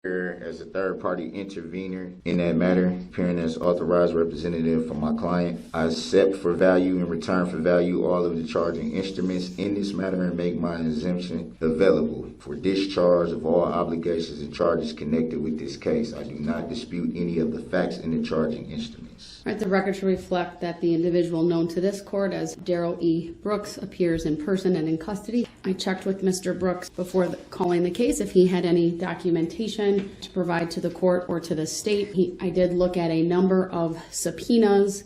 as a third-party intervener in that matter, appearing as authorized representative for my client. I accept for value in return for value all of the charging instruments in this matter and make my exemption available for discharge of all obligations and charges connected with this case. I do not dispute any of the facts in the charging instruments. All right, the record should reflect that the individual known to this court as Darrell E. Brooks appears in person and in custody. I checked with Mr. Brooks before calling the case if he had any documentation to provide to the court or to the state. I did look at a number of subpoenas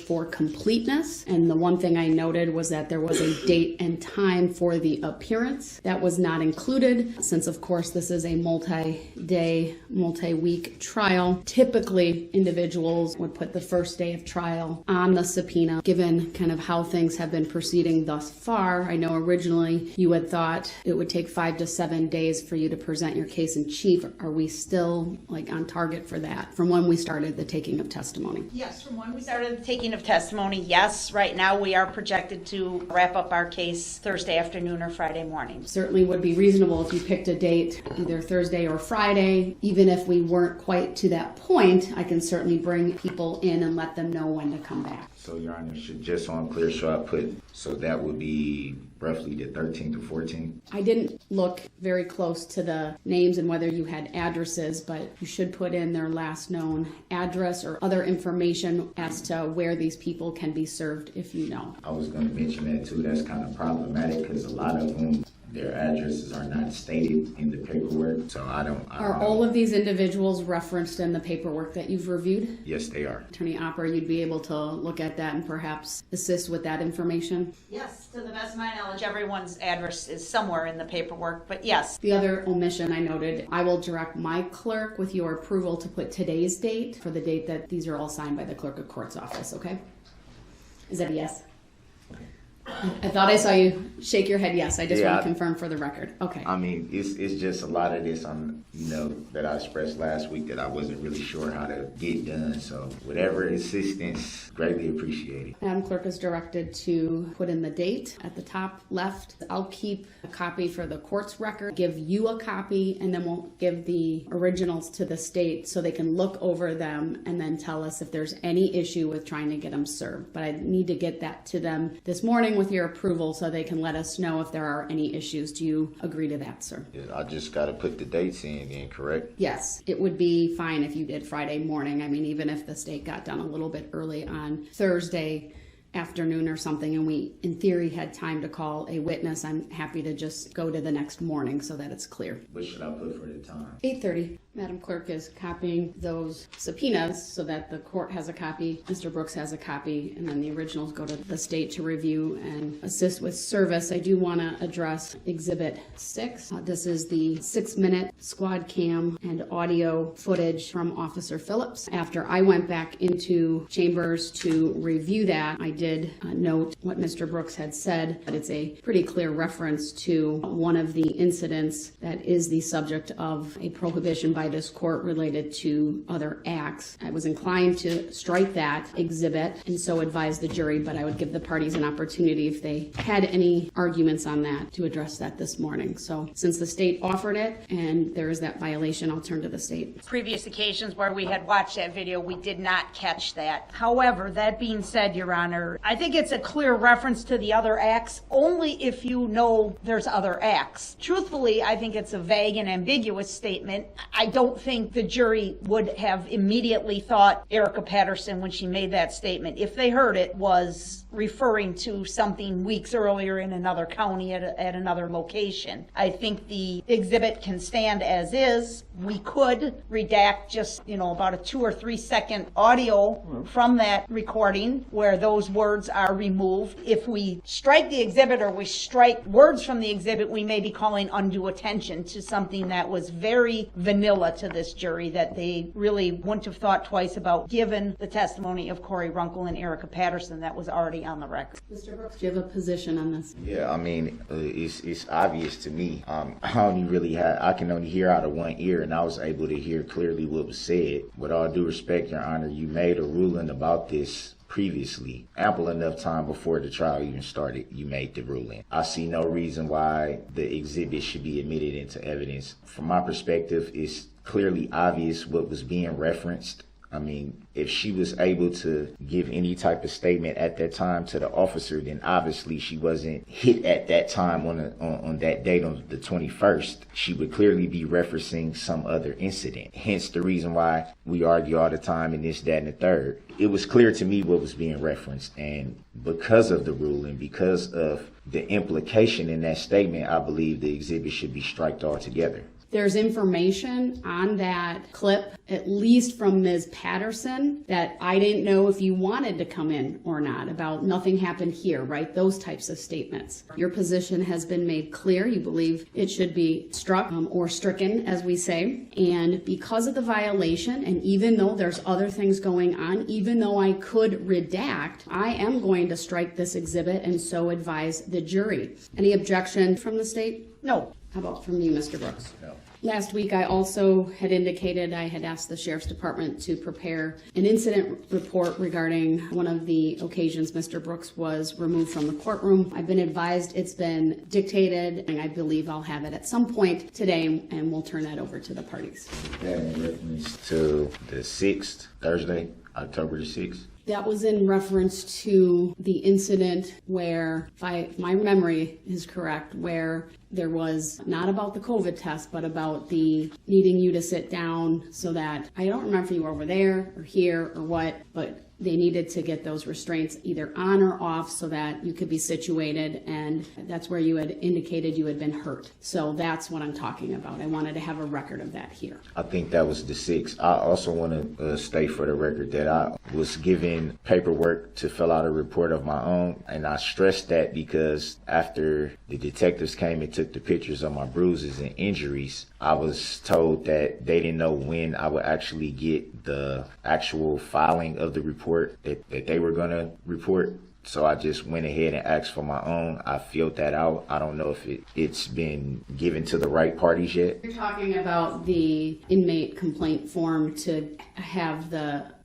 for completeness, and the one thing I noted was that there was a date and time for the appearance that was not included, since of course this is a multi-day, multi-week trial. Typically individuals would put the first day of trial on the subpoena. Given kind of how things have been proceeding thus far, I know originally you had thought it would take 5 to 7 days for you to present your case in chief. Are we still on target for that from when we started the taking of testimony? Yes, from when we started the taking of testimony, yes. Right now we are projected to wrap up our case Thursday afternoon or Friday morning. Certainly would be reasonable if you picked a date, either Thursday or Friday. Even if we weren't quite to that point, I can certainly bring people in and let them know when to come back. So, Your Honor, just so I'm clear, so that would be roughly the 13th or 14th? I didn't look very close to the names and whether you had addresses, but you should put in their last known address or other information as to where these people can be served if you know. I was going to mention that too. That's kind of problematic because a lot of them, their addresses are not stated in the paperwork, so I don't Are all of these individuals referenced in the paperwork that you've reviewed? Yes, they are. Attorney Opper, you'd be able to look at that and perhaps assist with that information? Yes, to the best of my knowledge, everyone's address is somewhere in the paperwork, but yes. The other omission I noted, I will direct my clerk with your approval to put today's date for the date that these are all signed by the clerk of court's office, okay? Is that a yes? I thought I saw you shake your head yes. I just want to confirm for the record. Okay. I mean, it's just a lot of this that I expressed last week that I wasn't really sure how to get done. So whatever assistance, greatly appreciated. Madam Clerk is directed to put in the date at the top left. I'll keep a copy for the court's record, give you a copy, and then we'll give the originals to the state so they can look over them and then tell us if there's any issue with trying to get them served. But I need to get that to them this morning with your approval so they can let us know if there are any issues. Do you agree to that, sir? Yeah, I just got to put the dates in then, correct? Yes, it would be fine if you did Friday morning. I mean, even if the state got done a little bit early on Thursday afternoon or something and we in theory had time to call a witness, I'm happy to just go to the next morning so that it's clear. What should I put for the time? 8:30. Madam Clerk is copying those subpoenas so that the court has a copy, Mr. Brooks has a copy, and then the originals go to the state to review and assist with service. I do want to address Exhibit 6. This is the 6-minute squad cam and audio footage from Officer Phillips. After I went back into chambers to review that, I did note what Mr. Brooks had said, but it's a pretty clear reference to one of the incidents that is the subject of a prohibition by this court related to other acts. I was inclined to strike that exhibit and so advise the jury, but I would give the parties an opportunity if they had any arguments on that to address that this morning. So since the state offered it and there is that violation, I'll turn to the state. Previous occasions where we had watched that video, we did not catch that. However, that being said, Your Honor, I think it's a clear reference to the other acts only if you know there's other acts. Truthfully, I think it's a vague and ambiguous statement. I don't think the jury would have immediately thought Erica Patterson, when she made that statement, if they heard it, was referring to something weeks earlier in another county at another location. I think the exhibit can stand as is. We could redact just, about a 2 or 3 second audio from that recording where those words are removed. If we strike the exhibit or we strike words from the exhibit, we may be calling undue attention to something that was very vanilla to this jury that they really wouldn't have thought twice about given the testimony of Corey Runkle and Erica Patterson that was already on the record. Mr. Brooks, do you have a position on this? Yeah, I mean, it's obvious to me. I can only hear out of one ear, and I was able to hear clearly what was said. With all due respect, Your Honor, you made a ruling about this previously, ample enough time before the trial even started, you made the ruling. I see no reason why the exhibit should be admitted into evidence. From my perspective, it's clearly obvious what was being referenced. I mean, if she was able to give any type of statement at that time to the officer, then obviously she wasn't hit at that time on that date on the 21st. She would clearly be referencing some other incident. Hence the reason why we argue all the time in this, that, and the third. It was clear to me what was being referenced, and because of the ruling, because of the implication in that statement, I believe the exhibit should be striked altogether. There's information on that clip, at least from Ms. Patterson, that I didn't know if you wanted to come in or not, about nothing happened here, right? Those types of statements. Your position has been made clear. You believe it should be struck or stricken, as we say. And because of the violation, and even though there's other things going on, even though I could redact, I am going to strike this exhibit and so advise the jury. Any objection from the state? No. How about from you, Mr. Brooks? No. Last week, I also had indicated I had asked the Sheriff's Department to prepare an incident report regarding one of the occasions Mr. Brooks was removed from the courtroom. I've been advised it's been dictated, and I believe I'll have it at some point today, and we'll turn that over to the parties. That in reference to the 6th, Thursday, October the 6th? That was in reference to the incident where, if my memory is correct, where there was not about the COVID test, but about the needing you to sit down so that, I don't remember if you were over there or here or what, but they needed to get those restraints either on or off so that you could be situated, and that's where you had indicated you had been hurt. So that's what I'm talking about. I wanted to have a record of that here. I think that was the 6th. I also want to state for the record that I was given paperwork to fill out a report of my own, and I stressed that because after the detectives came and took the pictures of my bruises and injuries, I was told that they didn't know when I would actually get the actual filing of the report that they were going to report. So I just went ahead and asked for my own. I filled that out. I don't know if it's been given to the right parties yet. You're talking about the inmate complaint form to have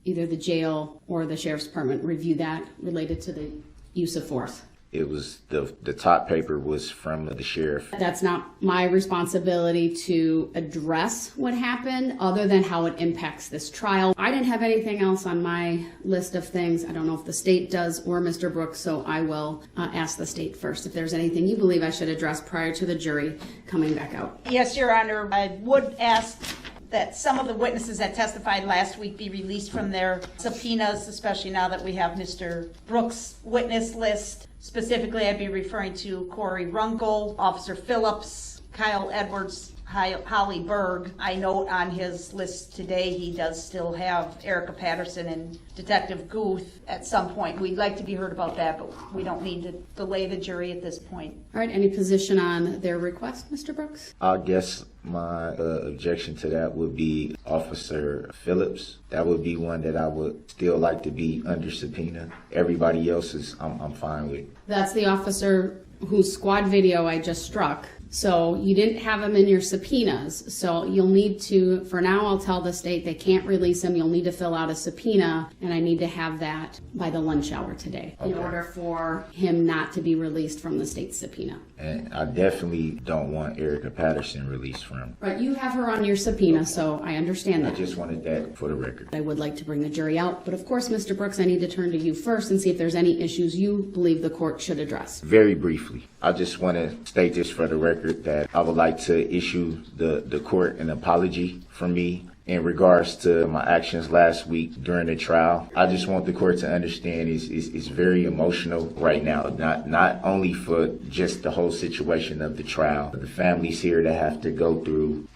either the jail or the Sheriff's Department review that related to the use of force. It was the top paper was from the sheriff. That's not my responsibility to address what happened other than how it impacts this trial. I didn't have anything else on my list of things. I don't know if the state does or Mr. Brooks, so I will ask the state first if there's anything you believe I should address prior to the jury coming back out. Yes, Your Honor. I would ask that some of the witnesses that testified last week be released from their subpoenas, especially now that we have Mr. Brooks' witness list. Specifically, I'd be referring to Corey Runkle, Officer Phillips, Kyle Edwards, Holly Berg. I note on his list today he does still have Erica Patterson and Detective Guth at some point. We'd like to be heard about that, but we don't need to delay the jury at this point. All right, any position on their request, Mr. Brooks? I guess my objection to that would be Officer Phillips. That would be one that I would still like to be under subpoena. Everybody else is I'm fine with. That's the officer whose squad video I just struck. So you didn't have him in your subpoenas. So you'll need to, for now I'll tell the state they can't release him. You'll need to fill out a subpoena, and I need to have that by the lunch hour today in order for him not to be released from the state subpoena. And I definitely don't want Erica Patterson released from. Right, you have her on your subpoena, so I understand I that. just wanted that for the record. I would like to bring the jury out, but of course, Mr. Brooks, I need to turn to you first and see if there's any issues you believe the court should address. Very briefly, I just want to state this for the record that I would like to issue the court an apology from me in regards to my actions last week during the trial. I just want the court to understand it's very emotional right now, not only for just the whole situation of the trial, but the families here that have to go through,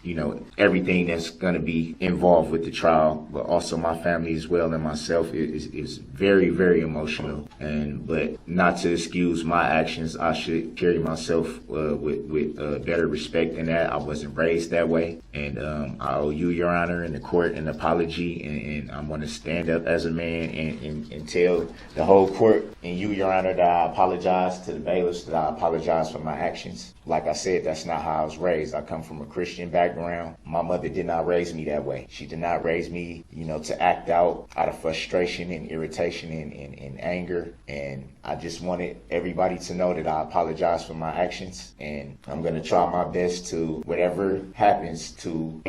everything that's going to be involved with the trial, but also my family as well and myself is very, very emotional. But not to excuse my actions, I should carry myself with better respect than that. I wasn't raised that way, and I owe you, Your Honor, Honor, in the court an apology, and I'm going to stand up as a man and tell the whole court and you, Your Honor, that I apologize to the bailiffs, that I apologize for my actions. Like I said, that's not how I was raised. I come from a Christian background. My mother did not raise me that way. She did not raise me, to act out of frustration and irritation and anger. And I just wanted everybody to know that I apologize for my actions. And I'm going to try my best to, whatever happens, to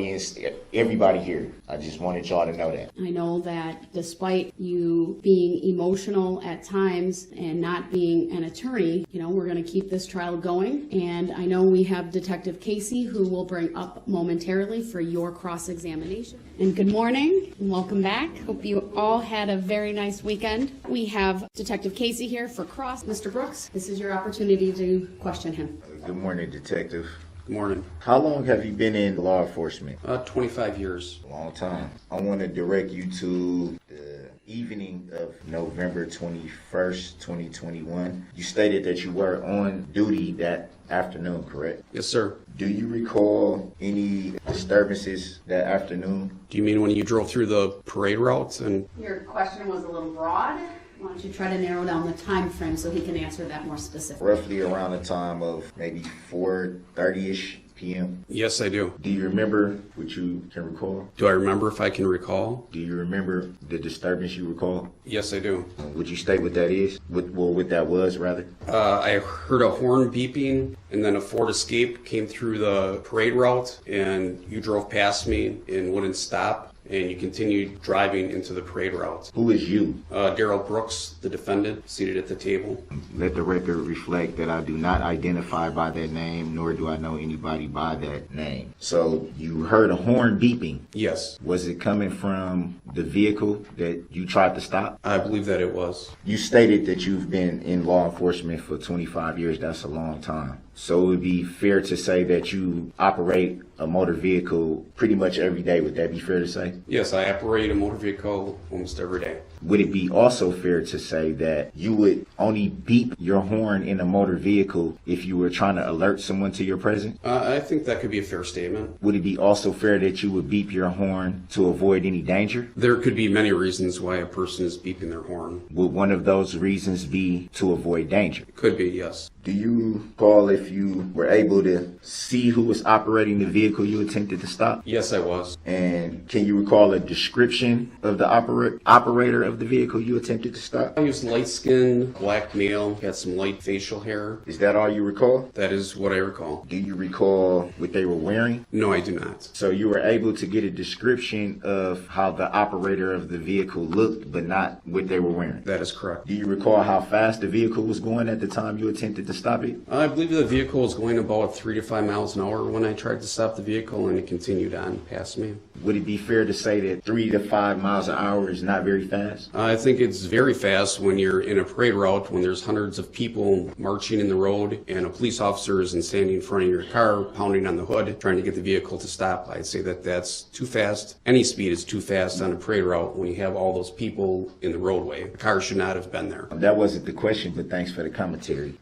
everybody here. I just wanted y'all to know that. I know that despite you being emotional at times and not being an attorney, we're going to keep this trial going. And I know we have Detective Casey, who will bring up momentarily for your cross-examination. And good morning and welcome back. Hope you all had a very nice weekend. We have Detective Casey here for cross. Mr. Brooks, this is your opportunity to question him. Good morning, Detective. Good morning. How long have you been in law enforcement? 25 years. A long time. I want to direct you to the evening of November 21st, 2021. You stated that you were on duty that afternoon, correct? Yes, sir. Do you recall any disturbances that afternoon? Do you mean when you drove through the parade routes? And Your question was a little broad. Why don't you try to narrow down the time frame so he can answer that more specifically? Roughly around the time of maybe 4:30ish p.m. Yes, I do. Do you remember what you can recall? Do I remember if I can recall? Do you remember the disturbance you recall? Yes, I do. Would you state what that is? What that was, rather? I heard a horn beeping, and then a Ford Escape came through the parade route, and you drove past me and wouldn't stop, and you continued driving into the parade route. Who is you? Darrell Brooks, the defendant, seated at the table. Let the record reflect that I do not identify by that name, nor do I know anybody by that name. So you heard a horn beeping. Yes, Was it coming from the vehicle that you tried to stop? I believe that it was. You stated that you've been in law enforcement for 25 years. That's a long time. So it would be fair to say that you operate a motor vehicle pretty much every day. Would that be fair to say? Yes, I operate a motor vehicle almost every day. Would it be also fair to say that you would only beep your horn in a motor vehicle if you were trying to alert someone to your presence? I think that could be a fair statement. Would it be also fair that you would beep your horn to avoid any danger? There could be many reasons why a person is beeping their horn. Would one of those reasons be to avoid danger? Could be, yes. Do you recall if you were able to see who was operating the vehicle you attempted to stop? Yes, I was. And can you recall a description of the operator of the vehicle you attempted to stop? He was light-skinned, black male, had some light facial hair. Is that all you recall? That is what I recall. Do you recall what they were wearing? No, I do not. So you were able to get a description of how the operator of the vehicle looked, but not what they were wearing? That is correct. Do you recall how fast the vehicle was going at the time you attempted to stop it? I believe the vehicle was going about 3 to 5 miles an hour when I tried to stop the vehicle, and it continued on past me. Would it be fair to say that 3 to 5 miles an hour is not very fast? I think it's very fast when you're in a parade route, when there's hundreds of people marching in the road, and a police officer is standing in front of your car, pounding on the hood, trying to get the vehicle to stop. I'd say that that's too fast. Any speed is too fast on a parade route when you have all those people in the roadway. The car should not have been there. That wasn't the question, but thanks for the commentary.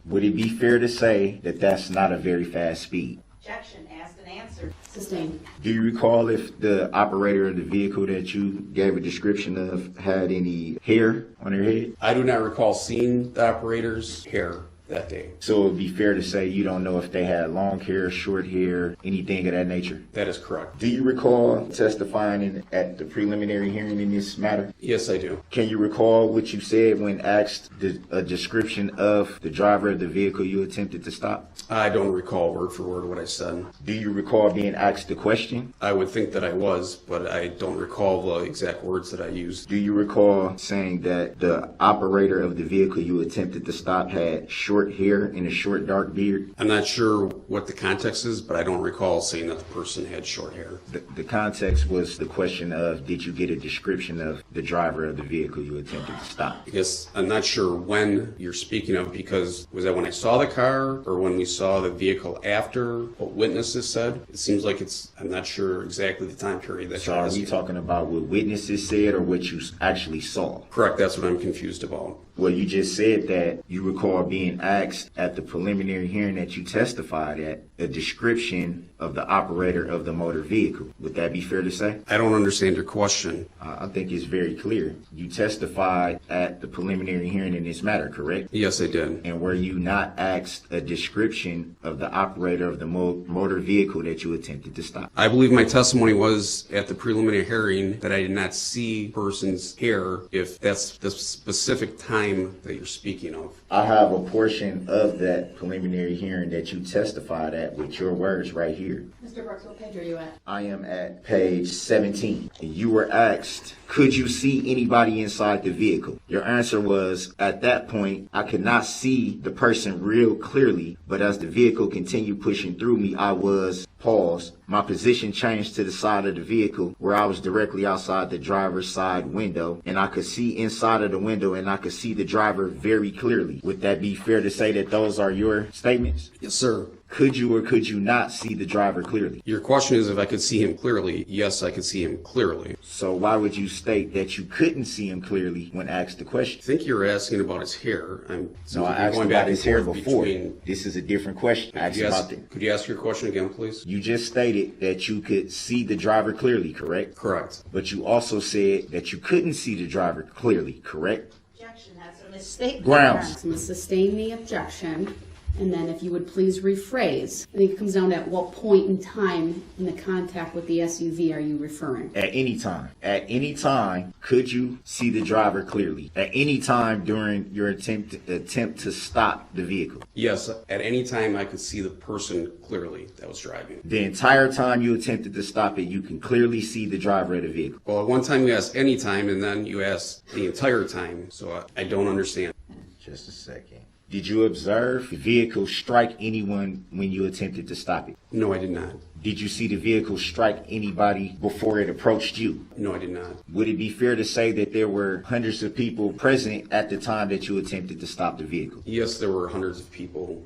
Would it be fair to say that that's not a very fast speed? Objection, asked and answered. Sustained. Do you recall if the operator of the vehicle that you gave a description of had any hair on their head? I do not recall seeing the operator's hair that day. So it would be fair to say you don't know if they had long hair, short hair, anything of that nature? That is correct. Do you recall testifying at the preliminary hearing in this matter? Yes, I do. Can you recall what you said when asked a description of the driver of the vehicle you attempted to stop? I don't recall word for word what I said. Do you recall being asked the question? I would think that I was, but I don't recall the exact words that I used. Do you recall saying that the operator of the vehicle you attempted to stop had short hair and a short dark beard? I'm not sure what the context is, but I don't recall saying that the person had short hair. The context was the question of, did you get a description of the driver of the vehicle you attempted to stop? I guess I'm not sure when you're speaking of, because was that when I saw the car or when we saw the vehicle after what witnesses said? It seems like I'm not sure exactly the time period that So you're are we asking. talking about what witnesses said or what you actually saw? Correct, that's what I'm confused about. Well, you just said that you recall being asked at the preliminary hearing that you testified at a description of the operator of the motor vehicle. Would that be fair to say? I don't understand your question. I think it's very clear. You testified at the preliminary hearing in this matter, correct? Yes, I did. And were you not asked a description of the operator of the motor vehicle that you attempted to stop? I believe my testimony was at the preliminary hearing that I did not see person's hair, if that's the specific time that you're speaking of. I have a portion of that preliminary hearing that you testified at with your words right here. Mr. Brooks, what page are you at? I am at page 17. You were asked, could you see anybody inside the vehicle? Your answer was, at that point, I could not see the person real clearly, but as the vehicle continued pushing through me, I was, pause, my position changed to the side of the vehicle where I was directly outside the driver's side window, and I could see inside of the window and I could see the driver very clearly. Would that be fair to say that those are your statements? Yes, sir. Could you or could you not see the driver clearly? Your question is if I could see him clearly. Yes, I could see him clearly. So why would you state that you couldn't see him clearly when asked the question? I think you're asking about his hair. No, I asked about his hair before. This is a different question. Could you ask your question again, please? You just stated that you could see the driver clearly, correct? Correct. But you also said that you couldn't see the driver clearly, correct? Objection, that's a misstatement. Grounds. I'm going to sustain the objection, and then if you would please rephrase. I think it comes down to at what point in time in the contact with the SUV are you referring? At any time. At any time, could you see the driver clearly? At any time during your attempt to stop the vehicle? Yes, at any time I could see the person clearly that was driving. The entire time you attempted to stop it, you can clearly see the driver of the vehicle. Well, at one time you asked any time, and then you asked the entire time, so I don't understand. Just a second. Did you observe the vehicle strike anyone when you attempted to stop it? No, I did not. Did you see the vehicle strike anybody before it approached you? No, I did not. Would it be fair to say that there were hundreds of people present at the time that you attempted to stop the vehicle? Yes, there were hundreds of people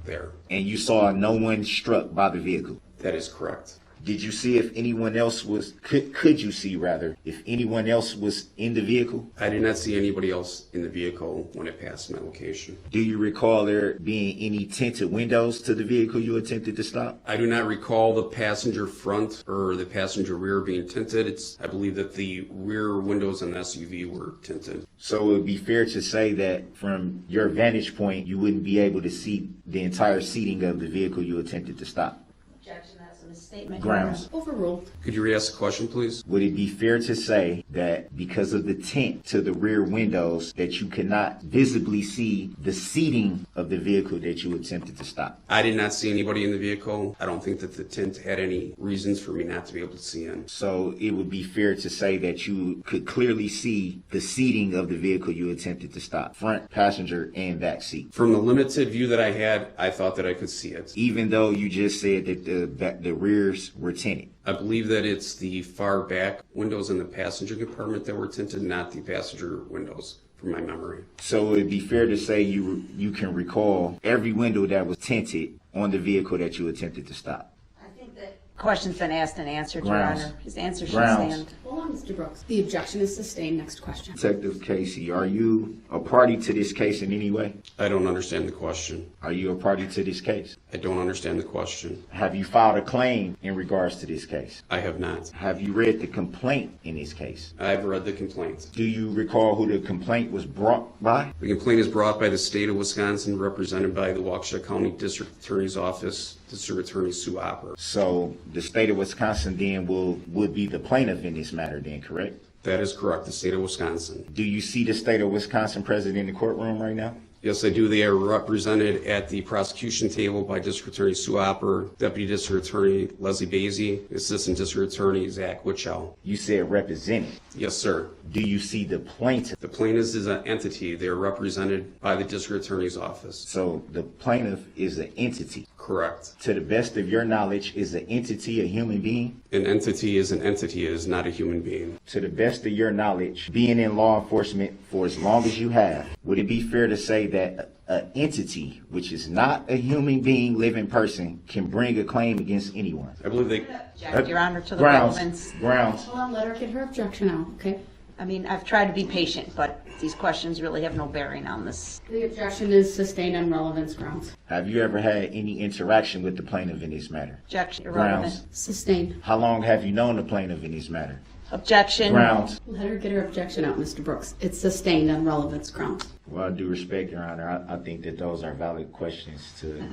there. And you saw no one struck by the vehicle? That is correct. Did you see if anyone else was, could you see rather, if anyone else was in the vehicle? I did not see anybody else in the vehicle when it passed my location. Do you recall there being any tinted windows to the vehicle you attempted to stop? I do not recall the passenger front or the passenger rear being tinted. I believe that the rear windows on the SUV were tinted. So it would be fair to say that from your vantage point, you wouldn't be able to see the entire seating of the vehicle you attempted to stop? Objection, that's a misstatement. Grounds. Overruled. Could you re-ask the question, please? Would it be fair to say that because of the tint to the rear windows that you cannot visibly see the seating of the vehicle that you attempted to stop? I did not see anybody in the vehicle. I don't think that the tint had any reasons for me not to be able to see in. So it would be fair to say that you could clearly see the seating of the vehicle you attempted to stop, front, passenger, and back seat. From the limited view that I had, I thought that I could see it. Even though you just said that the rears were tinted. I believe that it's the far back windows in the passenger compartment that were tinted, not the passenger windows, from my memory. So it would be fair to say you can recall every window that was tinted on the vehicle that you attempted to stop. Question's been asked and answered, Your Grounds. Honor. His answer should Grounds. stand. Hold on, Mr. Brooks. The objection is sustained. Next question. Detective Casey, are you a party to this case in any way? I don't understand the question. Are you a party to this case? I don't understand the question. Have you filed a claim in regards to this case? I have not. Have you read the complaint in this case? I've read the complaint. Do you recall who the complaint was brought by? The complaint is brought by the state of Wisconsin, represented by the Waukesha County District Attorney's Office, District Attorney Sue Opper. So the state of Wisconsin then would be the plaintiff in this matter then, correct? That is correct, the state of Wisconsin. Do you see the state of Wisconsin present in the courtroom right now? Yes, I do. They are represented at the prosecution table by District Attorney Sue Opper, Deputy District Attorney Leslie Basie, Assistant District Attorney Zach Witchow. You said represented. Yes, sir. Do you see the plaintiff? The plaintiff is an entity. They are represented by the District Attorney's Office. So the plaintiff is an entity. Correct. To the best of your knowledge, is an entity a human being? An entity is an entity, is not a human being. To the best of your knowledge, being in law enforcement for as long as you have, would it be fair to say that an entity, which is not a human being, living person, can bring a claim against anyone? I believe they... Object, Your Honor, to the Grounds. relevance. Grounds. Hold on, let her get her objection out, okay? I mean, I've tried to be patient, but these questions really have no bearing on this. The objection is sustained on relevance grounds. Have you ever had any interaction with the plaintiff in this matter? Objection, irrelevant. Grounds. Sustained. How long have you known the plaintiff in this matter? Objection. Grounds. Let her get her objection out, Mr. Brooks. It's sustained on relevance grounds. Well, I do respect, Your Honor. I think that those are valid questions to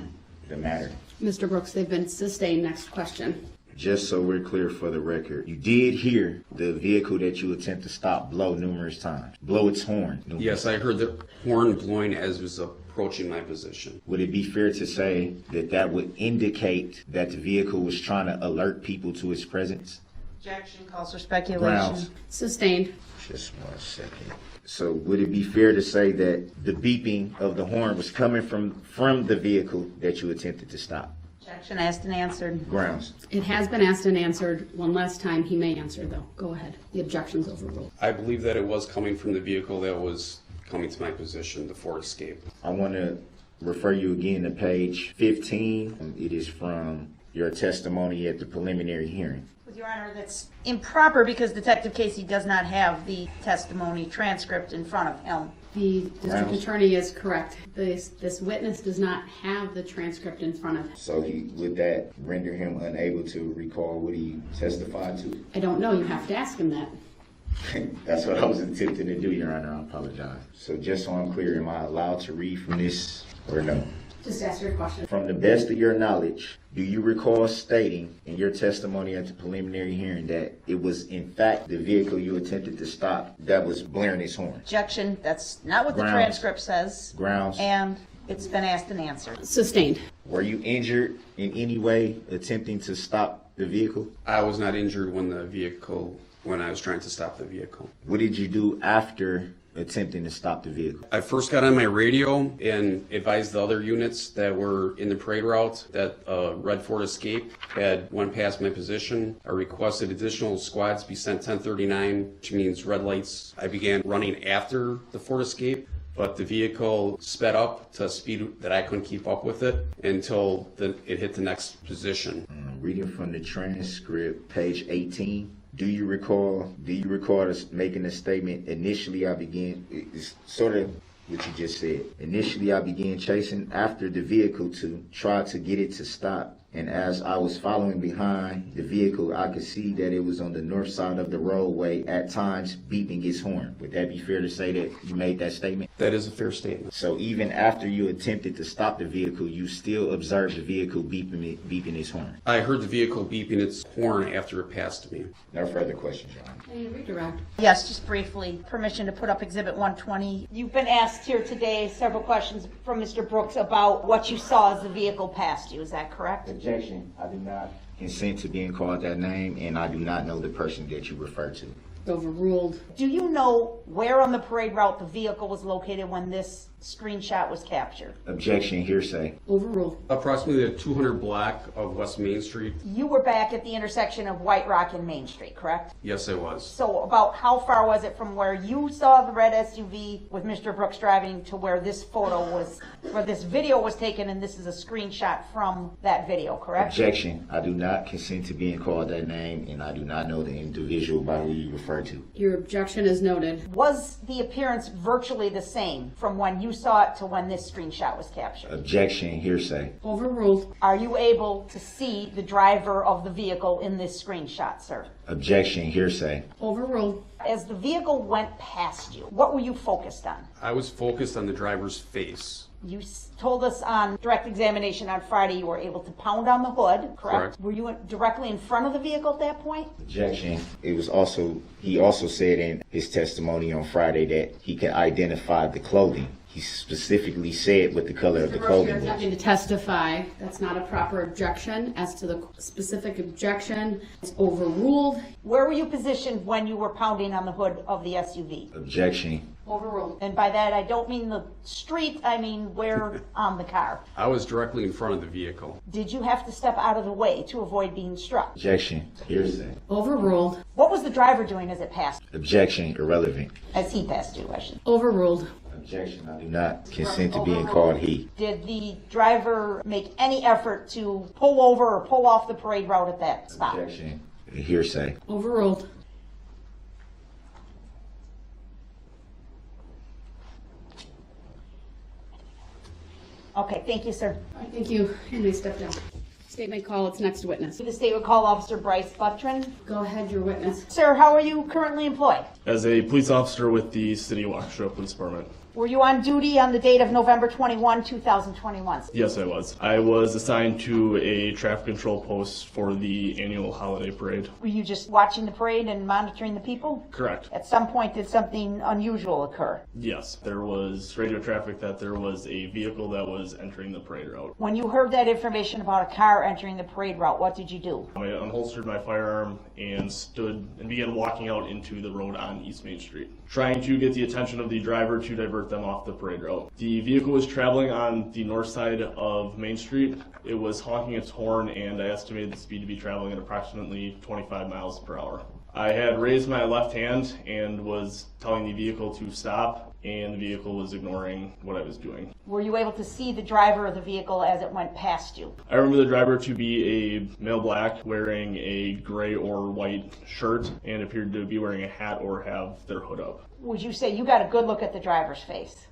the matter. Mr. Brooks, they've been sustained. Next question. Just so we're clear for the record, you did hear the vehicle that you attempt to stop blow numerous times. Blow its horn. Yes, I heard the horn blowing as it was approaching my position. Would it be fair to say that that would indicate that the vehicle was trying to alert people to its presence? Objection calls for speculation. Grounds. Sustained. Just 1 second. So would it be fair to say that the beeping of the horn was coming from the vehicle that you attempted to stop? Objection asked and answered. Grounds. It has been asked and answered. One last time. He may answer, though. Go ahead. The objection's overruled. I believe that it was coming from the vehicle that was coming to my position, the Ford Escape. I want to refer you again to page 15. It is from your testimony at the preliminary hearing. With Your Honor, that's improper because Detective Casey does not have the testimony transcript in front of him. The district Grounds. attorney is correct. This witness does not have the transcript in front of him. So would that render him unable to recall what he testified to? I don't know. You have to ask him that. That's what I was attempting to do, Your Honor. I apologize. So just so I'm clear, am I allowed to read from this or no? Just ask your question. From the best of your knowledge, do you recall stating in your testimony at the preliminary hearing that it was in fact the vehicle you attempted to stop that was blaring its horn? Objection, that's not what the Grounds. transcript says. Grounds. And it's been asked and answered. Sustained. Were you injured in any way attempting to stop the vehicle? I was not injured when I was trying to stop the vehicle. What did you do after attempting to stop the vehicle? I first got on my radio and advised the other units that were in the parade route that red Ford Escape had went past my position. I requested additional squads be sent 1039, which means red lights. I began running after the Ford Escape, but the vehicle sped up to a speed that I couldn't keep up with it until it hit the next position. Reading from the transcript, page 18. Do you recall us making a statement? Initially, it's sort of what you just said. Initially, I began chasing after the vehicle to try to get it to stop. And as I was following behind the vehicle, I could see that it was on the north side of the roadway, at times beeping its horn. Would that be fair to say that you made that statement? That is a fair statement. So even after you attempted to stop the vehicle, you still observed the vehicle beeping its horn? I heard the vehicle beeping its horn after it passed me. No further questions, Your Honor. Any redirect? Yes, just briefly, permission to put up Exhibit 120. You've been asked here today several questions from Mr. Brooks about what you saw as the vehicle passed you. Is that correct? Objection. I do not consent to being called that name, and I do not know the person that you refer to. Overruled. Do you know where on the parade route the vehicle was located when this screenshot was captured? Objection. Hearsay. Overruled. Approximately the 200 block of West Main Street. You were back at the intersection of White Rock and Main Street, correct? Yes, I was. So about how far was it from where you saw the red SUV with Mr. Brooks driving to where this video was taken, and this is a screenshot from that video, correct? Objection. I do not consent to being called that name, and I do not know the individual by who you refer to. Your objection is noted. Was the appearance virtually the same from when you saw it to when this screenshot was captured? Objection. Hearsay. Overruled. Are you able to see the driver of the vehicle in this screenshot, sir? Objection. Hearsay. Overruled. As the vehicle went past you, what were you focused on? I was focused on the driver's face. You told us on direct examination on Friday you were able to pound on the hood, correct? Correct. Were you directly in front of the vehicle at that point? Objection. He also said in his testimony on Friday that he could identify the clothing. He specifically said what the color of the You're clothing attempting was. to testify. That's not a proper objection. As to the specific objection, it's overruled. Where were you positioned when you were pounding on the hood of the SUV? Objection. Overruled. And by that, I don't mean the street, I mean where on the car. I was directly in front of the vehicle. Did you have to step out of the way to avoid being struck? Objection. Hearsay. Overruled. What was the driver doing as it passed? Objection. Irrelevant. As he passed you, I should. Overruled. Objection. I do not consent to being called he. Did the driver make any effort to pull over or pull off the parade route at that spot? Objection. Hearsay. Overruled. Okay, thank you, sir. All right, thank you. You may step down. State may call its next witness. The state would call Officer Bryce Buttrin. Go ahead, your witness. Sir, how are you currently employed? As a police officer with the City of Waukesha Police Department. Were you on duty on the date of November 21, 2021? Yes, I was. I was assigned to a traffic control post for the annual holiday parade. Were you just watching the parade and monitoring the people? Correct. At some point, did something unusual occur? Yes, there was radio traffic that there was a vehicle that was entering the parade route. When you heard that information about a car entering the parade route, what did you do? I unholstered my firearm and stood and began walking out into the road on East Main Street, trying to get the attention of the driver to divert them off the parade route. The vehicle was traveling on the north side of Main Street. It was honking its horn, and I estimated the speed to be traveling at approximately 25 miles per hour. I had raised my left hand and was telling the vehicle to stop, and the vehicle was ignoring what I was doing. Were you able to see the driver of the vehicle as it went past you? I remember the driver to be a male black wearing a gray or white shirt and appeared to be wearing a hat or have their hood up. Would you say you got a good look at the driver's face?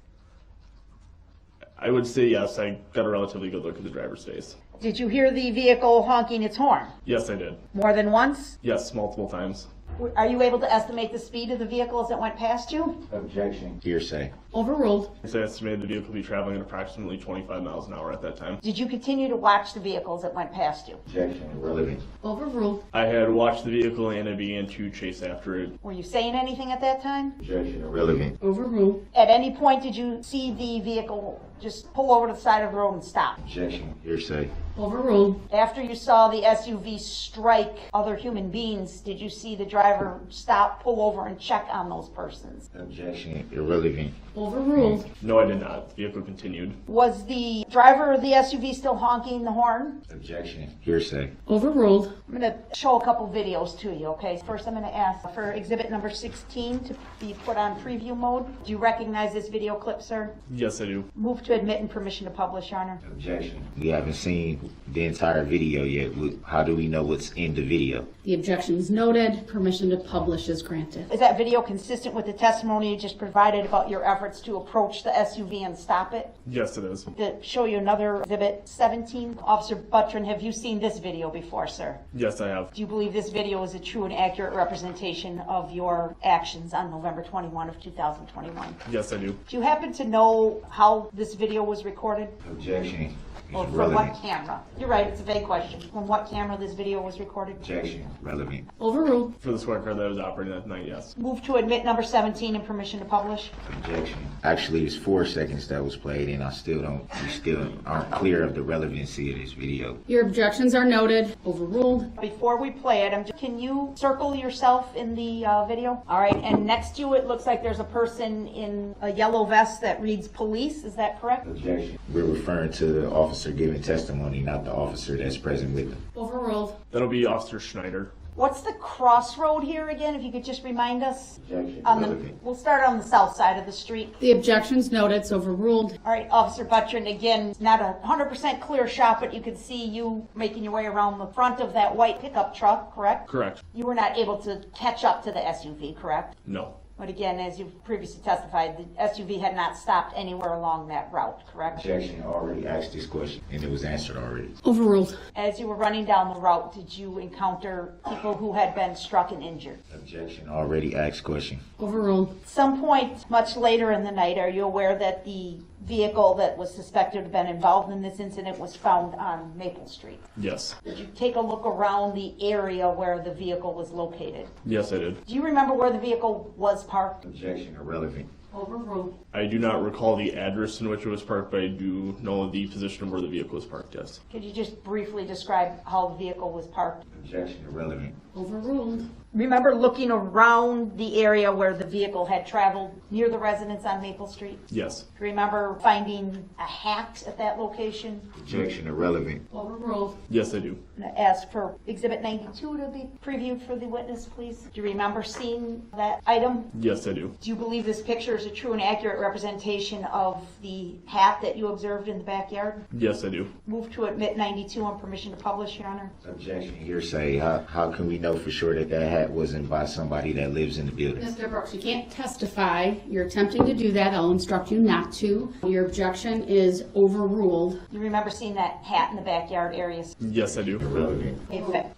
I would say yes, I got a relatively good look at the driver's face. Did you hear the vehicle honking its horn? Yes, I did. More than once? Yes, multiple times. Are you able to estimate the speed of the vehicle as it went past you? Objection. Hearsay. Overruled. I estimated the vehicle to be traveling at approximately 25 miles an hour at that time. Did you continue to watch the vehicle as it went past you? Objection. Irrelevant. Overruled. I had watched the vehicle and I began to chase after it. Were you saying anything at that time? Objection. Irrelevant. Overruled. At any point did you see the vehicle just pull over to the side of the road and stop? Objection. Hearsay. Overruled. After you saw the SUV strike other human beings, did you see the driver stop, pull over, and check on those persons? Objection. Irrelevant. Overruled. No, I did not. The vehicle continued. Was the driver of the SUV still honking the horn? Objection. Hearsay. Overruled. I'm going to show a couple videos to you, okay? First, I'm going to ask for exhibit number 16 to be put on preview mode. Do you recognize this video clip, sir? Yes, I do. Move to admit and permission to publish, Your Honor. Objection. We haven't seen the entire video yet. How do we know what's in the video? The objections noted. Permission to publish is granted. Is that video consistent with the testimony you just provided about your efforts to approach the SUV and stop it? Yes, it is. To show you another exhibit 17. Officer Buttrin, have you seen this video before, sir? Yes, I have. Do you believe this video is a true and accurate representation of your actions on November 21 of 2021? Yes, I do. Do you happen to know how this video was recorded? Objection. Or It's from what relevant. camera? You're right, it's a vague question. From what camera this video was recorded? Objection. Relevant. Overruled. For the squad car that I was operating that night, yes. Move to admit number 17 and permission to publish. Objection. Actually, it's 4 seconds that was played, and we still aren't clear of the relevancy of this video. Your objections are noted. Overruled. Before we play it, can you circle yourself in the video? All right, and next to you, it looks like there's a person in a yellow vest that reads police. Is that correct? Objection. We're referring to the officer giving testimony, not the officer that's present with them. Overruled. That'll be Officer Schneider. What's the crossroad here again, if you could just remind us? Objection. We'll start on the south side of the street. The objections noted. It's overruled. All right, Officer Buttrin, again, not a 100% clear shot, but you could see you making your way around the front of that white pickup truck, correct? Correct. You were not able to catch up to the SUV, correct? No. But again, as you've previously testified, the SUV had not stopped anywhere along that route, correct? Objection. Already asked this question, and it was answered already. Overruled. As you were running down the route, did you encounter people who had been struck and injured? Objection. Already asked question. Overruled. At some point much later in the night, are you aware that the vehicle that was suspected to have been involved in this incident was found on Maple Street? Yes. Did you take a look around the area where the vehicle was located? Yes, I did. Do you remember where the vehicle was parked? Objection. Irrelevant. Overruled. I do not recall the address in which it was parked, but I do know the position of where the vehicle was parked, yes. Could you just briefly describe how the vehicle was parked? Objection. Irrelevant. Overruled. Remember looking around the area where the vehicle had traveled near the residence on Maple Street? Yes. Remember finding a hat at that location? Objection. Irrelevant. Overruled. Yes, I do. I'm going to ask for Exhibit 92 to be previewed for the witness, please. Do you remember seeing that item? Yes, I do. Do you believe this picture is a true and accurate representation of the hat that you observed in the backyard? Yes, I do. Move to admit 92 on permission to publish, Your Honor. Objection, hearsay. How can we know for sure that that hat wasn't by somebody that lives in the building? Mr. Brooks, you can't testify. You're attempting to do that. I'll instruct you not to. Your objection is overruled. You remember seeing that hat in the backyard areas? Yes, I do.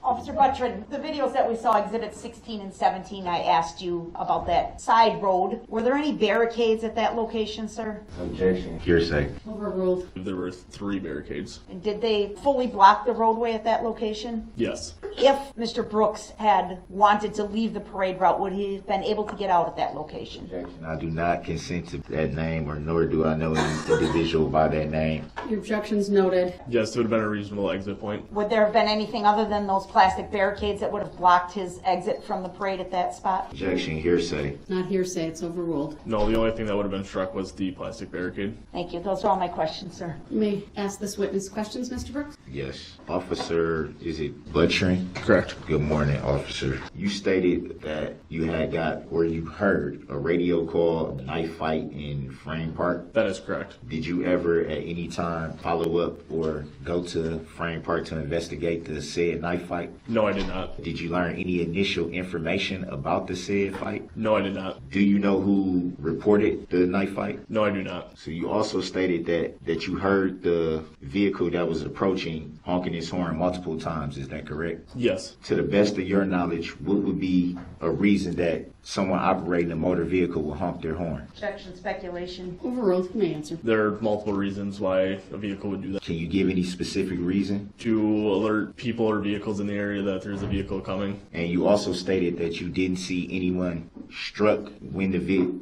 Officer Butchrin, the videos that we saw, Exhibits 16 and 17, I asked you about that side road. Were there any barricades at that location, sir? Objection, hearsay. Overruled. There were 3 barricades. And did they fully block the roadway at that location? Yes. If Mr. Brooks had wanted to leave the parade route, would he have been able to get out at that location? Objection, I do not consent to that name, or nor do I know any individual by that name. Your objection's noted. Yes, it would have been a reasonable exit point. Would there have been anything other than those plastic barricades that would have blocked his exit from the parade at that spot? Objection, hearsay. Not hearsay, it's overruled. No, the only thing that would have been struck was the plastic barricade. Thank you. Those are all my questions, sir. You may ask this witness questions, Mr. Brooks. Yes. Officer, is it Butchrin? Correct. Good morning, officer. You stated that you had got, or you heard, a radio call of a knife fight in Frame Park. That is correct. Did you ever at any time follow up or go to Frame Park to investigate the said knife fight? No, I did not. Did you learn any initial information about the said fight? No, I did not. Do you know who reported the knife fight? No, I do not. So you also stated that you heard the vehicle that was approaching honking its horn multiple times. Is that correct? Yes. To the best of your knowledge, what would be a reason that someone operating a motor vehicle will honk their horn? Objection, speculation. Overruled. You may answer. There are multiple reasons why a vehicle would do that. Can you give any specific reason? To alert people or vehicles in the area that there's a vehicle coming. And you also stated that you didn't see anyone struck when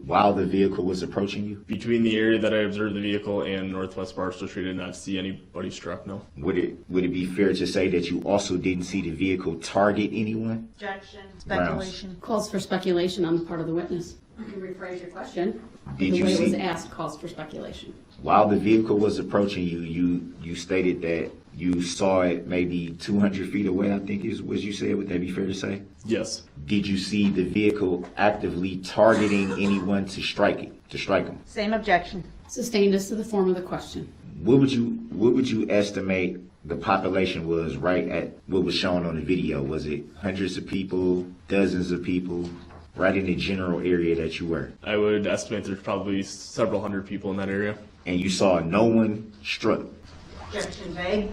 while the vehicle was approaching you? Between the area that I observed the vehicle and Northwest Barstow Street, I did not see anybody struck, no. Would it be fair to say that you also didn't see the vehicle target anyone? Objection, speculation. Calls for speculation on the part of the witness. You can rephrase your question. Did the you way it was see- asked calls for speculation. While the vehicle was approaching you, you stated that you saw it maybe 200 feet away, I think is what you said. Would that be fair to say? Yes. Did you see the vehicle actively targeting anyone to strike them? Same objection. Sustained as to the form of the question. What would you estimate the population was right at what was shown on the video? Was it hundreds of people, dozens of people, right in the general area that you were? I would estimate there's probably several hundred people in that area. And you saw no one struck? Objection, vague.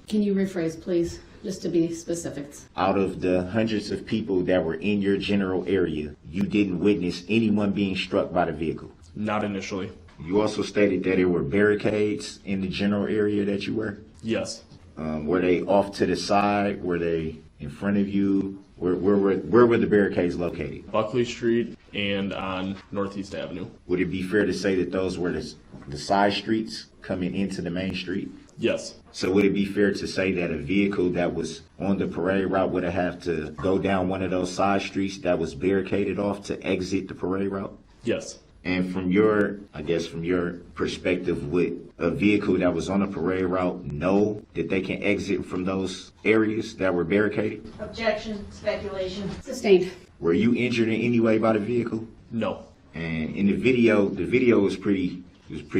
Can you rephrase, please, just to be specific? Out of the hundreds of people that were in your general area, you didn't witness anyone being struck by the vehicle? Not initially. You also stated that there were barricades in the general area that you were? Yes. Were they off to the side? Were they in front of you? Where were the barricades located? Buckley Street and on Northeast Avenue. Would it be fair to say that those were the side streets coming into the main street? Yes. So would it be fair to say that a vehicle that was on the parade route would have to go down one of those side streets that was barricaded off to exit the parade route? Yes. And from your perspective, would a vehicle that was on a parade route know that they can exit from those areas that were barricaded? Objection, speculation. Sustained. Were you injured in any way by the vehicle? No. And in the video was pretty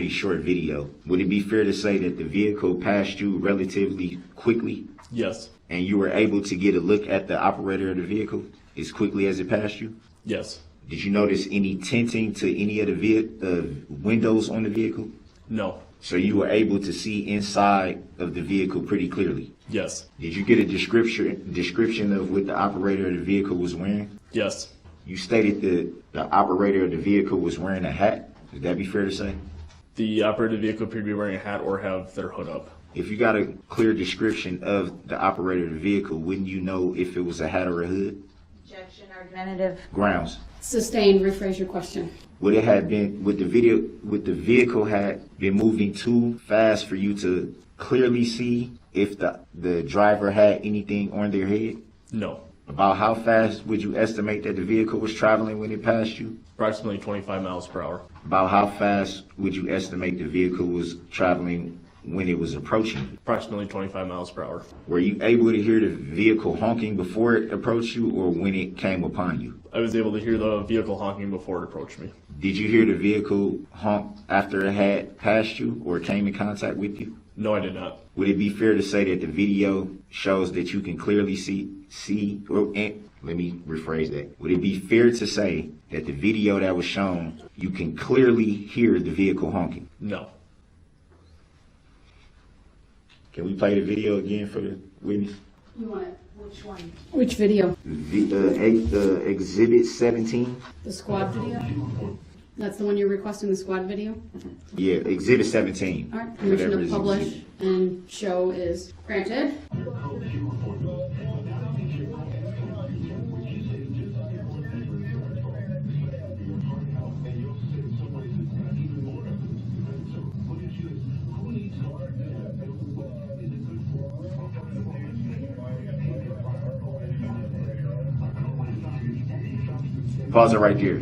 short video. Would it be fair to say that the vehicle passed you relatively quickly? Yes. And you were able to get a look at the operator of the vehicle as quickly as it passed you? Yes. Did you notice any tinting to any of the windows on the vehicle? No. So you were able to see inside of the vehicle pretty clearly? Yes. Did you get a description of what the operator of the vehicle was wearing? Yes. You stated that the operator of the vehicle was wearing a hat. Would that be fair to say? The operator of the vehicle appeared to be wearing a hat or have their hood up. If you got a clear description of the operator of the vehicle, wouldn't you know if it was a hat or a hood? Objection, argumentative. Grounds. Sustained. Rephrase your question. Would the vehicle had been moving too fast for you to clearly see if the driver had anything on their head? No. About how fast would you estimate that the vehicle was traveling when it passed you? Approximately 25 miles per hour. About how fast would you estimate the vehicle was traveling when it was approaching? Approximately 25 miles per hour. Were you able to hear the vehicle honking before it approached you or when it came upon you? I was able to hear the vehicle honking before it approached me. Did you hear the vehicle honk after it had passed you or came in contact with you? No, I did not. Would it be fair to say that the video shows that you can clearly let me rephrase that. Would it be fair to say that the video that was shown, you can clearly hear the vehicle honking? No. Can we play the video again for the witness? You want it? Which one? Which video? Exhibit 17. The squad video? That's the one you're requesting, the squad video? Yeah, Exhibit 17. All right, permission Whatever to is publish exhibit. and show is granted. Pause it right there.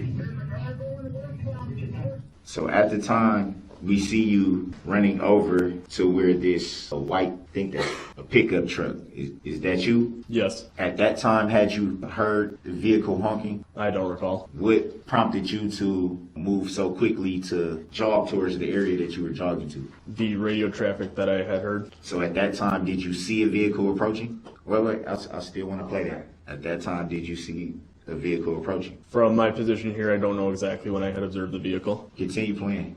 So at the time, we see you running over to where this white, I think that's a pickup truck. Is that you? Yes. At that time, had you heard the vehicle honking? I don't recall. What prompted you to move so quickly to jog towards the area that you were jogging to? The radio traffic that I had heard. So at that time, did you see a vehicle approaching? Wait, I still want to play that. At that time, did you see a vehicle approaching? From my position here, I don't know exactly when I had observed the vehicle. Continue playing.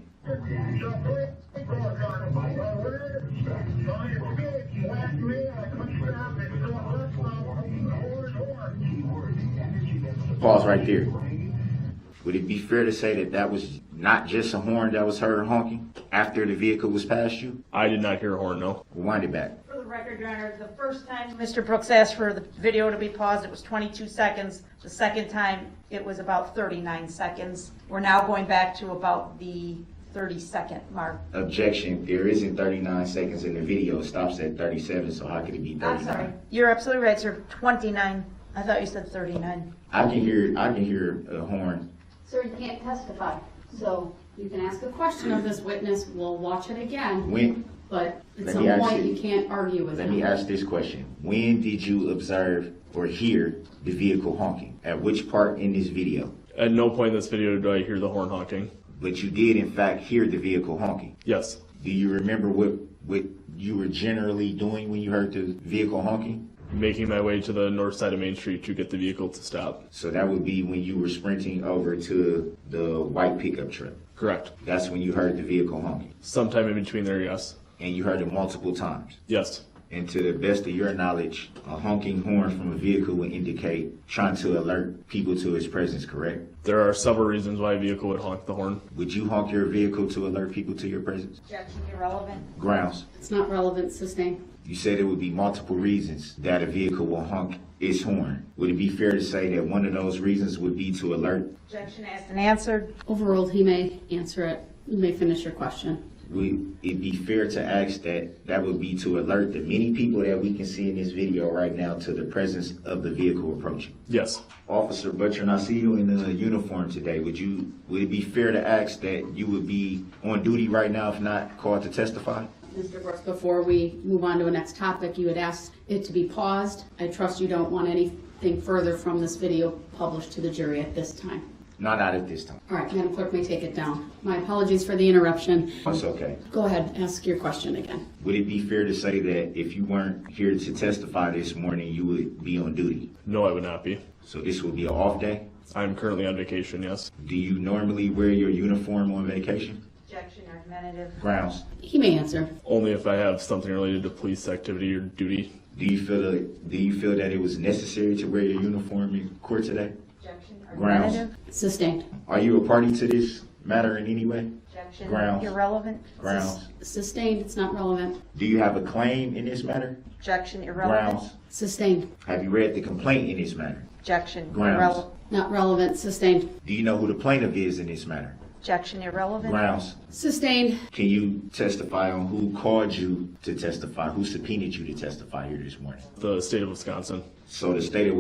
Pause right there. Would it be fair to say that that was not just a horn that was heard honking after the vehicle was past you? I did not hear a horn, no. Rewind it back. For the record, Your Honor, the first time Mr. Brooks asked for the video to be paused, it was 22 seconds. The second time, it was about 39 seconds. We're now going back to about the 30-second mark. Objection. There isn't 39 seconds in the video. It stops at 37, so how could it be 39? I'm sorry. You're absolutely right, sir. 29. I thought you said 39. I can hear a horn. Sir, you can't testify, so you can ask a question of this witness. We'll watch it again. When? But at Let some me ask point, you- you can't argue with Let him. me ask this question. When did you observe or hear the vehicle honking? At which part in this video? At no point in this video do I hear the horn honking. But you did, in fact, hear the vehicle honking. Yes. Do you remember what you were generally doing when you heard the vehicle honking? Making my way to the north side of Main Street to get the vehicle to stop. So that would be when you were sprinting over to the white pickup truck. Correct. That's when you heard the vehicle honking. Sometime in between there, yes. And you heard it multiple times. Yes. And to the best of your knowledge, a honking horn from a vehicle would indicate trying to alert people to its presence, correct? There are several reasons why a vehicle would honk the horn. Would you honk your vehicle to alert people to your presence? Objection irrelevant. Grounds. It's not relevant, sustained. You said there would be multiple reasons that a vehicle will honk its horn. Would it be fair to say that one of those reasons would be to alert? Objection asked and answered. Overruled, he may answer it. You may finish your question. Would it be fair to ask that would be to alert the many people that we can see in this video right now to the presence of the vehicle approaching? Yes. Officer Butcher, I see you in the uniform today. Would it be fair to ask that you would be on duty right now if not called to testify? Mr. Brooks, before we move on to a next topic, you had asked it to be paused. I trust you don't want anything further from this video published to the jury at this time. Not at this time. All right, Madam Clerk may take it down. My apologies for the interruption. That's okay. Go ahead, ask your question again. Would it be fair to say that if you weren't here to testify this morning, you would be on duty? No, I would not be. So this would be an off day? I'm currently on vacation, yes. Do you normally wear your uniform on vacation? Objection argumentative. Grounds. He may answer. Only if I have something related to police activity or duty. Do you feel that it was necessary to wear your uniform in court today? Objection Grounds. argumentative. Sustained. Are you a party to this matter in any way? Objection Grounds. irrelevant. Grounds. Sustained, it's not relevant. Do you have a claim in this matter? Objection irrelevant. Grounds. Sustained. Have you read the complaint in this matter? Objection Grounds. irrelevant. Not relevant. Sustained. Do you know who the plaintiff is in this matter? Objection irrelevant. Grounds. Sustained. Can you testify on who called you to testify, who subpoenaed you to testify here this morning? The state of Wisconsin. So the state of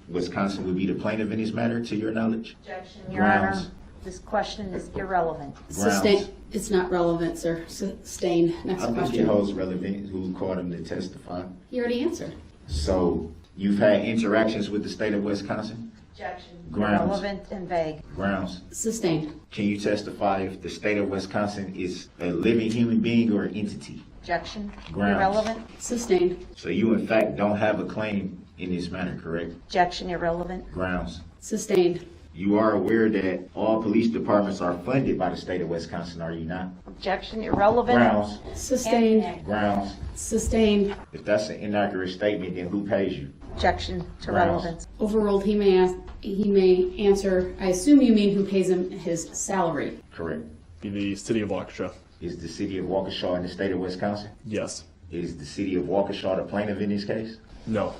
Wisconsin would be the plaintiff in this matter, to your knowledge? Objection, Your Honor. Grounds. This question is irrelevant. Sustain. It's not relevant, sir. Sustained. Next I think it question. holds relevant. Who called him to testify? You already answered. So you've had interactions with the state of Wisconsin? Objection. Grounds. Irrelevant and vague. Grounds. Sustained. Can you testify if the state of Wisconsin is a living human being or an entity? Objection. Grounds. Irrelevant. Sustained. So you in fact don't have a claim in this matter, correct? Objection. Irrelevant. Grounds. Sustained. You are aware that all police departments are funded by the state of Wisconsin, are you not? Objection. Irrelevant. Grounds. Sustained. Grounds. Sustained. If that's an inaccurate statement, then who pays you? Objection to Grounds. relevance. Overruled. He may answer. I assume you mean who pays him his salary. Correct. Be the city of Waukesha. Is the city of Waukesha in the state of Wisconsin? Yes. Is the city of Waukesha the plaintiff in this case? No.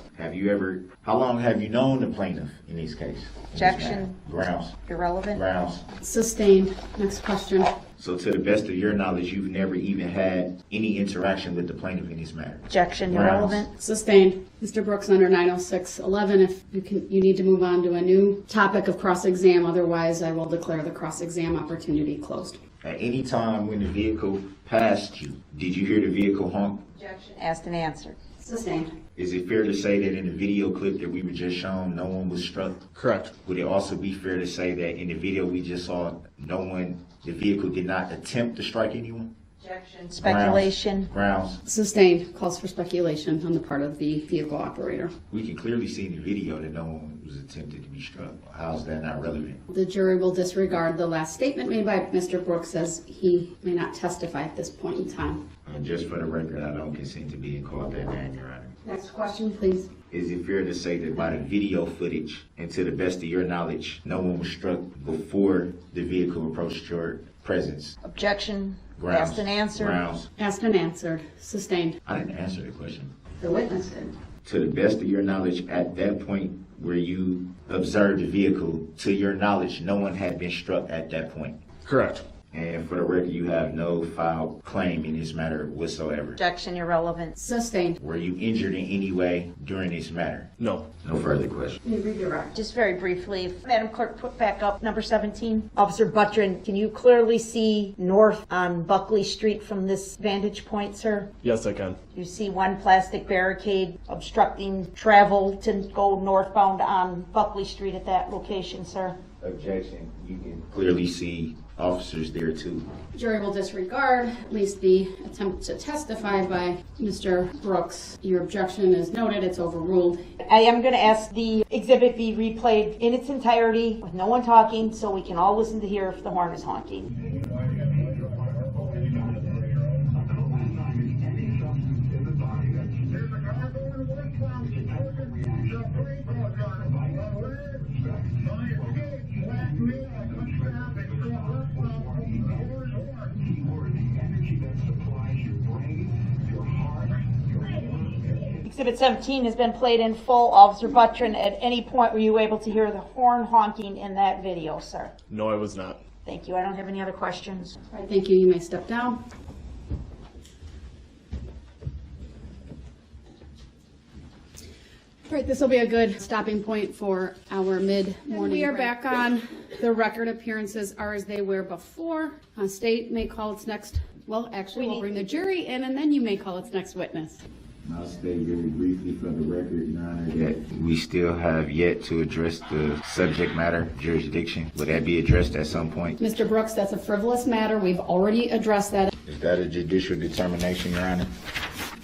How long have you known the plaintiff in this case? Objection. Grounds. Irrelevant. Grounds. Sustained. Next question. So to the best of your knowledge, you've never even had any interaction with the plaintiff in this matter? Objection. Grounds. Irrelevant. Sustained. Mr. Brooks, under 906.11, if you need to move on to a new topic of cross-exam, otherwise I will declare the cross-exam opportunity closed. At any time when the vehicle passed you, did you hear the vehicle honk? Objection. Asked and answered. Sustained. Is it fair to say that in the video clip that we were just shown, no one was struck? Correct. Would it also be fair to say that in the video we just saw, the vehicle did not attempt to strike anyone? Objection. Speculation. Grounds. Sustained. Calls for speculation on the part of the vehicle operator. We can clearly see in the video that no one was attempted to be struck. How is that not relevant? The jury will disregard the last statement made by Mr. Brooks as he may not testify at this point in time. Just for the record, I don't consent to being called that name, Your Honor. Next question, please. Is it fair to say that by the video footage, and to the best of your knowledge, no one was struck before the vehicle approached your presence? Objection. Grounds. Asked and answered. Grounds. Asked and answered. Sustained. I didn't answer the question. The witness did. To the best of your knowledge, at that point where you observed the vehicle, to your knowledge, no one had been struck at that point. Correct. And for the record, you have no filed claim in this matter whatsoever. Objection. Irrelevant. Sustained. Were you injured in any way during this matter? No. No further questions. You redirect. Just very briefly, if Madam Clerk, put back up number 17. Officer Buttrin, can you clearly see north on Buckley Street from this vantage point, sir? Yes, I can. You see one plastic barricade obstructing travel to go northbound on Buckley Street at that location, sir? Objection. You can clearly see officers there too. Jury will disregard at least the attempt to testify by Mr. Brooks. Your objection is noted. It's overruled. I am going to ask the exhibit be replayed in its entirety with no one talking so we can all listen to hear if the horn is honking. Exhibit 17 has been played in full. Officer Buttrin, at any point were you able to hear the horn honking in that video, sir? No, I was not. Thank you. I don't have any other questions. All right, thank you. You may step down. All right, this will be a good stopping point for our mid-morning. We are back on. The record appearances are as they were before. State may call its next, well, actually, we'll bring the jury in, and then you may call its next witness. I'll state very briefly for the record, Your Honor, that we still have yet to address the subject matter jurisdiction. Will that be addressed at some point? Mr. Brooks, that's a frivolous matter. We've already addressed that. Is that a judicial determination, Your Honor?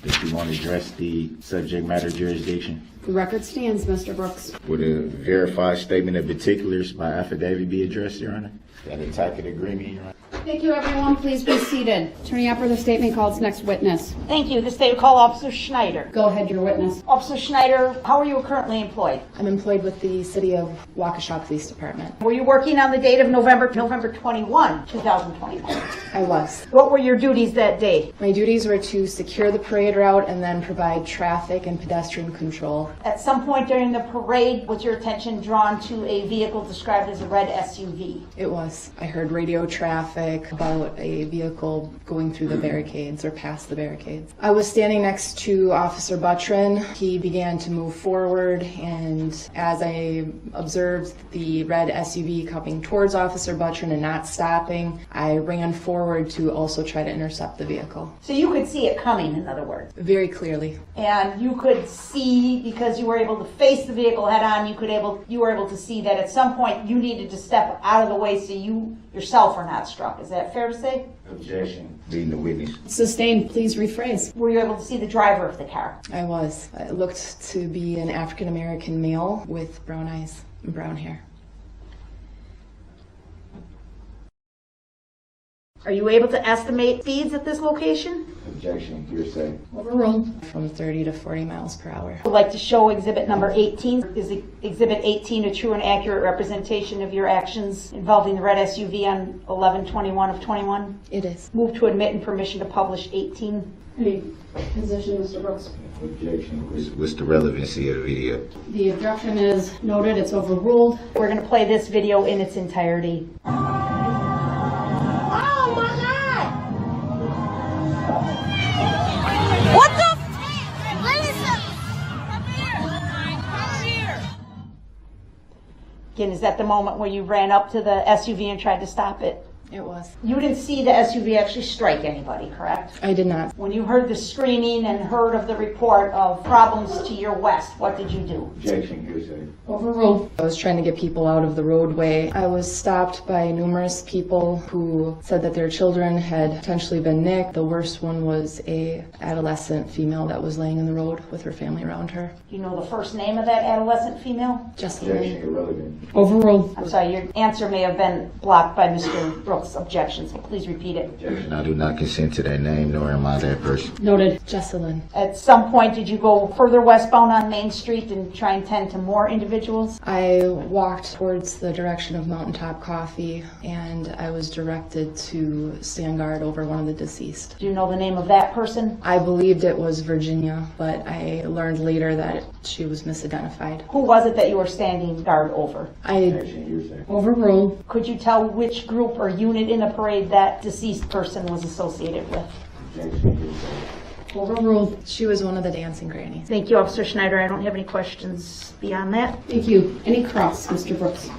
That you want to address the subject matter jurisdiction? The record stands, Mr. Brooks. Would a verified statement of particulars by affidavit be addressed, Your Honor? Is that a type of agreement, Your Honor? Thank you, everyone. Please be seated. Attorney Upper, the state may call its next witness. Thank you. The state will call Officer Schneider. Go ahead, your witness. Officer Schneider, how are you currently employed? I'm employed with the City of Waukesha Police Department. Were you working on the date of November 21, 2021? I was. What were your duties that day? My duties were to secure the parade route and then provide traffic and pedestrian control At some point during the parade, was your attention drawn to a vehicle described as a red SUV? It was. I heard radio traffic about a vehicle going through the barricades or past the barricades. I was standing next to Officer Buttrin. He began to move forward, and as I observed the red SUV coming towards Officer Buttrin and not stopping, I ran forward to also try to intercept the vehicle. So you could see it coming, in other words. Very clearly. And you could see, because you were able to face the vehicle head on, you were able to see that at some point you needed to step out of the way so you yourself are not struck. Is that fair to say? Objection. Being the witness. Sustained, please rephrase. Were you able to see the driver of the car? I was. It looked to be an African American male with brown eyes and brown hair. Are you able to estimate speeds at this location? Objection. Hearsay. Overruled. From 30 to 40 miles per hour. I'd like to show exhibit number 18. Is exhibit 18 a true and accurate representation of your actions involving the red SUV on 11/21 of 21? It is. Move to admit and permission to publish 18. Any position, Mr. Brooks? Objection. What's the relevancy of the video? The objection is noted. It's overruled. We're going to play this video in its entirety. What the? What is it? Come here. Again, is that the moment where you ran up to the SUV and tried to stop it? It was. You didn't see the SUV actually strike anybody, correct? I did not. When you heard the screaming and heard of the report of problems to your west, what did you do? Objection. Hearsay. Overruled. I was trying to get people out of the roadway. I was stopped by numerous people who said that their children had potentially been nicked. The worst one was a adolescent female that was laying in the road with her family around her. Do you know the first name of that adolescent female? Just Objection. Irrelevant. Overruled. I'm sorry, your answer may have been blocked by Mr. Brooks' objections. Please repeat it. Objection. I do not consent to that name, nor am I that person. Noted. Jesselyn. At some point, did you go further westbound on Main Street and try and tend to more individuals? I walked towards the direction of Mountaintop Coffee, and I was directed to stand guard over one of the deceased. Do you know the name of that person? I believed it was Virginia, but I learned later that she was misidentified. Who was it that you were standing guard over? Objection. Hearsay. Overruled. Could you tell which group or unit in the parade that deceased person was associated with? Objection. Hearsay. Overruled. She was one of the dancing grannies. Thank you, Officer Schneider. I don't have any questions beyond that. Thank you. Any cross, Mr. Brooks?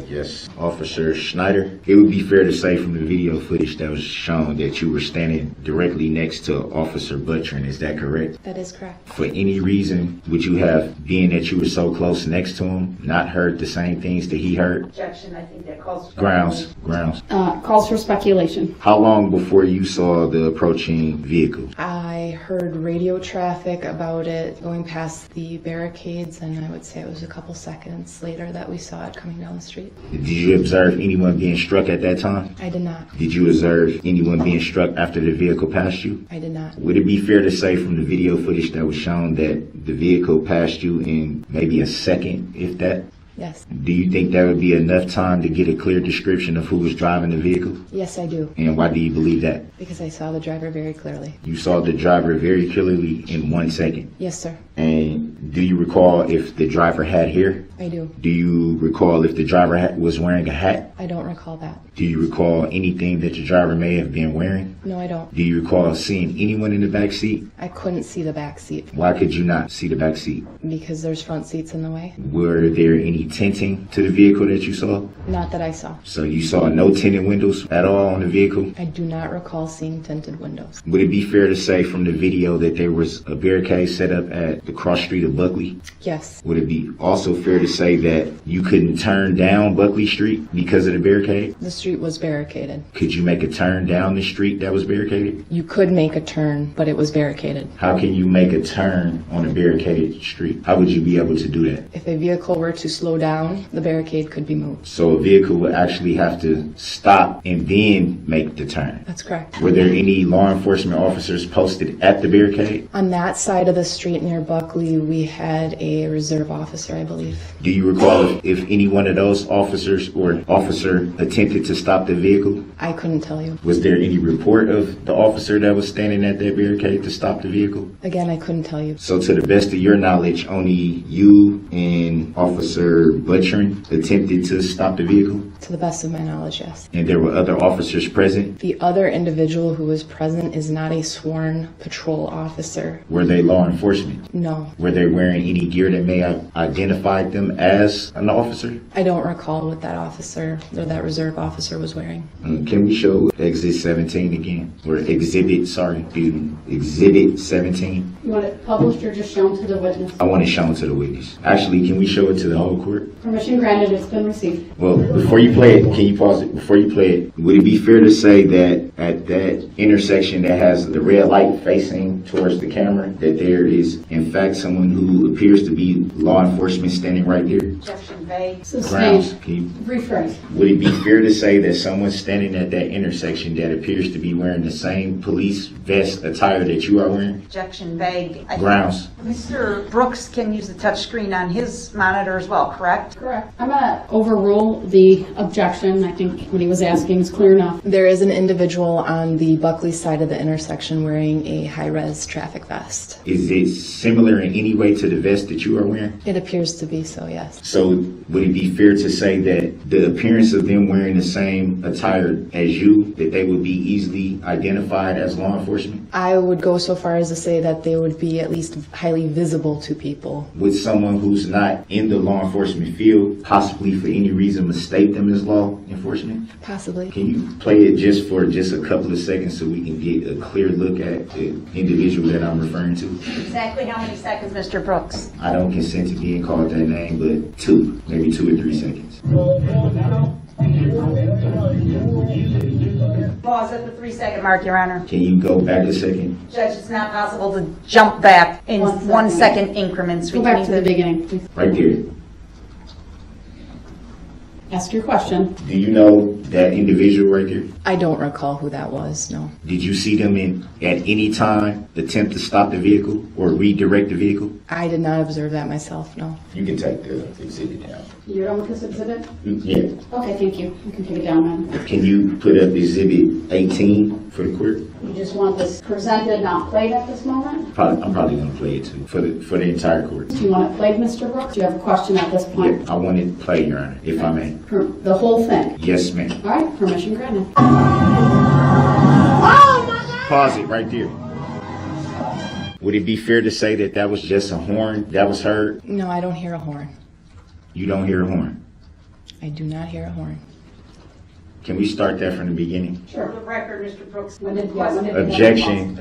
Yes, Officer Schneider. It would be fair to say from the video footage that was shown that you were standing directly next to Officer Buttrin. Is that correct? That is correct. For any reason, would you have, being that you were so close next to him, not heard the same things that he heard? Objection. I think that calls for Grounds. Calls for speculation. How long before you saw the approaching vehicle? I heard radio traffic about it going past the barricades, and I would say it was a couple seconds later that we saw it coming down the street. Did you observe anyone being struck at that time? I did not. Did you observe anyone being struck after the vehicle passed you? I did not. Would it be fair to say from the video footage that was shown that the vehicle passed you in maybe a second, if that? Yes. Do you think that would be enough time to get a clear description of who was driving the vehicle? Yes, I do. And why do you believe that? Because I saw the driver very clearly. You saw the driver very clearly in 1 second. Yes, sir. And do you recall if the driver had hair? I do. Do you recall if the driver was wearing a hat? I don't recall that. Do you recall anything that the driver may have been wearing? No, I don't. Do you recall seeing anyone in the back seat? I couldn't see the back seat Why could you not see the back seat? because there's front seats in the way. Were there any tinting to the vehicle that you saw? Not that I saw. So you saw no tinted windows at all on the vehicle? I do not recall seeing tinted windows. Would it be fair to say from the video that there was a barricade set up at the cross street of Buckley? Yes. Would it be also fair to say that you couldn't turn down Buckley Street because of the barricade? The street was barricaded. Could you make a turn down the street that was barricaded? You could make a turn, but it was barricaded. How can you make a turn on a barricaded street? How would you be able to do that? If a vehicle were to slow down, the barricade could be moved. So a vehicle would actually have to stop and then make the turn. That's correct. Were there any law enforcement officers posted at the barricade? On that side of the street near Buckley, we had a reserve officer, I believe. Do you recall if any one of those officers or officer attempted to stop the vehicle? I couldn't tell you. Was there any report of the officer that was standing at that barricade to stop the vehicle? Again, I couldn't tell you. So to the best of your knowledge, only you and Officer Butchern attempted to stop the vehicle? To the best of my knowledge, yes. And there were other officers present? The other individual who was present is not a sworn patrol officer. Were they law enforcement? No. Were they wearing any gear that may have identified them as an officer? I don't recall what that officer or that reserve officer was wearing. Can we show Exit 17 again? Or Exhibit 17? You want it published or just shown to the witness? I want it shown to the witness. Actually, can we show it to the whole court? Permission granted, it's been received. Well, before you play it, can you pause it? Before you play it, would it be fair to say that at that intersection that has the red light facing towards the camera, that there is, in fact, someone who appears to be law enforcement standing right there? Objection vague. Grounds. Sustained. Can you, Rephrase. would it be fair to say that someone standing at that intersection that appears to be wearing the same police vest attire that you are wearing? Objection vague. Grounds. Mr. Brooks can use the touch screen on his monitor as well, correct? Correct. I'm going to overrule the objection. I think what he was asking is clear enough. There is an individual on the Buckley side of the intersection wearing a high-res traffic vest. Is it similar in any way to the vest that you are wearing? It appears to be so, yes. So would it be fair to say that the appearance of them wearing the same attire as you, that they would be easily identified as law enforcement? I would go so far as to say that they would be at least highly visible to people. Would someone who's not in the law enforcement field possibly for any reason mistake them as law enforcement? Possibly. Can you play it just for just a couple of seconds so we can get a clear look at the individual that I'm referring to? Exactly how many seconds, Mr. Brooks? I don't consent to being called that name, but maybe 2 or 3 seconds. Pause at the 3-second mark, Your Honor. Can you go back a second? Judge, it's not possible to jump back in 1 second increments. Go back to the beginning, please. Right there. Ask your question. Do you know that individual right there? I don't recall who that was, no. Did you see them at any time attempt to stop the vehicle or redirect the vehicle? I did not observe that myself, no. You can take the exhibit down. You're done with this exhibit? Yeah. Okay, thank you. You can take it down, ma'am. Can you put up exhibit 18 for the court? You just want this presented, not played at this moment? I'm probably going to play it too for the entire court. Do you want it played, Mr. Brooks? Do you have a question at this point? Yeah, I want it played, Your Honor, if I may. The whole thing? Yes, ma'am. All right, permission granted. Pause it right there. Would it be fair to say that that was just a horn that was heard? No, I don't hear a horn. You don't hear a horn. I do not hear a horn. Can we start that from the beginning? For the record, Mr. Brooks. Objection.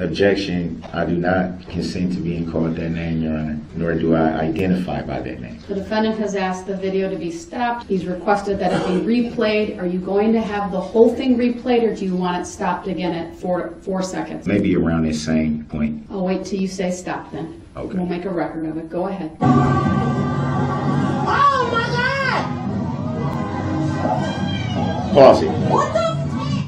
I do not consent to being called that name, Your Honor, nor do I identify by that name. The defendant has asked the video to be stopped. He's requested that it be replayed. Are you going to have the whole thing replayed, or do you want it stopped again at 4 seconds? Maybe around that same point. I'll wait till you say stop then. Okay. We'll make a record of it. Go ahead. Oh my God! Pause it. What the?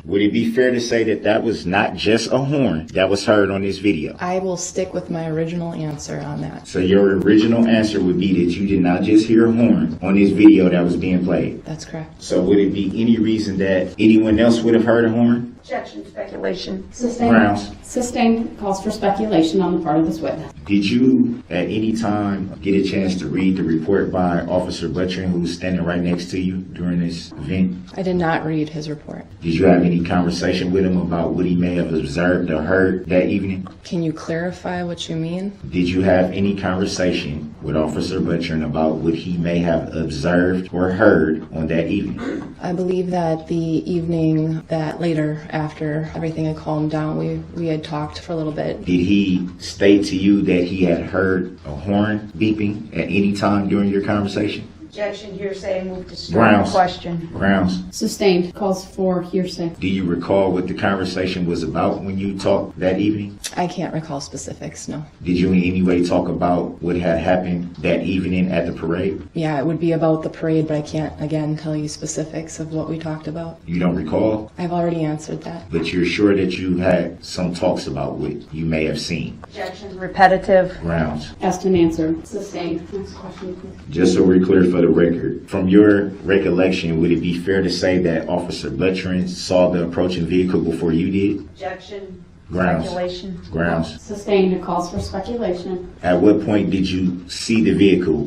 Would it be fair to say that that was not just a horn that was heard on this video? I will stick with my original answer on that. So your original answer would be that you did not just hear a horn on this video that was being played. That's correct. So would it be any reason that anyone else would have heard a horn? Objection, speculation. Sustained. Grounds. Sustained calls for speculation on the part of this witness. Did you at any time get a chance to read the report by Officer Butchern, who was standing right next to you during this event? I did not read his report. Did you have any conversation with him about what he may have observed or heard that evening? Can you clarify what you mean? Did you have any conversation with Officer Butchern about what he may have observed or heard on that evening? I believe that the evening that later, after everything had calmed down, we had talked for a little bit. Did he state to you that he had heard a horn beeping at any time during your conversation? Objection, hearsay, move to strike Grounds. question. Grounds. Sustained. Calls for hearsay. Do you recall what the conversation was about when you talked that evening? I can't recall specifics, no. Did you in any way talk about what had happened that evening at the parade? Yeah, it would be about the parade, but I can't, again, tell you specifics of what we talked about. You don't recall, I've already answered that. but you're sure that you had some talks about what you may have seen. Objection, repetitive. Grounds. Asked and answered. Sustained. Next question, please. Just so we're clear for the record, from your recollection, would it be fair to say that Officer Buttrin saw the approaching vehicle before you did? Objection, Grounds. speculation. Grounds. Sustained. It calls for speculation. At what point did you see the vehicle?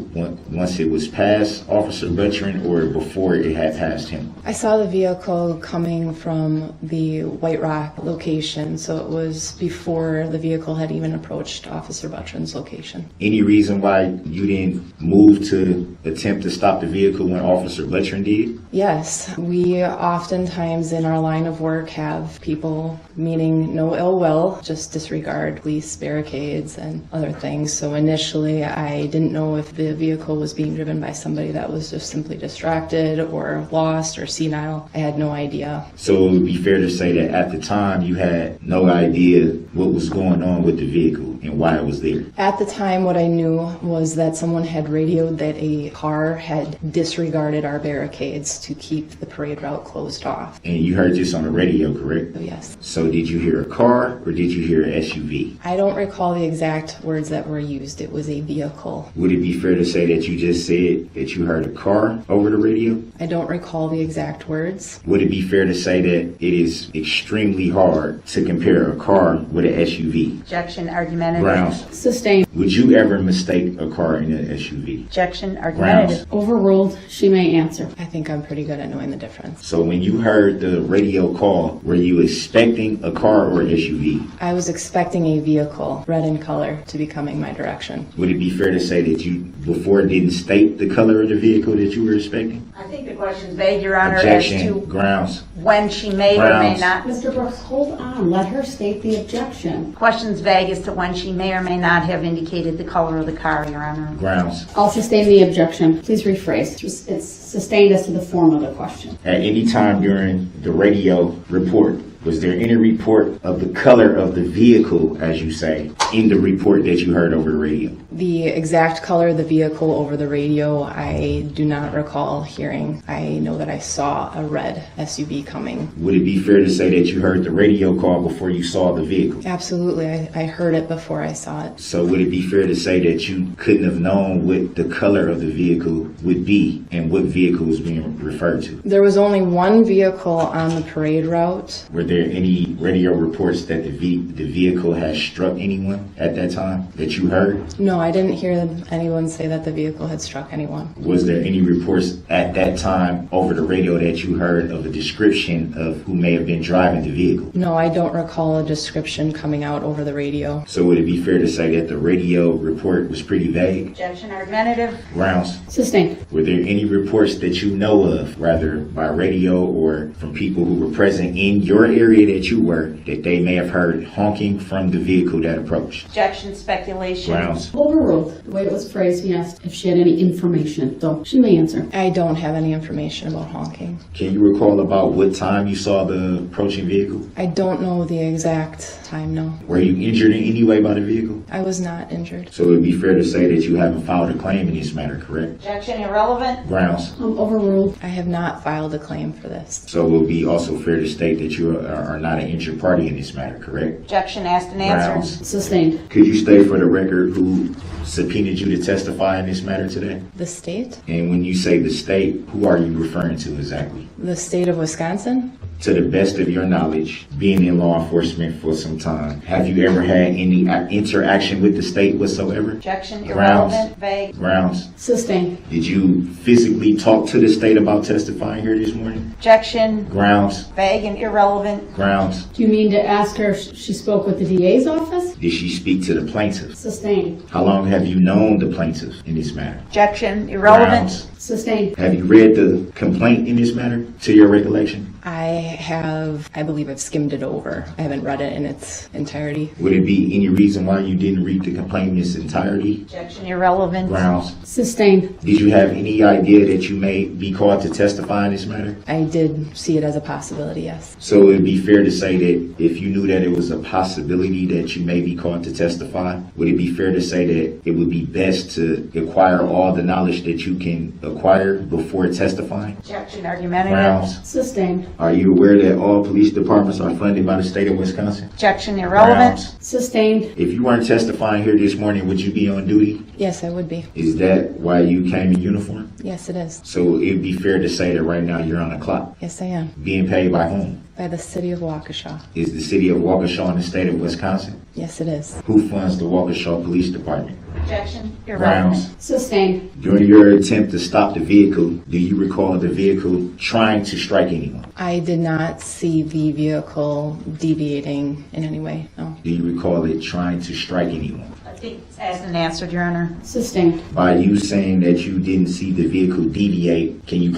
Once it was past Officer Buttrin or before it had passed him? I saw the vehicle coming from the White Rock location, so it was before the vehicle had even approached Officer Buttrin's location. Any reason why you didn't move to attempt to stop the vehicle when Officer Buttrin did? Yes, we oftentimes in our line of work have people meaning no ill will, just disregard police barricades and other things. So initially I didn't know if the vehicle was being driven by somebody that was just simply distracted or lost or senile. I had no idea. So it would be fair to say that at the time you had no idea what was going on with the vehicle and why it was there. At the time, what I knew was that someone had radioed that a car had disregarded our barricades to keep the parade route closed off. And you heard this on the radio, correct? So yes. So did you hear a car or did you hear an SUV? I don't recall the exact words that were used. It was a vehicle. Would it be fair to say that you just said that you heard a car over the radio? I don't recall the exact words. Would it be fair to say that it is extremely hard to compare a car with an SUV? Objection, argumentative. Grounds. Sustained. Would you ever mistake a car in an SUV? Objection, argumentative. Overruled. She may answer. I think I'm pretty good at knowing the difference. So when you heard the radio call, were you expecting a car or SUV? I was expecting a vehicle, red in color, to be coming my direction. Would it be fair to say that you before didn't state the color of the vehicle that you were expecting? I think the question's vague, Your Honor, as Objection. to Grounds. when she may or may Grounds. not. Mr. Brooks, hold on. Let her state the objection. Question's vague as to when she may or may not have indicated the color of the car, Your Honor. Grounds. I'll sustain the objection. Please rephrase. It's sustained as to the form of the question. At any time during the radio report, was there any report of the color of the vehicle, as you say, in the report that you heard over the radio? The exact color of the vehicle over the radio, I do not recall hearing. I know that I saw a red SUV coming. Would it be fair to say that you heard the radio call before you saw the vehicle? Absolutely, I heard it before I saw it. So would it be fair to say that you couldn't have known what the color of the vehicle would be and what vehicle was being referred to? There was only one vehicle on the parade route. Were there any radio reports that the vehicle had struck anyone at that time that you heard? No, I didn't hear anyone say that the vehicle had struck anyone. Was there any reports at that time over the radio that you heard of a description of who may have been driving the vehicle? No, I don't recall a description coming out over the radio. So would it be fair to say that the radio report was pretty vague? Objection, argumentative. Grounds. Sustained. Were there any reports that you know of, rather by radio or from people who were present in your area that you were, that they may have heard honking from the vehicle that approached? Objection, speculation. Grounds. Overruled. The way it was phrased, he asked if she had any information. So she may answer. I don't have any information about honking. Can you recall about what time you saw the approaching vehicle? I don't know the exact time, no. Were you injured in any way by the vehicle? I was not injured. So it would be fair to say that you haven't filed a claim in this matter, correct? Objection, irrelevant. Grounds. Overruled. I have not filed a claim for this. So it would be also fair to state that you are not an injured party in this matter, correct? Objection, asked and answered. Grounds. Sustained. Could you state for the record who subpoenaed you to testify in this matter today? The state? And when you say the state, who are you referring to exactly? The state of Wisconsin? To the best of your knowledge, being in law enforcement for some time, have you ever had any interaction with the state whatsoever? Objection, Grounds. irrelevant, vague. Grounds. Sustained. Did you physically talk to the state about testifying here this morning? Objection, Grounds. vague and irrelevant. Grounds. Do you mean to ask her if she spoke with the DA's office? Did she speak to the plaintiff? Sustained. How long have you known the plaintiff in this matter? Objection, irrelevant. Grounds. Sustained. Have you read the complaint in this matter to your recollection? I believe I've skimmed it over. I haven't read it in its entirety. Would it be any reason why you didn't read the complaint in its entirety? Objection, irrelevant. Grounds. Sustained. Did you have any idea that you may be called to testify in this matter? I did see it as a possibility, yes. So it would be fair to say that if you knew that it was a possibility that you may be called to testify, would it be fair to say that it would be best to acquire all the knowledge that you can acquire before testifying? Objection, argumentative. Grounds. Sustained. Are you aware that all police departments are funded by the state of Wisconsin? Objection, irrelevant. Grounds. Sustained. If you weren't testifying here this morning, would you be on duty? Yes, I would be. Is that why you came in uniform? Yes, it is. So it'd be fair to say that right now you're on a clock. Yes, I am. Being paid by whom? By the city of Waukesha. Is the city of Waukesha in the state of Wisconsin? Yes, it is. Who funds the Waukesha Police Department? Objection, irrelevant. Grounds. Sustained. During your attempt to stop the vehicle, do you recall the vehicle trying to strike anyone? I did not see the vehicle deviating in any way, no. Do you recall it trying to strike anyone? I think it's asked and answered, Your Honor. Sustained. By you saying that you didn't see the vehicle deviate, can you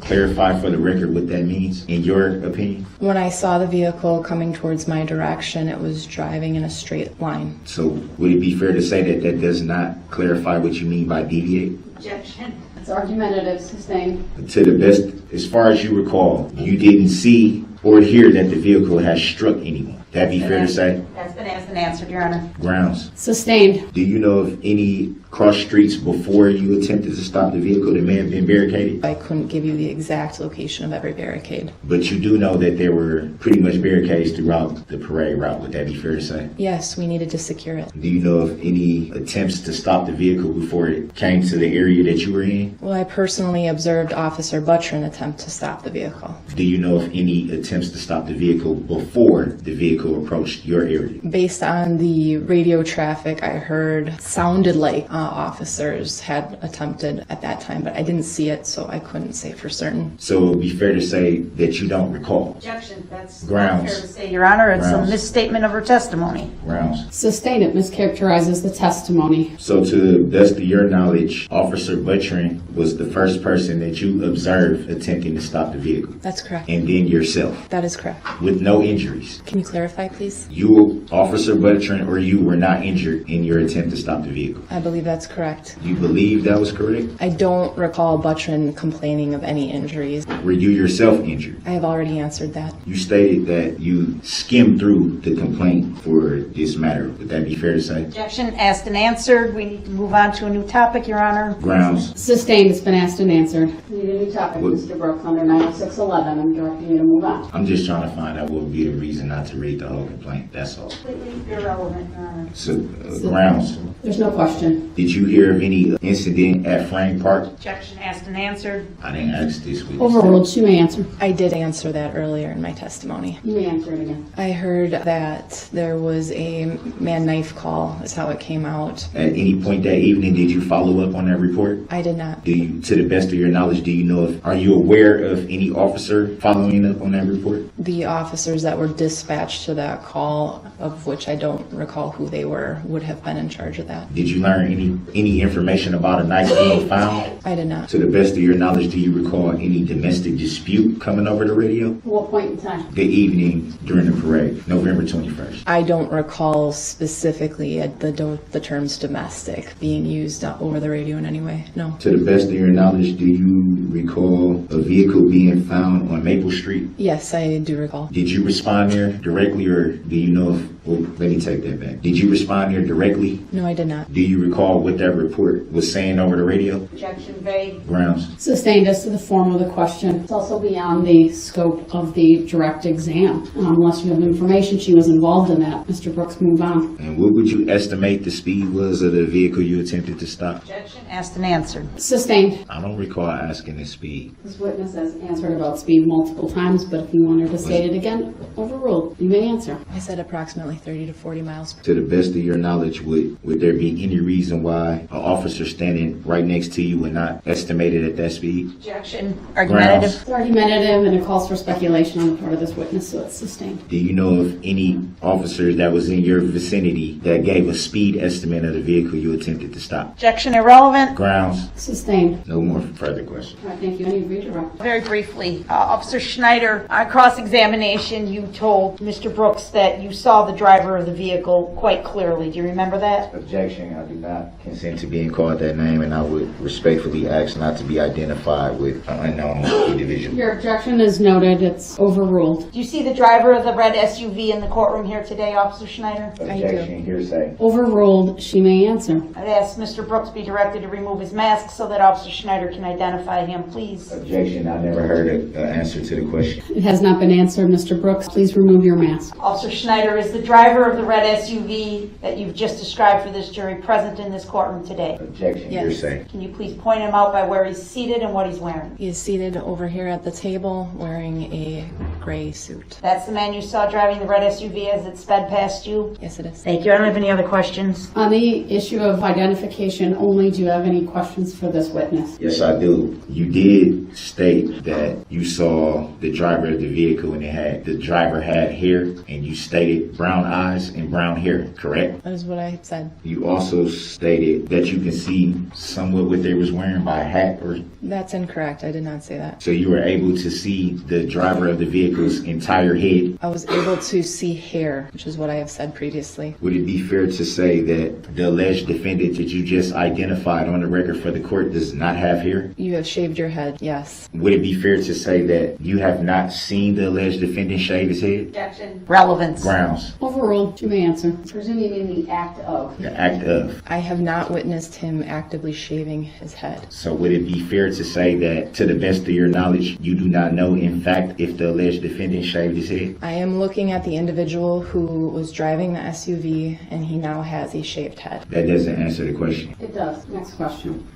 clarify for the record what that means, in your opinion? When I saw the vehicle coming towards my direction, it was driving in a straight line. So would it be fair to say that that does not clarify what you mean by deviate? Objection. It's argumentative. Sustained. To the best, as far as you recall, you didn't see or hear that the vehicle has struck anyone. That'd be fair to say? That's been asked and answered, Your Honor. Grounds. Sustained. Do you know of any cross streets before you attempted to stop the vehicle that may have been barricaded? I couldn't give you the exact location of every barricade. But you do know that there were pretty much barricades throughout the parade route. Would that be fair to say? Yes, we needed to secure it. Do you know of any attempts to stop the vehicle before it came to the area that you were in? Well, I personally observed Officer Buttrin attempt to stop the vehicle. Do you know of any attempts to stop the vehicle before the vehicle approached your area? Based on the radio traffic I heard, sounded like officers had attempted at that time, but I didn't see it, so I couldn't say for certain. So it would be fair to say that you don't recall? Objection. That's Grounds. not fair to say, Your Honor. It's Grounds. a misstatement of her testimony. Grounds. Sustained. It mischaracterizes the testimony. So to the best of your knowledge, Officer Buttrin was the first person that you observed attempting to stop the vehicle, That's correct. and then yourself, That is correct. with no injuries. Can you clarify, please? You, Officer Buttrin, or you were not injured in your attempt to stop the vehicle. I believe that's correct. You believe that was correct? I don't recall Buttrin complaining of any injuries. Were you yourself injured? I have already answered that. You stated that you skimmed through the complaint for this matter. Would that be fair to say? Objection. Asked and answered. We need to move on to a new topic, Your Honor. Grounds. Sustained. It's been asked and answered. We need a new topic, What- Mr. Brooks, under 90611. I'm directing you to move on. I'm just trying to find out what would be the reason not to read the whole complaint. That's all. Completely irrelevant, Your Honor. So, grounds. There's no question. Did you hear of any incident at Frame Park? Objection. Asked and answered. I didn't ask this week. Overruled. You may answer. I did answer that earlier in my testimony. You may answer it again. I heard that there was a man-knife call, is how it came out. At any point that evening, did you follow up on that report? I did not. Do you, to the best of your knowledge, do you know if, are you aware of any officer following up on that report? The officers that were dispatched to that call, of which I don't recall who they were, would have been in charge of that. Did you learn any information about a knife being found? I did not. To the best of your knowledge, do you recall any domestic dispute coming over the radio? At what point in time? The evening during the parade, November 21st. I don't recall specifically the terms domestic being used over the radio in any way. No. To the best of your knowledge, do you recall a vehicle being found on Maple Street? Yes, I do recall. Did you respond there directly, or do you know if, well, let me take that back. Did you respond there directly? No, I did not. Do you recall what that report was saying over the radio? Objection. Vague. Grounds. Sustained as to the form of the question. It's also beyond the scope of the direct exam. Unless you have information she was involved in that. Mr. Brooks, move on. And what would you estimate the speed was of the vehicle you attempted to stop? Objection. Asked and answered. Sustained. I don't recall asking the speed. This witness has answered about speed multiple times, but if you wanted to state it again, overruled. You may answer. I said approximately approximately 30 to 40 miles. To the best of your knowledge, would there be any reason why an officer standing right next to you would not estimate it at that speed? Objection. Argumentative. It's argumentative and it calls for speculation on the part of this witness, so it's sustained. Do you know of any officers that was in your vicinity that gave a speed estimate of the vehicle you attempted to stop? Objection irrelevant. Grounds? Sustained. No more further questions. All right, thank you. Any redirect? Very briefly, Officer Schneider, on cross-examination, you told Mr. Brooks that you saw the driver of the vehicle quite clearly. Do you remember that? Objection. I do not consent to being called that name, and I would respectfully ask not to be identified with an unknown individual. Your objection is noted. It's overruled. Do you see the driver of the red SUV in the courtroom here today, Officer Schneider? Objection. Hearsay. Overruled. She may answer. I'd ask Mr. Brooks be directed to remove his mask so that Officer Schneider can identify him, please. Objection. I never heard an answer to the question. It has not been answered. Mr. Brooks, please remove your mask. Officer Schneider, is the driver of the red SUV that you've just described for this jury present in this courtroom today? Objection. Yes. Hearsay. Can you please point him out by where he's seated and what he's wearing? He is seated over here at the table wearing a gray suit. That's the man you saw driving the red SUV as it sped past you? Yes, it is. Thank you. I don't have any other questions. On the issue of identification only, do you have any questions for this witness? Yes, I do. You did state that you saw the driver of the vehicle and the driver had hair, and you stated brown eyes and brown hair, correct? That is what I said. You also stated that you can see somewhat what they was wearing by a hat, or That's incorrect. I did not say that. so you were able to see the driver of the vehicle's entire head. I was able to see hair, which is what I have said previously. Would it be fair to say that the alleged defendant that you just identified on the record for the court does not have hair? You have shaved your head, yes. Would it be fair to say that you have not seen the alleged defendant shave his head? Objection. Relevance. Grounds. Overruled. She may answer. Presuming in the act of. The act of. I have not witnessed him actively shaving his head. So would it be fair to say that, to the best of your knowledge, you do not know, in fact, if the alleged defendant shaved his head? I am looking at the individual who was driving the SUV, and he now has a shaved head. That doesn't answer the question. It does. Next question.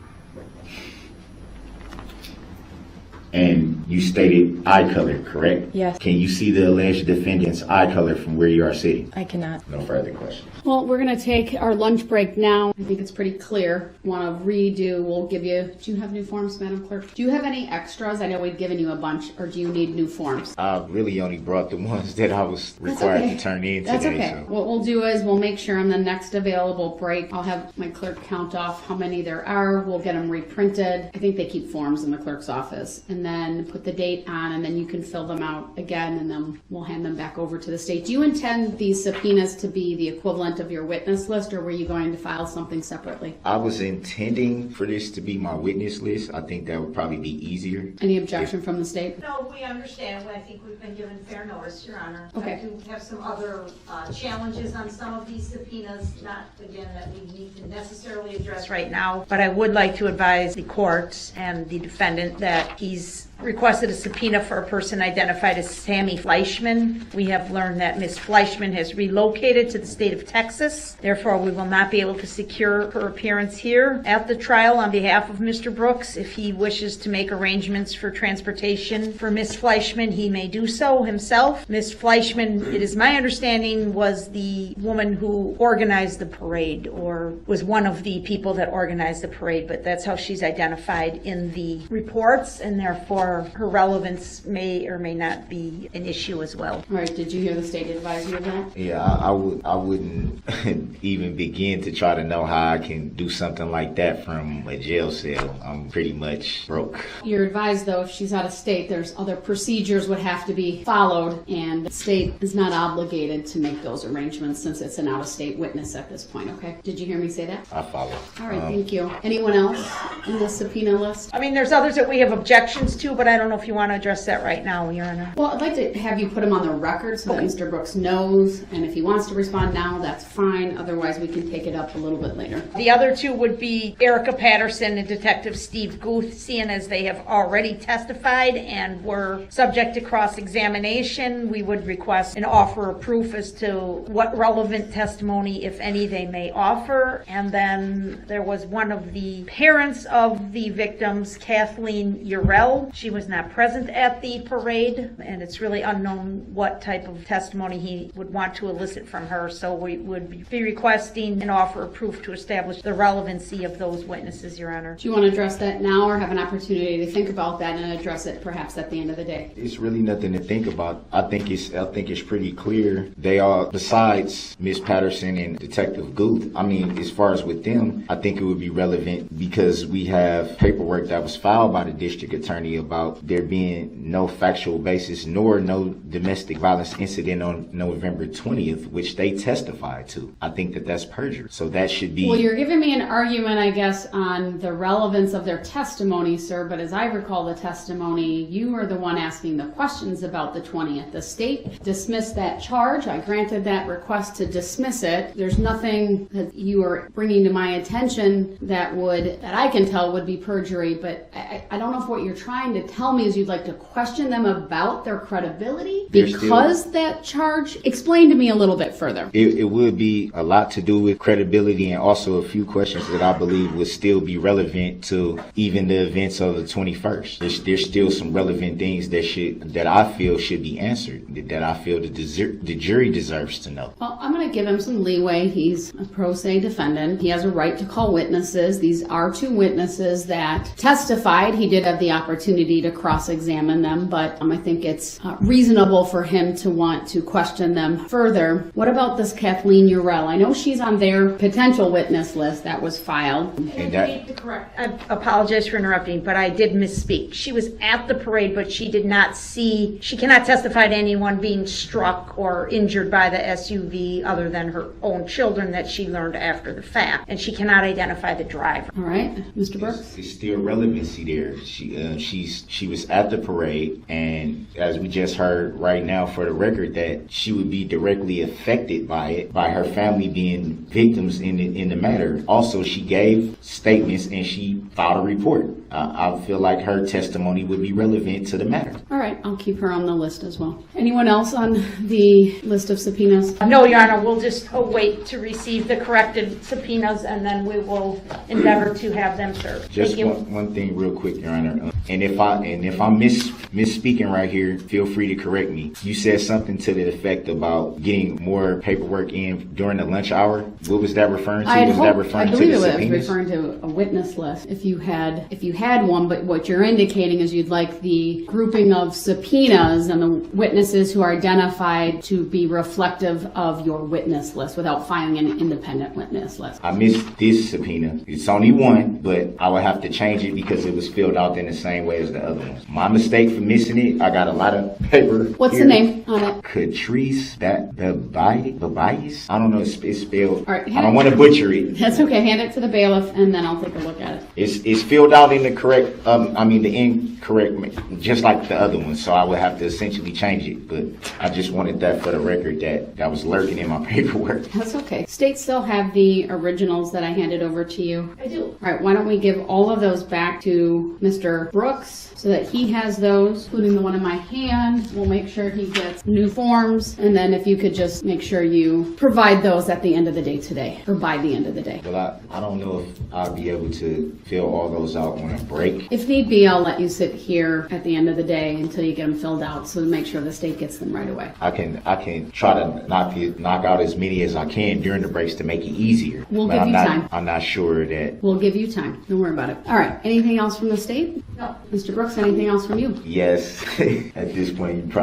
And you stated eye color, correct? Yes. Can you see the alleged defendant's eye color from where you are sitting? I cannot. No further questions. Well, we're going to take our lunch break now. I think it's pretty clear. Want to redo, we'll give you, do you have new forms, Madam Clerk? Do you have any extras? I know we've given you a bunch, or do you need new forms? I really only brought the ones that I was required okay. to turn in That's today. okay. So. What we'll do is we'll make sure on the next available break, I'll have my clerk count off how many there are. We'll get them reprinted. I think they keep forms in the clerk's office. And then put the date on, and then you can fill them out again, and then we'll hand them back over to the state. Do you intend these subpoenas to be the equivalent of your witness list, or were you going to file something separately? I was intending for this to be my witness list. I think that would probably be easier. Any objection from the state? No, we understand. I think we've been given fair notice, Your Honor. Okay. I do have some other challenges on some of these subpoenas, not, again, that we need to necessarily address right now. But I would like to advise the court and the defendant that he's requested a subpoena for a person identified as Sammy Fleischman. We have learned that Ms. Fleischman has relocated to the state of Texas. Therefore, we will not be able to secure her appearance here at the trial on behalf of Mr. Brooks. If he wishes to make arrangements for transportation for Ms. Fleischman, he may do so himself. Ms. Fleischman, it is my understanding, was the woman who organized the parade, or was one of the people that organized the parade, but that's how she's identified in the reports, and therefore her relevance may or may not be an issue as well. All right, did you hear the state advise you of that? Yeah, I wouldn't even begin to try to know how I can do something like that from a jail cell. I'm pretty much broke. You're advised, though, if she's out of state, there's other procedures would have to be followed, and the state is not obligated to make those arrangements since it's an out-of-state witness at this point, okay? Did you hear me say that? I follow. All right, thank you. Anyone else in the subpoena list? I mean, there's others that we have objections to, but I don't know if you want to address that right now, Your Honor. Well, I'd like to have you put them on the record so that Mr. Brooks knows, and if he wants to respond now, that's fine. Otherwise, we can take it up a little bit later. The other two would be Erica Patterson and Detective Steve Guth, seeing as they have already testified and were subject to cross-examination. We would request an offer of proof as to what relevant testimony, if any, they may offer. And then there was one of the parents of the victims, Kathleen Urell. She she was not present at the parade, and it's really unknown what type of testimony he would want to elicit from her, so we would be requesting an offer of proof to establish the relevancy of those witnesses, Your Honor. Do you want to address that now or have an opportunity to think about that and address it perhaps at the end of the day? It's really nothing to think about. I think it's pretty clear. They are, besides Miss Patterson and Detective Guth, I mean, as far as with them, I think it would be relevant because we have paperwork that was filed by the district attorney about there being no factual basis nor no domestic violence incident on November 20th, which they testified to. I think that that's perjury. So that should be... Well, you're giving me an argument, I guess, on the relevance of their testimony, sir, but as I recall the testimony, you were the one asking the questions about the 20th. The state dismissed that charge. I granted that request to dismiss it. There's nothing that you are bringing to my attention that I can tell would be perjury, but I don't know if what you're trying to tell me is you'd like to question them about their credibility because that charge. Explain to me a little bit further. It would be a lot to do with credibility and also a few questions that I believe would still be relevant to even the events of the 21st. There's still some relevant things that I feel should be answered, that I feel the jury deserves to know. Well, I'm going to give him some leeway. He's a pro se defendant. He has a right to call witnesses. These are two witnesses that testified. He did have the opportunity to cross-examine them, but I think it's reasonable for him to want to question them further. What about this Kathleen Urell? I know she's on their potential witness list that was filed. I apologize for interrupting, but I did misspeak. She was at the parade, but she cannot testify to anyone being struck or injured by the SUV other than her own children that she learned after the fact, and she cannot identify the driver. All right, Mr. Brooks? There's still relevancy there. She was at the parade, and as we just heard right now for the record, that she would be directly affected by it, by her family being victims in the matter. Also, she gave statements and she filed a report. I feel like her testimony would be relevant to the matter. All right, I'll keep her on the list as well. Anyone else on the list of subpoenas? No, Your Honor, we'll just await to receive the corrected subpoenas, and then we will endeavor to have them served. Just one thing real quick, Your Honor. And if I'm misspeaking right here, feel free to correct me. You said something to the effect about getting more paperwork in during the lunch hour. What was that referring to? I believe it was referring to a witness list. If you had one, but what you're indicating is you'd like the grouping of subpoenas and the witnesses who are identified to be reflective of your witness list without filing an independent witness list. I missed this subpoena. It's only one, but I would have to change it because it was filled out in the same way as the other ones. My mistake for missing it. I got a lot of paper. What's here. The name on it? Catrice Babayes? I don't know. It's spelled. All right, I don't want to butcher it. That's okay. Hand it to the bailiff, and then I'll take a look at it. It's filled out in the correct. The incorrect, just like the other one. So I would have to essentially change it. But I just wanted that for the record that was lurking in my paperwork. That's okay. State still have the originals that I handed over to you? I do. All right, why don't we give all of those back to Mr. Brooks so that he has those, including the one in my hand. We'll make sure he gets new forms, and then if you could just make sure you provide those at the end of the day today, or by the end of the day. Well, I don't know if I'll be able to fill all those out on a break. If need be, I'll let you sit here at the end of the day until you get them filled out, so to make sure the state gets them right away. I can try to knock out as many as I can during the breaks to make it easier. We'll give you time. I'm not sure that. We'll give you time. Don't worry about it. All right. Anything else from the state? No. Mr. Brooks, anything else from you? Yes. At this point,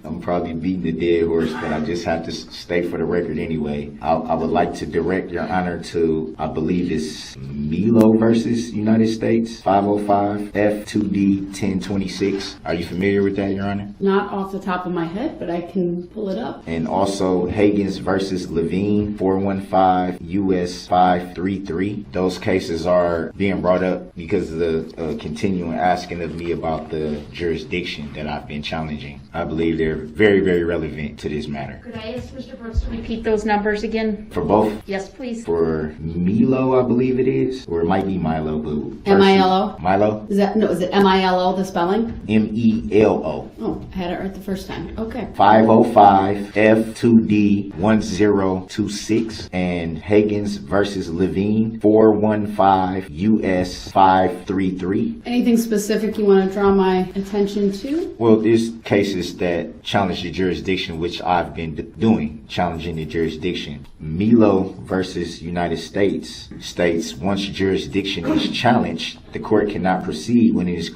I'm probably beating the dead horse, but I just have to state for the record anyway. I would like to direct your honor to, I believe it's Milo versus United States, 505 F2D 1026. Are you familiar with that, your honor? Not off the top of my head, but I can pull it up. And also Higgins versus Levine, 415 US 533. Those cases are being brought up because of the continuing asking of me about the jurisdiction that I've been challenging. I believe they're very, very relevant to this matter. Could I ask Mr. Brooks to repeat those numbers again? For both? Yes, please. For Milo, I believe it is, or it might be Milo, but M-I-L-O? Milo? Is it M-I-L-O, the spelling? M-E-L-O. Oh, I had it right the first time. Okay. 505 F2D 1026 and Higgins versus Levine 415 US 533. Anything anything specific you want to draw my attention to? Well, there's cases that challenge the jurisdiction, which I've been doing, challenging the jurisdiction. Milo versus United States states once jurisdiction is challenged, the court cannot proceed when it is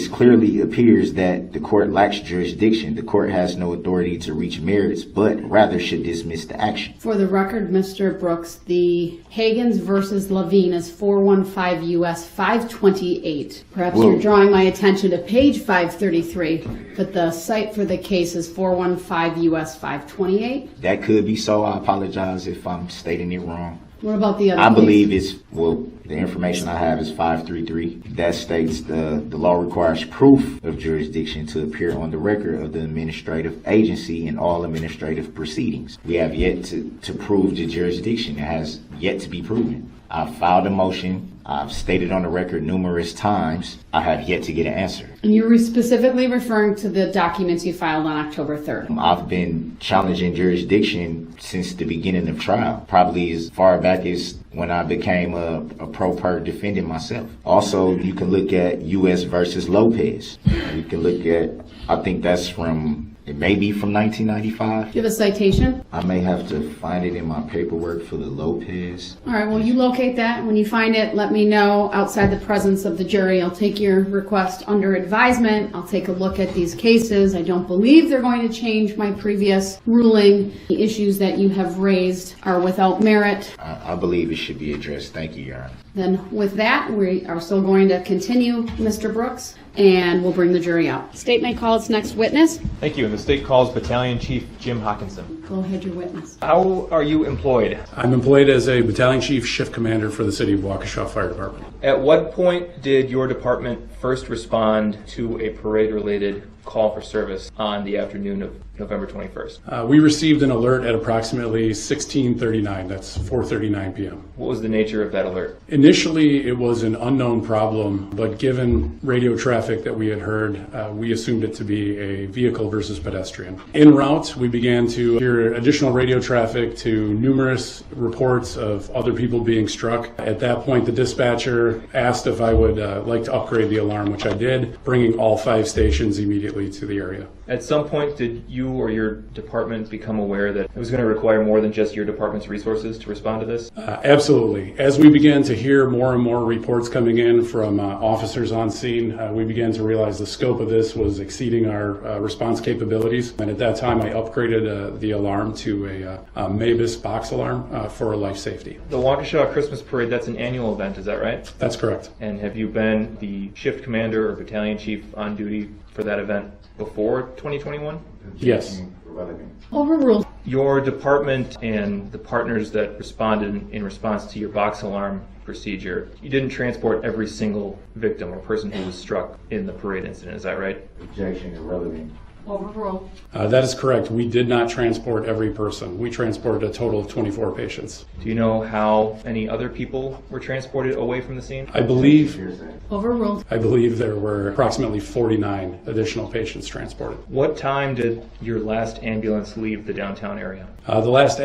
clearly appears that the court lacks jurisdiction. The court has no authority to reach merits, but rather should dismiss the action. For the record, Mr. Brooks, the Hagens versus Levine is 415 U.S. 528. Perhaps you're drawing my attention to page 533, but the site for the case is 415 U.S. 528. That could be so. I apologize if I'm stating it wrong. What about the other I case? believe the information I have is 533. That states the law requires proof of jurisdiction to appear on the record of the administrative agency in all administrative proceedings. We have yet to prove the jurisdiction. It has yet to be proven. I've filed a motion. I've stated on the record numerous times. I have yet to get an answer. And you're specifically referring to the documents you filed on October 3rd. I've been challenging jurisdiction since the beginning of trial, probably as far back as when I became a pro per defendant myself. Also, you can look at U.S. versus Lopez. You can look at, I think that's it may be from 1995. Do you have a citation? I may have to find it in my paperwork for the Lopez. All right, well, you locate that. When you find it, let me know outside the presence of the jury. I'll take your request under advisement. I'll take a look at these cases. I don't believe they're going to change my previous ruling. The issues that you have raised are without merit. I believe it should be addressed. Thank you, Your Honor. Then with that, we are still going to continue, Mr. Brooks, and we'll bring the jury out. State may call its next witness. Thank you. The state calls Battalion Chief Jim Hawkinson. Go ahead, your witness. How are you employed? I'm employed as a battalion chief shift commander for the City of Waukesha Fire Department. At what point did your department first respond to a parade-related call for service on the afternoon of November 21st? We received an alert at approximately 16:39. That's 4:39 p.m. What was the nature of that alert? Initially, it was an unknown problem, but given radio traffic that we had heard, we assumed it to be a vehicle versus pedestrian. En route, we began to hear additional radio traffic to numerous reports of other people being struck. At that point, the dispatcher asked if I would like to upgrade the alarm, which I did, bringing all 5 stations immediately to the area. At some point, did you or your department become aware that it was going to require more than just your department's resources to respond to this? Absolutely. As we began to hear more and more reports coming in from officers on scene, we began to realize the scope of this was exceeding our response capabilities. And at that time, I upgraded the alarm to a Mavis box alarm for life safety. The Waukesha Christmas Parade, that's an annual event, is that right? That's correct. And have you been the shift commander or battalion chief on duty for that event before 2021? Yes. Overruled. Your department and the partners that responded in response to your box alarm procedure, you didn't transport every single victim or person who was struck in the parade incident, is that right? Objection irrelevant. Overruled. That is correct. We did not transport every person. We transported a total of 24 patients. Do you know how any other people were transported away from the scene? I believe Overruled. there were approximately 49 additional patients transported. What time did your last ambulance leave the downtown area? The last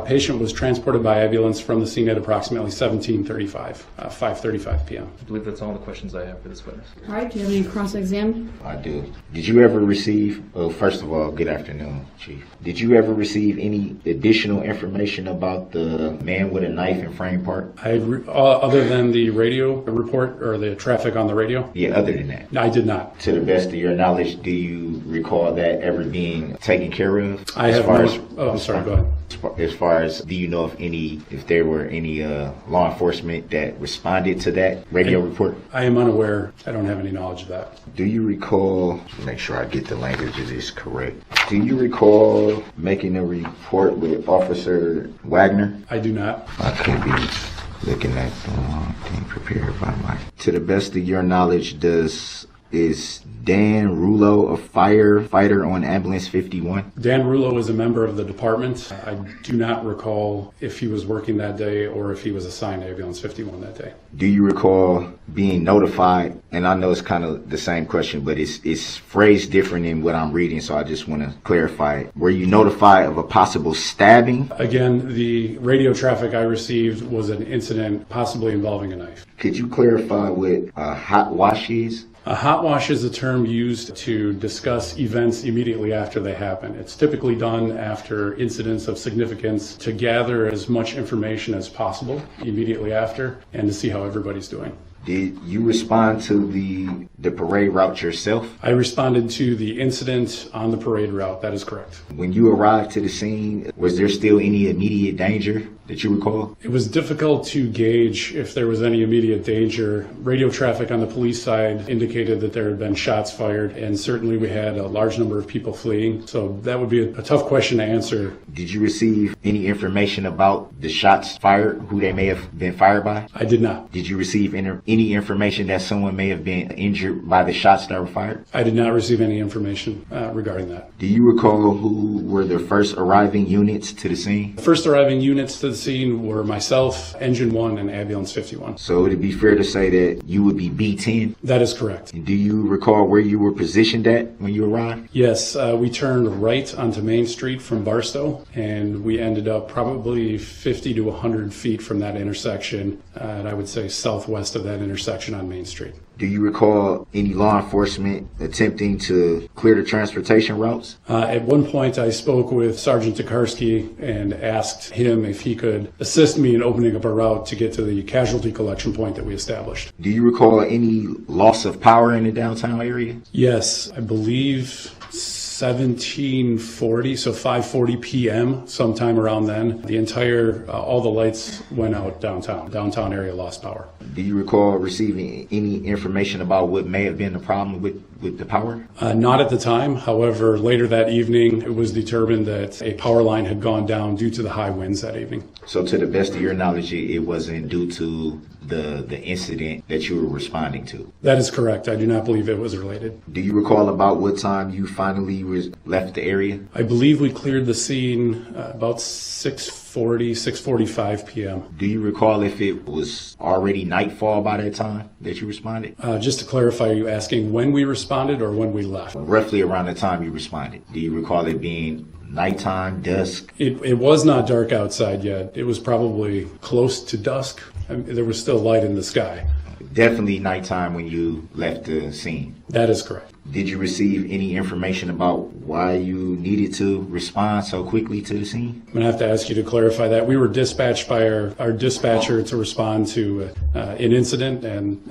patient was transported by ambulance from the scene at approximately 17:35, 5:35 p.m. I believe that's all the questions I have for this witness. All right, do you have any cross-exam? I do. Did you ever receive, first of all, good afternoon, Chief. Did you ever receive any additional information about the man with a knife in Frame Park? Other than the radio report or the traffic on the radio? Yeah, other than that. I did not. To the best of your knowledge, do you recall that ever being taken care of? I have I'm sorry, go ahead. As far as, do you know if there were any law enforcement that responded to that radio report? I am unaware. I don't have any knowledge of that. Do you recall, make sure I get the language of this correct, do you recall making a report with Officer Wagner? I do not. I could be looking at the wrong thing prepared by my... To the best of your knowledge, does Is Dan Rulo a firefighter on Ambulance 51? Dan Rulo is a member of the department. I do not recall if he was working that day or if he was assigned to Ambulance 51 that day. Do you recall being notified? And I know it's kind of the same question, but it's phrased different in what I'm reading, so I just want to clarify it. Were you notified of a possible stabbing? Again, the radio traffic I received was an incident possibly involving a knife. Could you clarify what a hot wash is? A hot wash is a term used to discuss events immediately after they happen. It's typically done after incidents of significance to gather as much information as possible immediately after and to see how everybody's doing. Did you respond to the parade route yourself? I responded to the incident on the parade route. That is correct. When you arrived to the scene, was there still any immediate danger that you recall? It was difficult to gauge if there was any immediate danger. Radio traffic on the police side indicated that there had been shots fired, and certainly we had a large number of people fleeing. So that would be a tough question to answer. Did you receive any information about the shots fired, who they may have been fired by? I did not. Did you receive any information that someone may have been injured by the shots that were fired? I did not receive any information regarding that. Do you recall who were the first arriving units to the scene? The first arriving units to the scene were myself, Engine 1, and Ambulance 51. So would it be fair to say that you would be B10? That is correct. And do you recall where you were positioned at when you arrived? Yes, we turned right onto Main Street from Barstow, and we ended up probably 50 to 100 feet from that intersection, and I would say southwest of that intersection on Main Street. Do you recall any law enforcement attempting to clear the transportation routes? At one point, I spoke with Sergeant Tokarski and asked him if he could assist me in opening up a route to get to the casualty collection point that we established. Do you recall any loss of power in the downtown area? Yes, I believe 1740, so 5:40 p.m., sometime around then. The entire, all the lights went out downtown. Downtown area lost power. Do you recall receiving any information about what may have been the problem with the power? Not at the time. However, later that evening, it was determined that a power line had gone down due to the high winds that evening. So to the best of your knowledge, it wasn't due to the incident that you were responding to? That is correct. I do not believe it was related. Do you recall about what time you finally left the area? I believe we cleared the scene about 6:45 p.m. Do you recall if it was already nightfall by that time that you responded? Just to clarify, are you asking when we responded or when we left? Roughly around the time you responded. Do you recall it being nighttime, dusk? It was not dark outside yet. It was probably close to dusk. I mean, there was still light in the sky. Definitely nighttime when you left the scene. That is correct. Did you receive any information about why you needed to respond so quickly to the scene? I'm going to have to ask you to clarify that. We were dispatched by our dispatcher to respond to an incident, and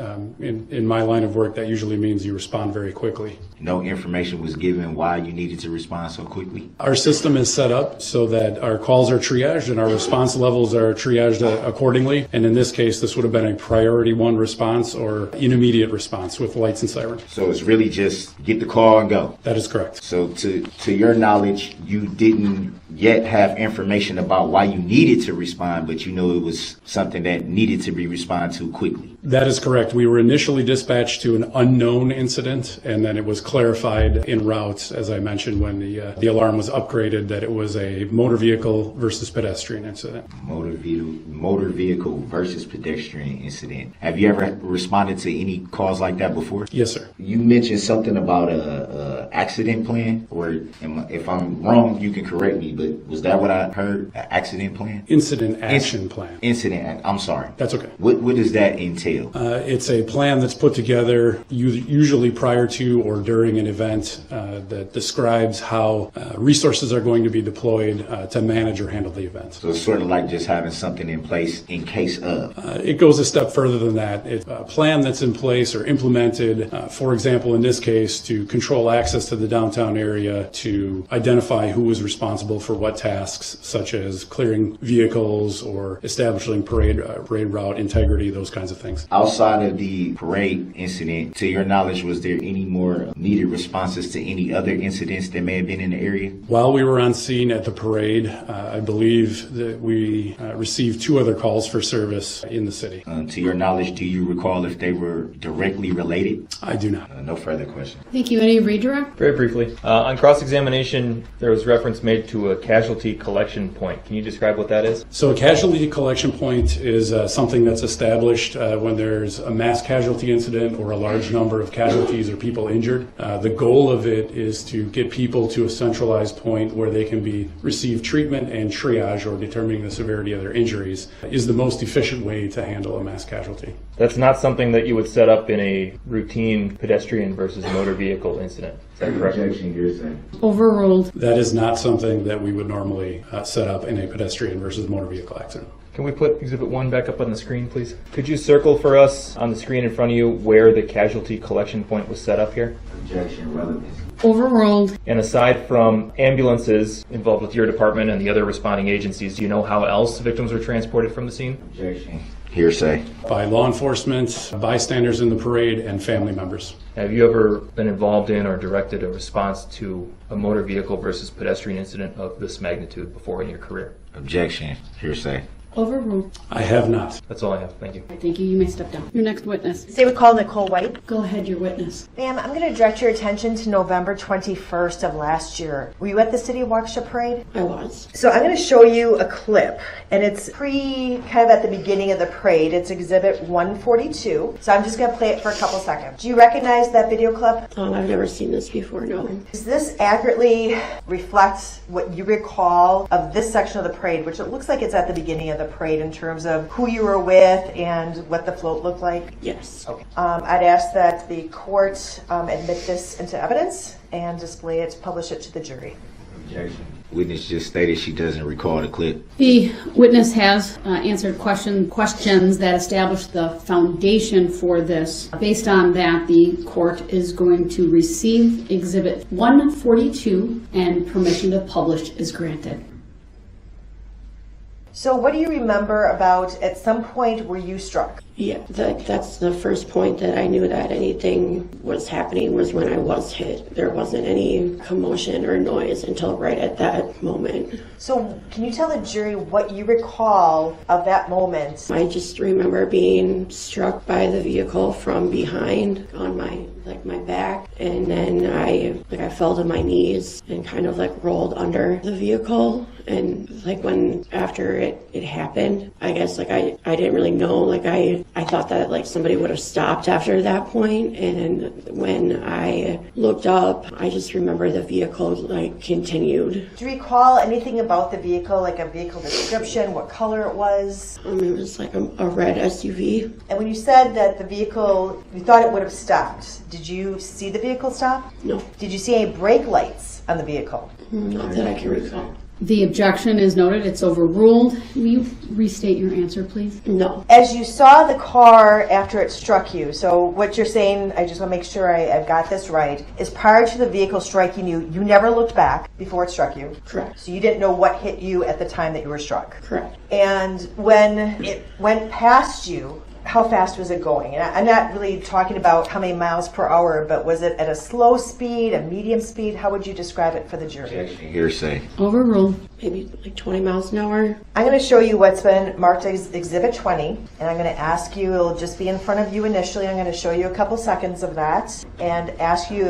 in my line of work, that usually means you respond very quickly. No information was given why you needed to respond so quickly? Our system is set up so that our calls are triaged and our response levels are triaged accordingly. And in this case, this would have been a priority 1 response or an immediate response with lights and sirens. So it's really just get the call and go? That is correct. So to your knowledge, you didn't yet have information about why you needed to respond, but you knew it was something that needed to be responded to quickly? That is correct. We were initially dispatched to an unknown incident, and then it was clarified en route, as I mentioned, when the alarm was upgraded, that it was a motor vehicle versus pedestrian incident. Motor vehicle versus pedestrian incident. Have you ever responded to any calls like that before? Yes, sir. You mentioned something about a accident plan, or if I'm wrong, you can correct me, but was that what I heard? An accident plan? Incident action plan. I'm sorry. That's okay. What does that entail? It's a plan that's put together usually prior to or during an event that describes how resources are going to be deployed to manage or handle the event. So it's sort of like just having something in place in case of? It goes a step further than that. It's a plan that's in place or implemented, for example, in this case, to control access access to the downtown area to identify who was responsible for what tasks, such as clearing vehicles or establishing parade route integrity, those kinds of things. Outside of the parade incident, to your knowledge, was there any more needed responses to any other incidents that may have been in the area? While we were on scene at the parade, I believe that we received 2 other calls for service in the city. To your knowledge, do you recall if they were directly related? I do not. No further questions. Thank you. Any redirect? Very briefly, on cross-examination, there was reference made to a casualty collection point. Can you describe what that is? So a casualty collection point is something that's established when there's a mass casualty incident or a large number of casualties or people injured. The goal of it is to get people to a centralized point where they can receive treatment and triage, or determining the severity of their injuries, is the most efficient way to handle a mass casualty. That's not something that you would set up in a routine pedestrian versus motor vehicle incident. Is that correct? Objection, hearsay. Overruled. That is not something that we would normally set up in a pedestrian versus motor vehicle accident. Can we put Exhibit 1 back up on the screen, please? Could you circle for us on the screen in front of you where the casualty collection point was set up here? Objection, relevance. Overruled. And aside from ambulances involved with your department and the other responding agencies, do you know how else victims were transported from the scene? Objection, hearsay. By law enforcement, bystanders in the parade, and family members. Have you ever been involved in or directed a response to a motor vehicle versus pedestrian incident of this magnitude before in your career? Objection, hearsay. Overruled. I have not. That's all I have. Thank you. Thank you. You may step down. Your next witness. Say we call Nicole White. Go ahead, your witness. Ma'am, I'm going to direct your attention to November 21st of last year. Were you at the City of Waukesha parade? I was. So I'm going to show you a clip, and it's kind of at the beginning of the parade. It's Exhibit 142. So I'm just going to play it for a couple seconds. Do you recognize that video clip? I've never seen this before, no. Does this accurately reflect what you recall of this section of the parade, which it looks like it's at the beginning of the parade in terms of who you were with and what the float looked like? Yes. Okay. I'd ask that the court admit this into evidence and display it, publish it to the jury. Objection. Witness just stated she doesn't recall the clip. The witness has answered questions that establish the foundation for this. Based on that, the court is going to receive Exhibit 142 and permission to publish is granted. So what do you remember about at some point were you struck? Yeah, that's the first point that I knew that anything was happening was when I was hit. There wasn't any commotion or noise until right at that moment. So can you tell the jury what you recall of that moment? I just remember being struck by the vehicle from behind on my back, and then I fell to my knees and kind of rolled under the vehicle. And when after it happened, I guess I didn't really know, I thought that somebody would have stopped after that point. And when I looked up, I just remember the vehicle continued. Do you recall anything about the vehicle, like a vehicle description, what color it was? It was a red SUV. And when you said that the vehicle, you thought it would have stopped, did you see the vehicle stop? No. Did you see any brake lights on the vehicle? Not that I can recall. The objection is noted. It's overruled. Will you restate your answer, please? No. As you saw the car after it struck you, so what you're saying, I just want to make sure I've got this right, is prior to the vehicle striking you, you never looked back before it struck you? Correct. So you didn't know what hit you at the time that you were struck? Correct. And when it went past you, how fast was it going? And I'm not really talking about how many miles per hour, but was it at a slow speed, a medium speed? How would you describe it for the jury? Objection, hearsay. Overruled. Maybe 20 miles an hour. I'm going to show you what's been marked as Exhibit 20, and I'm going to ask you, it'll just be in front of you initially, I'm going to show you a couple seconds of that, and ask you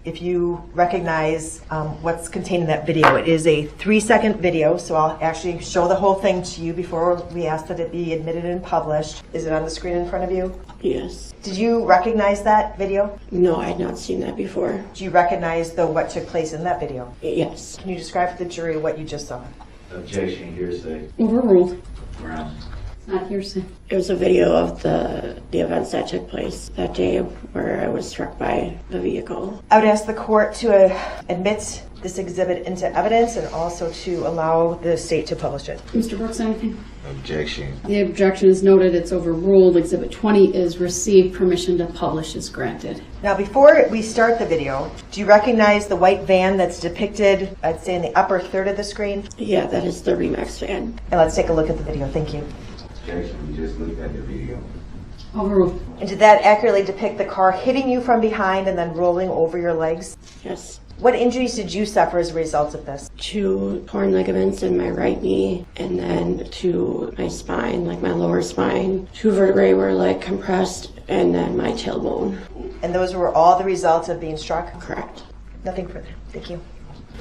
if you recognize what's contained in that video. It is a 3-second video, so I'll actually show the whole thing to you before we ask that it be admitted and published. Is it on the screen in front of you? Yes. Did you recognize that video? No, I had not seen that before. Do you recognize, though, what took place in that video? Yes. Can you describe to the jury what you just saw? Objection, hearsay. Overruled. Ground. It's not hearsay. It was a video of the events that took place that day where I was struck by the vehicle. I would ask the court to admit this exhibit into evidence and also to allow the state to publish it. Mr. Brooks, anything? Objection. The objection is noted. It's overruled. Exhibit 20 is received. Permission to publish is granted. Now, before we start the video, do you recognize the white van that's depicted, I'd say, in the upper third of the screen? Yeah, that is the Remax van. And let's take a look at the video. Thank you. Objection. We just looked at the video. Overruled. And did that accurately depict the car hitting you from behind and then rolling over your legs? Yes. What injuries did you suffer as a result of this? 2 torn ligaments in my right knee, and then to my spine, like my lower spine. 2 vertebrae were like compressed, and then my tailbone. And those were all the results of being struck? Correct. Nothing further. Thank you.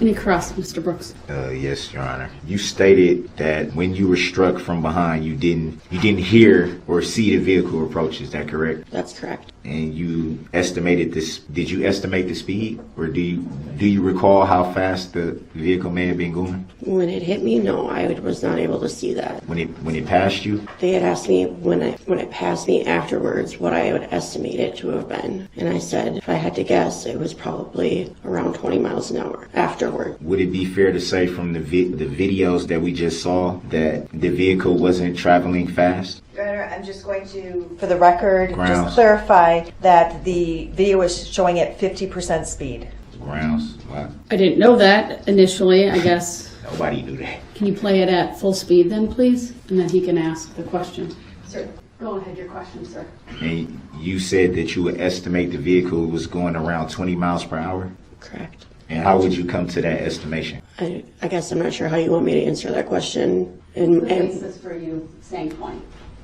Any cross, Mr. Brooks? Yes, Your Honor. You stated that when you were struck from behind, you didn't hear or see the vehicle approach. Is that correct? That's correct. And you estimated this. Did you estimate the speed, or do you recall how fast the vehicle may have been going When it hit me, no, I was not able to see that. when it passed you? They had asked me when it passed me afterwards what I would estimate it to have been. And I said, if I had to guess, it was probably around 20 miles an hour afterward. Would it be fair to say from the videos that we just saw that the vehicle wasn't traveling fast? Your Honor, I'm just going to, for the record, Grounds. just clarify that the video is showing at 50% speed. Grounds. Wow. I didn't know that initially, I guess. Nobody knew that. Can you play it at full speed then, please? And then he can ask the question. Sir. Go ahead, your question, sir. And you said that you would estimate the vehicle was going around 20 miles per hour? Correct. And how would you come to that estimation? I guess I'm not sure how you want me to answer that question. The And basis for you saying 20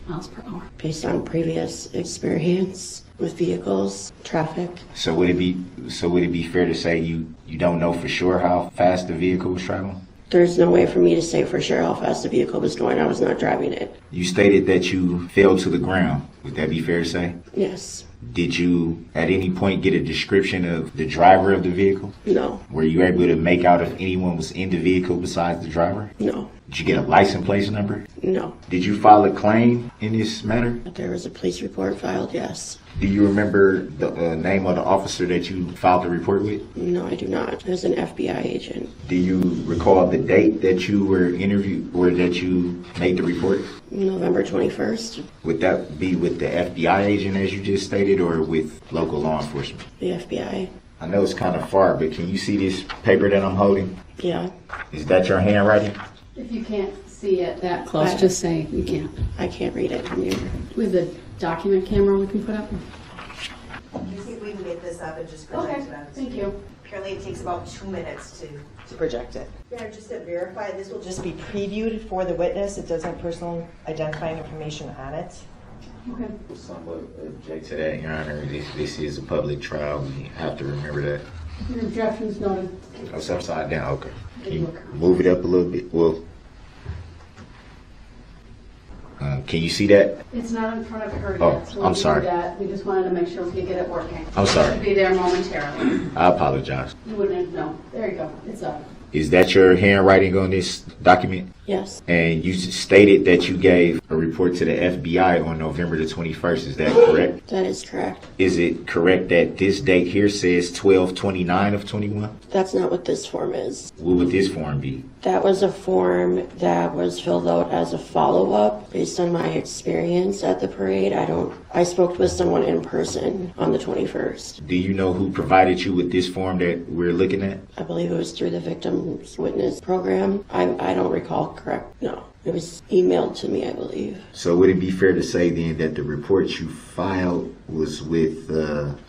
miles per hour. based on previous experience with vehicles, traffic. So would it be fair to say you don't know for sure how fast the vehicle was traveling? There's no way for me to say for sure how fast the vehicle was going. I was not driving it. You stated that you fell to the ground. Would that be fair to say? Yes. Did you at any point get a description of the driver of the vehicle? No. Were you able to make out if anyone was in the vehicle besides the driver? No. Did you get a license plate number? No. Did you file a claim in this matter? But there was a police report filed, yes. Do you remember the name of the officer that you filed the report with? No, I do not. It was an FBI agent. Do you recall the date that you were interviewed or that you made the report? November 21st, Would that be with the FBI agent as you just stated or with local law enforcement? the FBI. I know it's kind of far, but can you see this paper that I'm holding? Yeah, Is that your handwriting? If you can't see it that close, just say you can't. I can't read it from here. With the document camera we can put up? You think we can get this up and just project it on the Thank you. Apparently it takes about 2 minutes to project it. Yeah, just to verify, this will just be previewed for the witness. It does have personal identifying information on it. Okay. Some would object to that, Your Honor. This is a public trial. We have to remember that. Your objection's noted. Oh, it's upside down. Okay. Can you move it up a little bit? Well, can you see that? It's not in front of her Oh, yet. So I'm we sorry. did that. We just wanted to make sure we could get it working. I'm sorry. It should be there momentarily. I apologize. You wouldn't know. There you go. It's up. Is that your handwriting on this document? Yes, And you stated that you gave a report to the FBI on November the 21st. Is that correct? that is correct. Is it correct that this date here says 12/29 of 21? That's not what this form is. What would this form be? That was a form that was filled out as a follow-up based on my experience at the parade. I spoke with someone in person on the 21st. Do you know who provided you with this form that we're looking at? I believe it was through the Victims Witness Program. I don't recall correct. No, it was emailed to me, I believe. So would it be fair to say then that the report you filed was with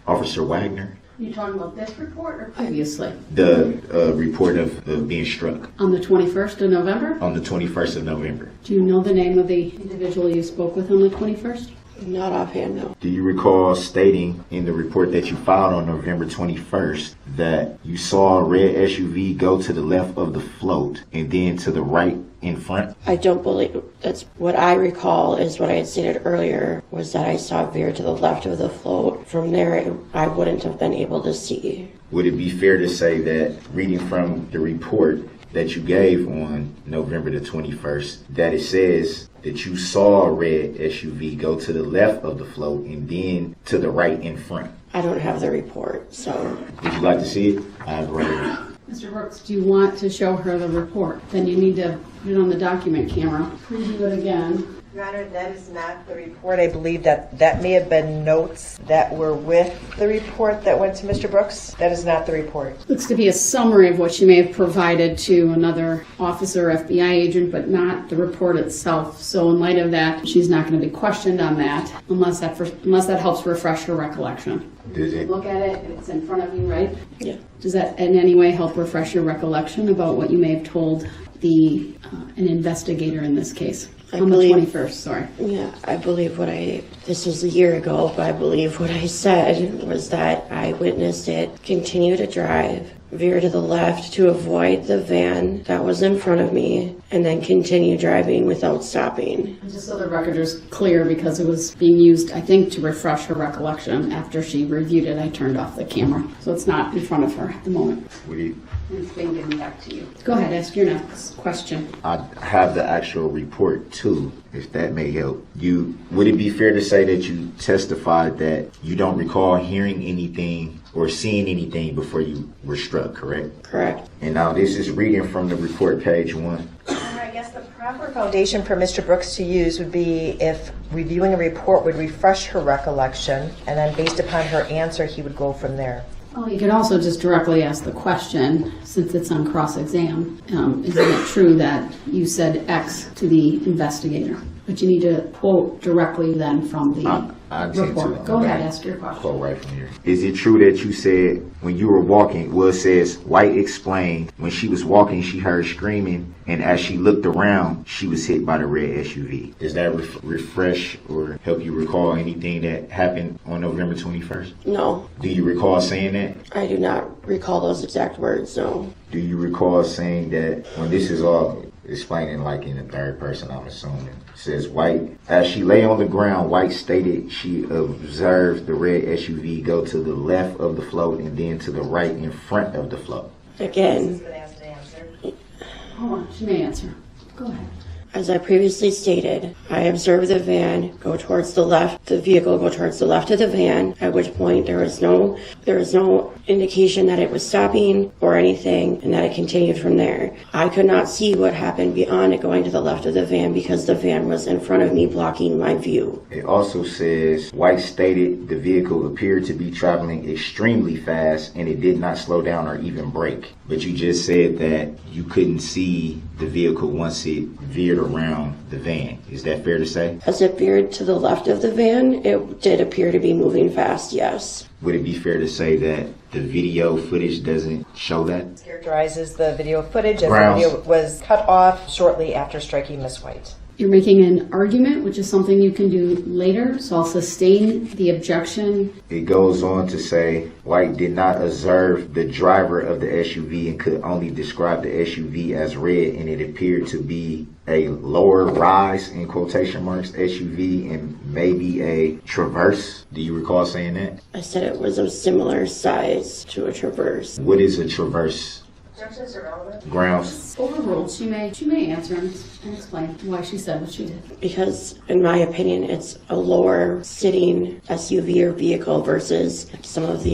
Officer Wagner? You talking about this report or previously? The report of being struck On the 21st of November? on the 21st of November. Do you know the name of the individual you spoke with on the 21st? Not offhand, no. Do you recall stating in the report that you filed on November 21st that you saw a red SUV go to the left of the float and then to the right in front? I don't believe that's what I recall is what I had stated earlier was that I saw it veer to the left of the float. From there, I wouldn't have been able to see. Would it be fair to say that reading from the report that you gave on November the 21st that it says that you saw a red SUV go to the left of the float and then to the right in front. I don't have the report, so. Would you like to see it? I've read it. Mr. Brooks, do you want to show her the report? Then you need to put it on the document camera. Preview it again. Your Honor, that is not the report. I believe that may have been notes that were with the report that went to Mr. Brooks. That is not the report. Looks to be a summary of what she may have provided to another officer, FBI agent, but not the report itself. So in light of that, she's not going to be questioned on that unless that helps refresh her recollection. Does it? Look at it. It's in front of you, right? Yeah. Does that in any way help refresh your recollection about what you may have told an investigator in this case? On the 21st, sorry. Yeah, I believe this was a year ago, but I believe what I said was that I witnessed it continue to drive, veer to the left to avoid the van that was in front of me, and then continue driving without stopping. Just so the record is clear, because it was being used, I think, to refresh her recollection. After she reviewed it, I turned off the camera. So it's not in front of her at the moment. It's being given back to you. Go ahead, ask your next question. I have the actual report too, if that may help. Would it be fair to say that you testified that you don't recall hearing anything or seeing anything before you were struck, correct? Correct. And now this is reading from the report, page 1. I guess the proper foundation for Mr. Brooks to use would be if reviewing a report would refresh her recollection, and then based upon her answer, he would go from there. Well, you could also just directly ask the question, since it's on cross-exam. Isn't it true that you said X to the investigator? But you need to quote directly then from the report. Go ahead, ask your question. Quote right from here. Is it true that you said when you were walking, it says, White explained, when she was walking, she heard screaming, and as she looked around, she was hit by the red SUV. Does that refresh or help you recall anything that happened on November 21st? No. Do you recall saying that? I do not recall those exact words, no. Do you recall saying that, when this is all explaining like in the third person, I'm assuming, it says White, as she lay on the ground, White stated she observed the red SUV go to the left of the float and then to the right in front of the float? Again, Hold on, she may answer. Go ahead. as I previously stated, I observed the van go towards the left, the vehicle go towards the left of the van, at which point there was no indication that it was stopping or anything, and that it continued from there. I could not see what happened beyond it going to the left of the van because the van was in front of me blocking my view. It also says White stated the vehicle appeared to be traveling extremely fast and it did not slow down or even brake. But you just said that you couldn't see the vehicle once it veered around the van. Is that fair to say? As it veered to the left of the van, it did appear to be moving fast, yes. Would it be fair to say that the video footage doesn't show that? Characterizes the video footage as the video was cut off shortly after striking Miss White. You're making an argument, which is something you can do later, so I'll sustain the objection. It goes on to say White did not observe the driver of the SUV and could only describe the SUV as red, and it appeared to be a lower rise, in quotation marks, SUV and maybe a Traverse. Do you recall saying that? I said it was a similar size to a Traverse. What is a Traverse? Objections are relevant. Grounds. Overruled. She may answer and explain why she said what she did. Because, in my opinion, it's a lower sitting SUV or vehicle versus some of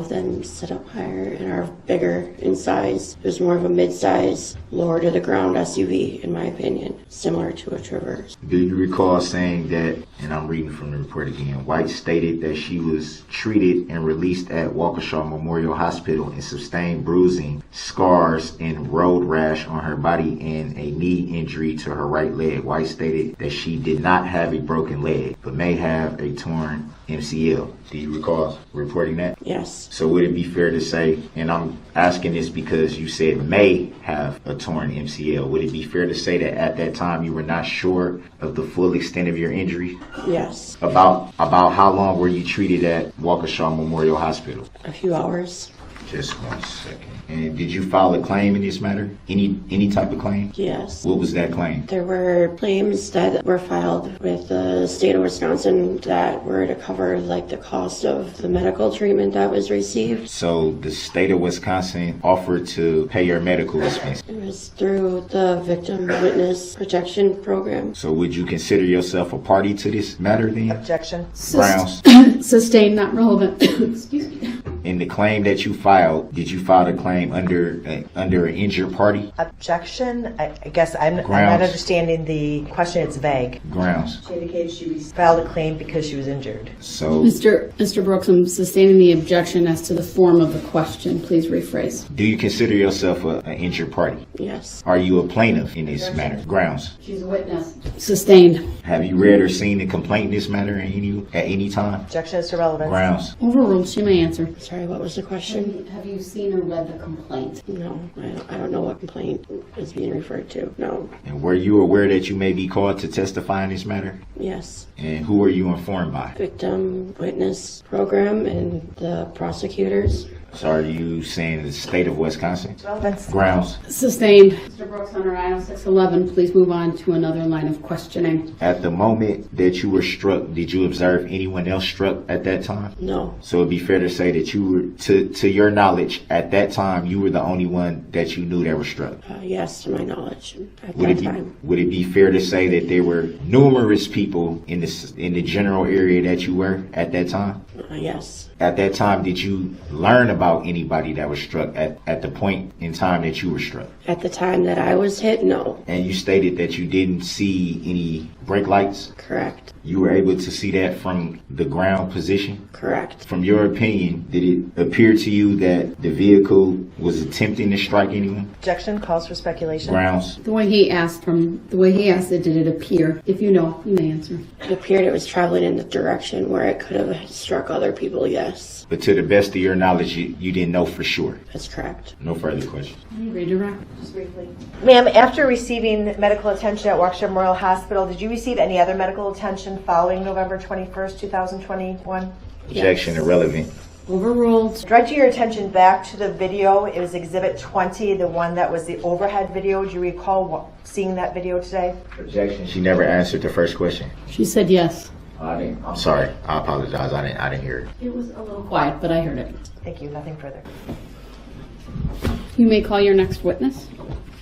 them sit up higher and are bigger in size. There's more of a mid-size, lower to the ground SUV, in my opinion, similar to a Traverse. Do you recall saying that, and I'm reading from the report again, White stated that she was treated and released at Waukesha Memorial Hospital and sustained bruising, scars, and road rash on her body and a knee injury to her right leg. White stated that she did not have a broken leg, but may have a torn MCL. Do you recall reporting that? Yes. So would it be fair to say, and I'm asking this because you said may have a torn MCL, would it be fair to say that at that time you were not sure of the full extent of your injury? Yes. About how long were you treated at Waukesha Memorial Hospital? A few hours. Just 1 second. And did you file a claim in this matter? Any type of claim? Yes. What was that claim? There were claims that were filed with the state of Wisconsin that were to cover like the cost of the medical treatment that was received. So the state of Wisconsin offered to pay your medical expenses. It was through the Victim Witness Protection Program. So would you consider yourself a party to this matter then? Objection. Grounds. Sustained, not relevant. Excuse me. In the claim that you filed, did you file a claim under an injured party? Objection. I guess I'm not Grounds. understanding the question. It's vague. Grounds. She indicated she filed a claim because she was injured. So Mr. Brooks, I'm sustaining the objection as to the form of the question. Please rephrase. do you consider yourself an injured party? Yes. Are you a plaintiff in this matter? Grounds. She's a witness. Sustained. Have you read or seen the complaint in this matter at any time? Objection is irrelevant. Grounds. Overruled. She may answer. Sorry, what was the question? Have you seen or read the complaint? No, I don't know what complaint is being referred to. No. And were you aware that you may be called to testify in this matter? Yes. And who are you informed by? Victim Witness Program and the prosecutors. So are you saying the state of Wisconsin? Relevance. Grounds. Sustained. Mr. Brooks, under item 611, please move on to another line of questioning. At the moment that you were struck, did you observe anyone else struck at that time? No. So it'd be fair to say that you were, to your knowledge, at that time, you were the only one that you knew that was struck. Yes, to my knowledge at Would that it time. be, would it be fair to say that there were numerous people in the general area that you were at that time? Yes. At that time, did you learn about anybody that was struck at the point in time that you were struck? At the time that I was hit, no. And you stated that you didn't see any brake lights? Correct. You were able to see that from the ground position? Correct. From your opinion, did it appear to you that the vehicle was attempting to strike anyone? Objection calls for speculation. Grounds. The way he asked it, did it appear? If you know, you may answer. It appeared it was traveling in the direction where it could have struck other people, yes. But to the best of your knowledge, you didn't know for sure. That's correct. No further questions. Redirect. Just briefly. Ma'am, after receiving medical attention at Waukesha Memorial Hospital, did you receive any other medical attention following November 21st, 2021? Objection irrelevant. Overruled. Direct your attention back to the video. It was Exhibit 20, the one that was the overhead video. Do you recall seeing that video today? Objection. She never answered the first question. She said yes. I'm sorry. I apologize. I didn't hear it. It was a little quiet, but I heard it. Thank you. Nothing further. You may call your next witness.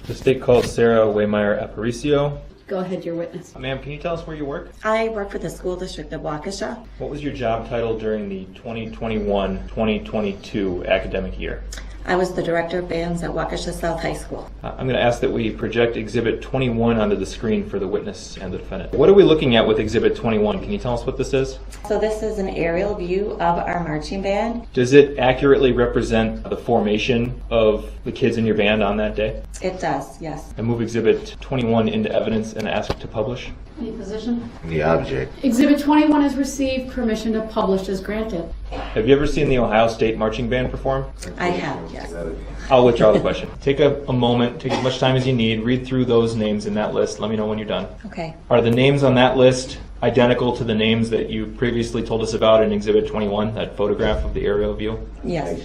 The state called Sarah Waymeyer Aparicio. Go ahead, your witness. Ma'am, can you tell us where you work? I work for the school district of Waukesha. What was your job title during the 2021-2022 academic year? I was the director of bands at Waukesha South High School. I'm going to ask that we project Exhibit 21 onto the screen for the witness and the defendant. What are we looking at with Exhibit 21? Can you tell us what this is? So this is an aerial view of our marching band. Does it accurately represent the formation of the kids in your band on that day? It does, yes. I move Exhibit 21 into evidence and ask to publish. Any position? The object. Exhibit 21 has received. Permission to publish is granted. Have you ever seen the Ohio State Marching Band perform? I have, yes. I'll withdraw the question. Take a moment, take as much time as you need, read through those names in that list. Let me know when you're done. Okay. Are the names on that list identical to the names that you previously told us about in Exhibit 21, that photograph of the aerial view? Yes.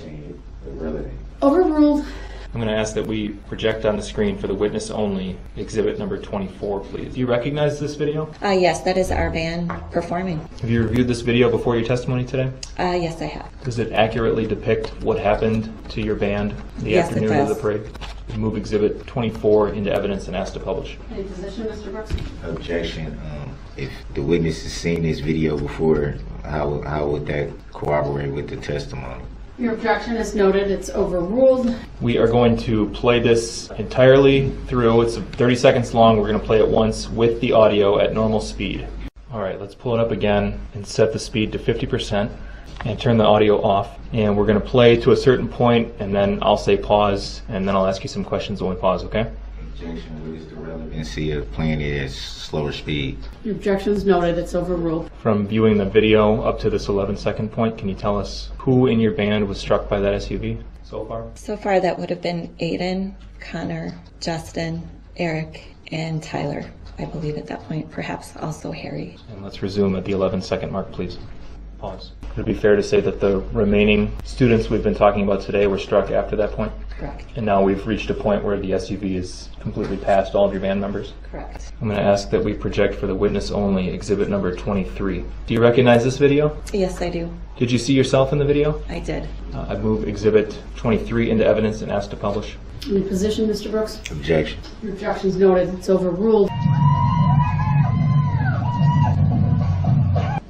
Overruled. I'm going to ask that we project on the screen for the witness only, Exhibit number 24, please. Do you recognize this video? Yes, that is our band performing. Have you reviewed this video before your testimony today? Yes, I have. Does it accurately depict what happened to your band the Yes, it afternoon of does. the parade? Move Exhibit 24 into evidence and ask to publish. Any position, Mr. Brooks? Objection. If the witness has seen this video before, how would that corroborate with the testimony? Your objection is noted. It's overruled. We are going to play this entirely through. It's 30 seconds long. We're going to play it once with the audio at normal speed. All right, let's pull it up again and set the speed to 50% and turn the audio off. And we're going to play to a certain point, and then I'll say pause, and then I'll ask you some questions when we pause, okay? Objection. What is the relevancy of playing it at slower speed? Your objection is noted. It's overruled. From viewing the video up to this 11-second point, can you tell us who in your band was struck by that SUV so far? So far, that would have been Aiden, Connor, Justin, Eric, and Tyler. I believe at that point, perhaps also Harry. And let's resume at the 11-second mark, please. Pause. Would it be fair to say that the remaining students we've been talking about today were struck after that point? Correct. And now we've reached a point where the SUV is completely past all of your band members? Correct. I'm going to ask that we project for the witness only exhibit number 23. Do you recognize this video? Yes, I do. Did you see yourself in the video? I did. I move exhibit 23 into evidence and ask to publish. Any position, Mr. Brooks? Objection. Your objection's noted. It's overruled.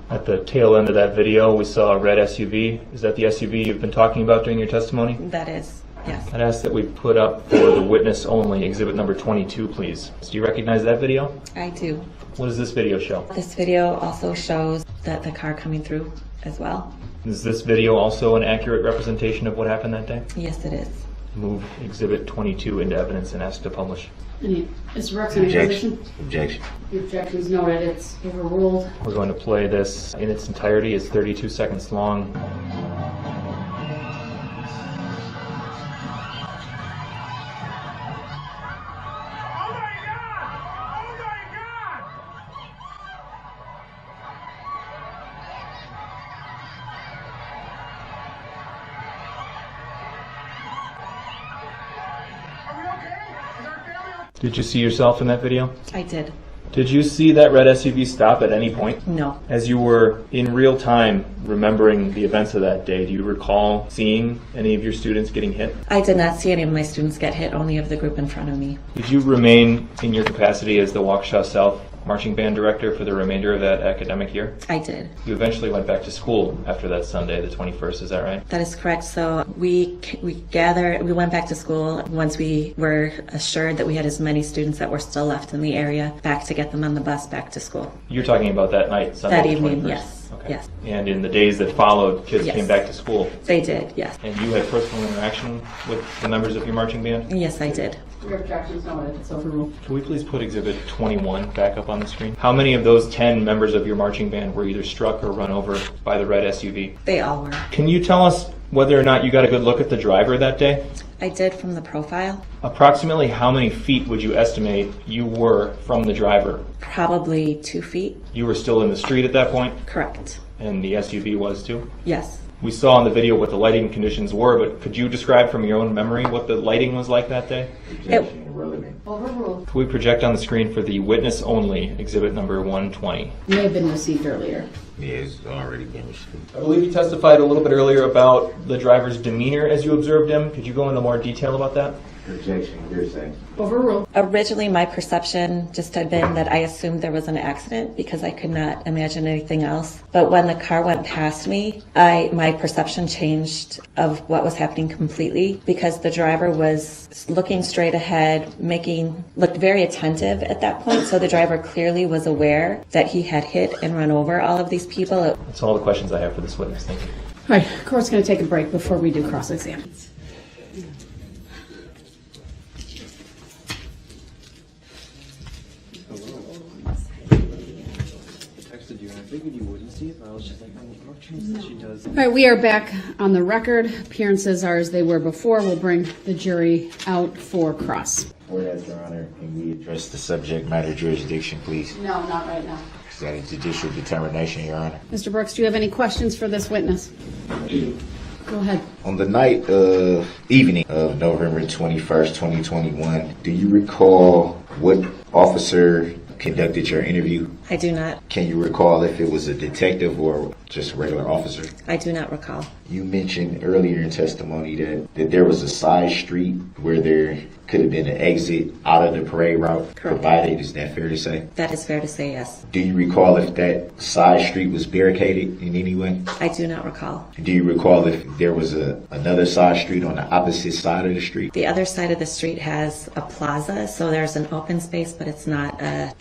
At the tail end of that video, we saw a red SUV. Is that the SUV you've been talking about during your testimony? That is, yes. I'd ask that we put up for the witness only exhibit number 22, please. Do you recognize that video? I do. What does this video show? This video also shows that the car coming through as well. Is this video also an accurate representation of what happened that day? Yes, it is. Move exhibit 22 into evidence and ask to publish. Mr. Brooks, any Objection. position? Objection. Your objection's noted. It's overruled. We're going to play this in its entirety. It's 32 seconds long. Did you see yourself in that video? I did. Did you see that red SUV stop at any point? No. As you were in real time remembering the events of that day, do you recall seeing any of your students getting hit? I did not see any of my students get hit, only of the group in front of me. Did you remain in your capacity as the Waukesha South marching band director for the remainder of that academic year? I did. You eventually went back to school after that Sunday, the 21st, is that right? That is correct. So we went back to school once we were assured that we had as many students that were still left in the area back to get them on the bus back to school. You're talking about that night, Sunday That the evening, 21st? yes. Okay. Yes. And in the days that followed, kids Yes. came back to school? They did, yes. And you had personal interaction with the members of your marching band? Yes, I did. Your objection's noted. It's overruled. Can we please put exhibit 21 back up on the screen? How many of those 10 members of your marching band were either struck or run over by the red SUV? They all were. Can you tell us whether or not you got a good look at the driver that day? I did from the profile. Approximately how many feet would you estimate you were from the driver? Probably 2 feet. You were still in the street at that point? Correct. And the SUV was too? Yes. We saw in the video what the lighting conditions were, but could you describe from your own memory what the lighting was like that day? Overruled. Could we project on the screen for the witness only, exhibit number 120? May have been received earlier. Yeah, it's already been received. I believe you testified a little bit earlier about the driver's demeanor as you observed him. Could you go into more detail about that? Objection. Hearsay. Overruled. Originally, my perception just had been that I assumed there was an accident because I could not imagine anything else. But when the car went past me, my perception changed of what was happening completely because the driver was looking straight ahead, looked very attentive at that point. So the driver clearly was aware that he had hit and run over all of these people. That's all the questions I have for this witness. Thank you. All right, court's going to take a break before we do cross-exam. All right, we are back on the record. Appearances are as they were before. We'll bring the jury out for cross. Whereas, Your Honor, can we address the subject matter jurisdiction, please? No, not right now. Is that a judicial determination, Your Honor? Mr. Brooks, do you have any questions for this witness? Go ahead. On the evening of November 21st, 2021, do you recall what officer conducted your interview? I do not. Can you recall if it was a detective or just a regular officer? I do not recall. You mentioned earlier in testimony that there was a side street where there could have been an exit out of the parade route provided. Is that fair to say? That is fair to say, yes. Do you recall if that side street was barricaded in any way? I do not recall. Do you recall if there was another side street on the opposite side of the street? The other side of the street has a plaza, so there's an open space, but it's not a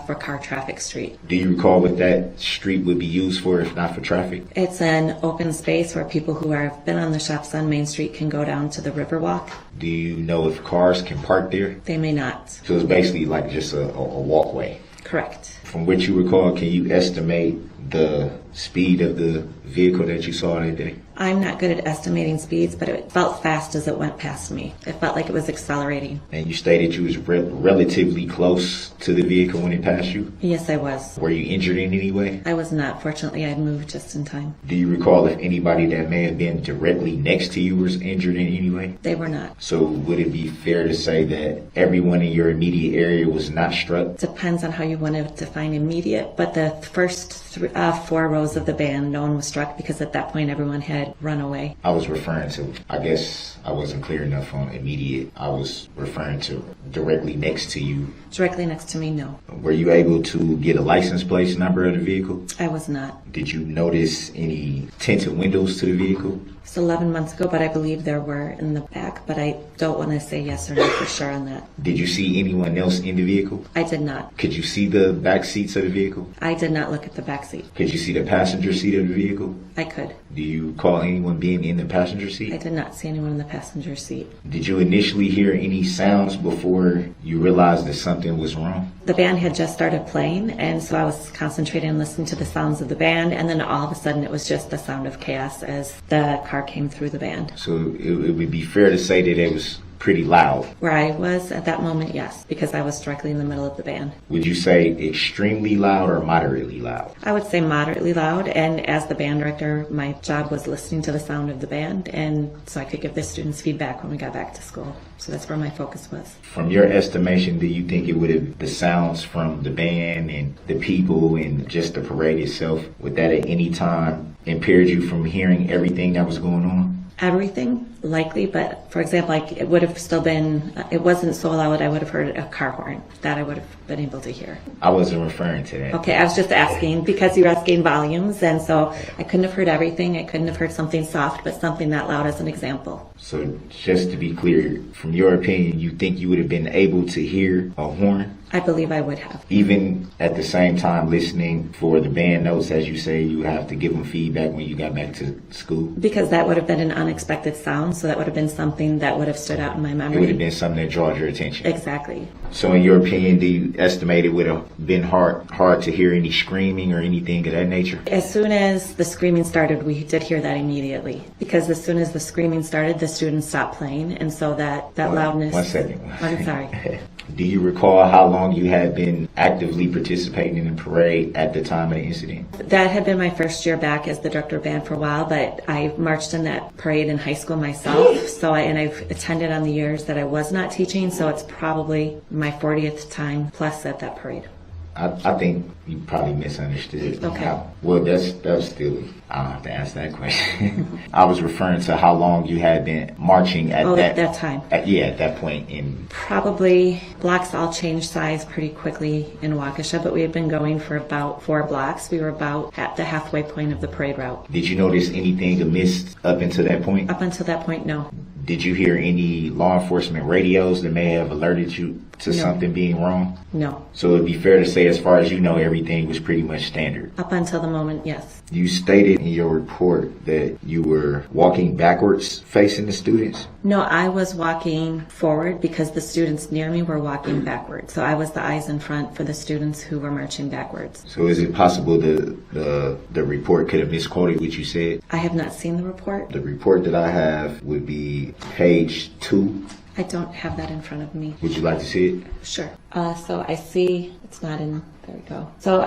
for car traffic street. Do you recall what that street would be used for if not for traffic? It's an open space where people who have been on the shops on Main Street can go down to the Riverwalk. Do you know if cars can park there? They may not. So it's basically like just a walkway. Correct. From what you recall, can you estimate the speed of the vehicle that you saw that day? I'm not good at estimating speeds, but it felt fast as it went past me. It felt like it was accelerating. And you stated you was relatively close to the vehicle when it passed you? Yes, I was. Were you injured in any way? I was not. Fortunately, I had moved just in time. Do you recall if anybody that may have been directly next to you was injured in any way? They were not. So would it be fair to say that everyone in your immediate area was not struck? Depends on how you want to define immediate, but the first 4 rows of the band, no one was struck because at that point everyone had run away. I was referring to, I guess I wasn't clear enough on immediate. I was referring to directly next to you. Directly next to me, no. Were you able to get a license plate number of the vehicle? I was not. Did you notice any tinted windows to the vehicle? It's 11 months ago, but I believe there were in the back, but I don't want to say yes or no for sure on that. Did you see anyone else in the vehicle? I did not. Could you see the back seats of the vehicle? I did not look at the back seat. Could you see the passenger seat of the vehicle? I could. Do you recall anyone being in the passenger seat? I did not see anyone in the passenger seat. Did you initially hear any sounds before you realized that something was wrong? The band had just started playing, and so I was concentrating on listening to the sounds of the band, and then all of a sudden it was just the sound of chaos as the car came through the band. So it would be fair to say that it was pretty loud. Where I was at that moment, yes, because I was directly in the middle of the band. Would you say extremely loud or moderately loud? I would say moderately loud, and as the band director, my job was listening to the sound of the band, and so I could give the students feedback when we got back to school. So that's where my focus was. From your estimation, do you think it would have, the sounds from the band and the people and just the parade itself, would that at any time impaired you from hearing everything that was going on? Everything, likely, but for example, like it would have still been, it wasn't so loud I would have heard a car horn. That I would have been able to hear. I wasn't referring to that. Okay, I was just asking because you were asking volumes, and so I couldn't have heard everything. I couldn't have heard something soft, but something that loud as an example. So just to be clear, from your opinion, you think you would have been able to hear a horn? I believe I would have. Even at the same time listening for the band notes, as you say, you have to give them feedback when you got back to school? Because that would have been an unexpected sound, so that would have been something that would have stood out in my memory. It would have been something that draws your attention. Exactly. So in your opinion, do you estimate it would have been hard to hear any screaming or anything of that nature? As soon as the screaming started, we did hear that immediately. Because as soon as the screaming started, the students stopped playing, and so that loudness... 1 second. I'm sorry. Do you recall how long you had been actively participating in the parade at the time of the incident? That had been my first year back as the director of band for a while, but I marched in that parade in high school myself. And I've attended on the years that I was not teaching, so it's probably my 40th time plus at that parade. I think you probably misunderstood. Okay. Well, that's still, I don't have to ask that question. I was referring to how long you had been marching at that time. At that point in. Probably blocks all changed size pretty quickly in Waukesha, but we had been going for about 4 blocks. We were about at the halfway point of the parade route. Did you notice anything amiss up until that point? Up until that point, no. Did you hear any law enforcement radios that may have alerted you to something being wrong? No. So it'd be fair to say, as far as you know, everything was pretty much standard. Up until the moment, yes. You stated in your report that you were walking backwards facing the students? No, I was walking forward because the students near me were walking backwards. So I was the eyes in front for the students who were marching backwards. So is it possible the report could have misquoted what you said? I have not seen the report. The report that I have would be page 2. I don't have that in front of me. Would you like to see it? Sure. So I see it's not in. There we go. So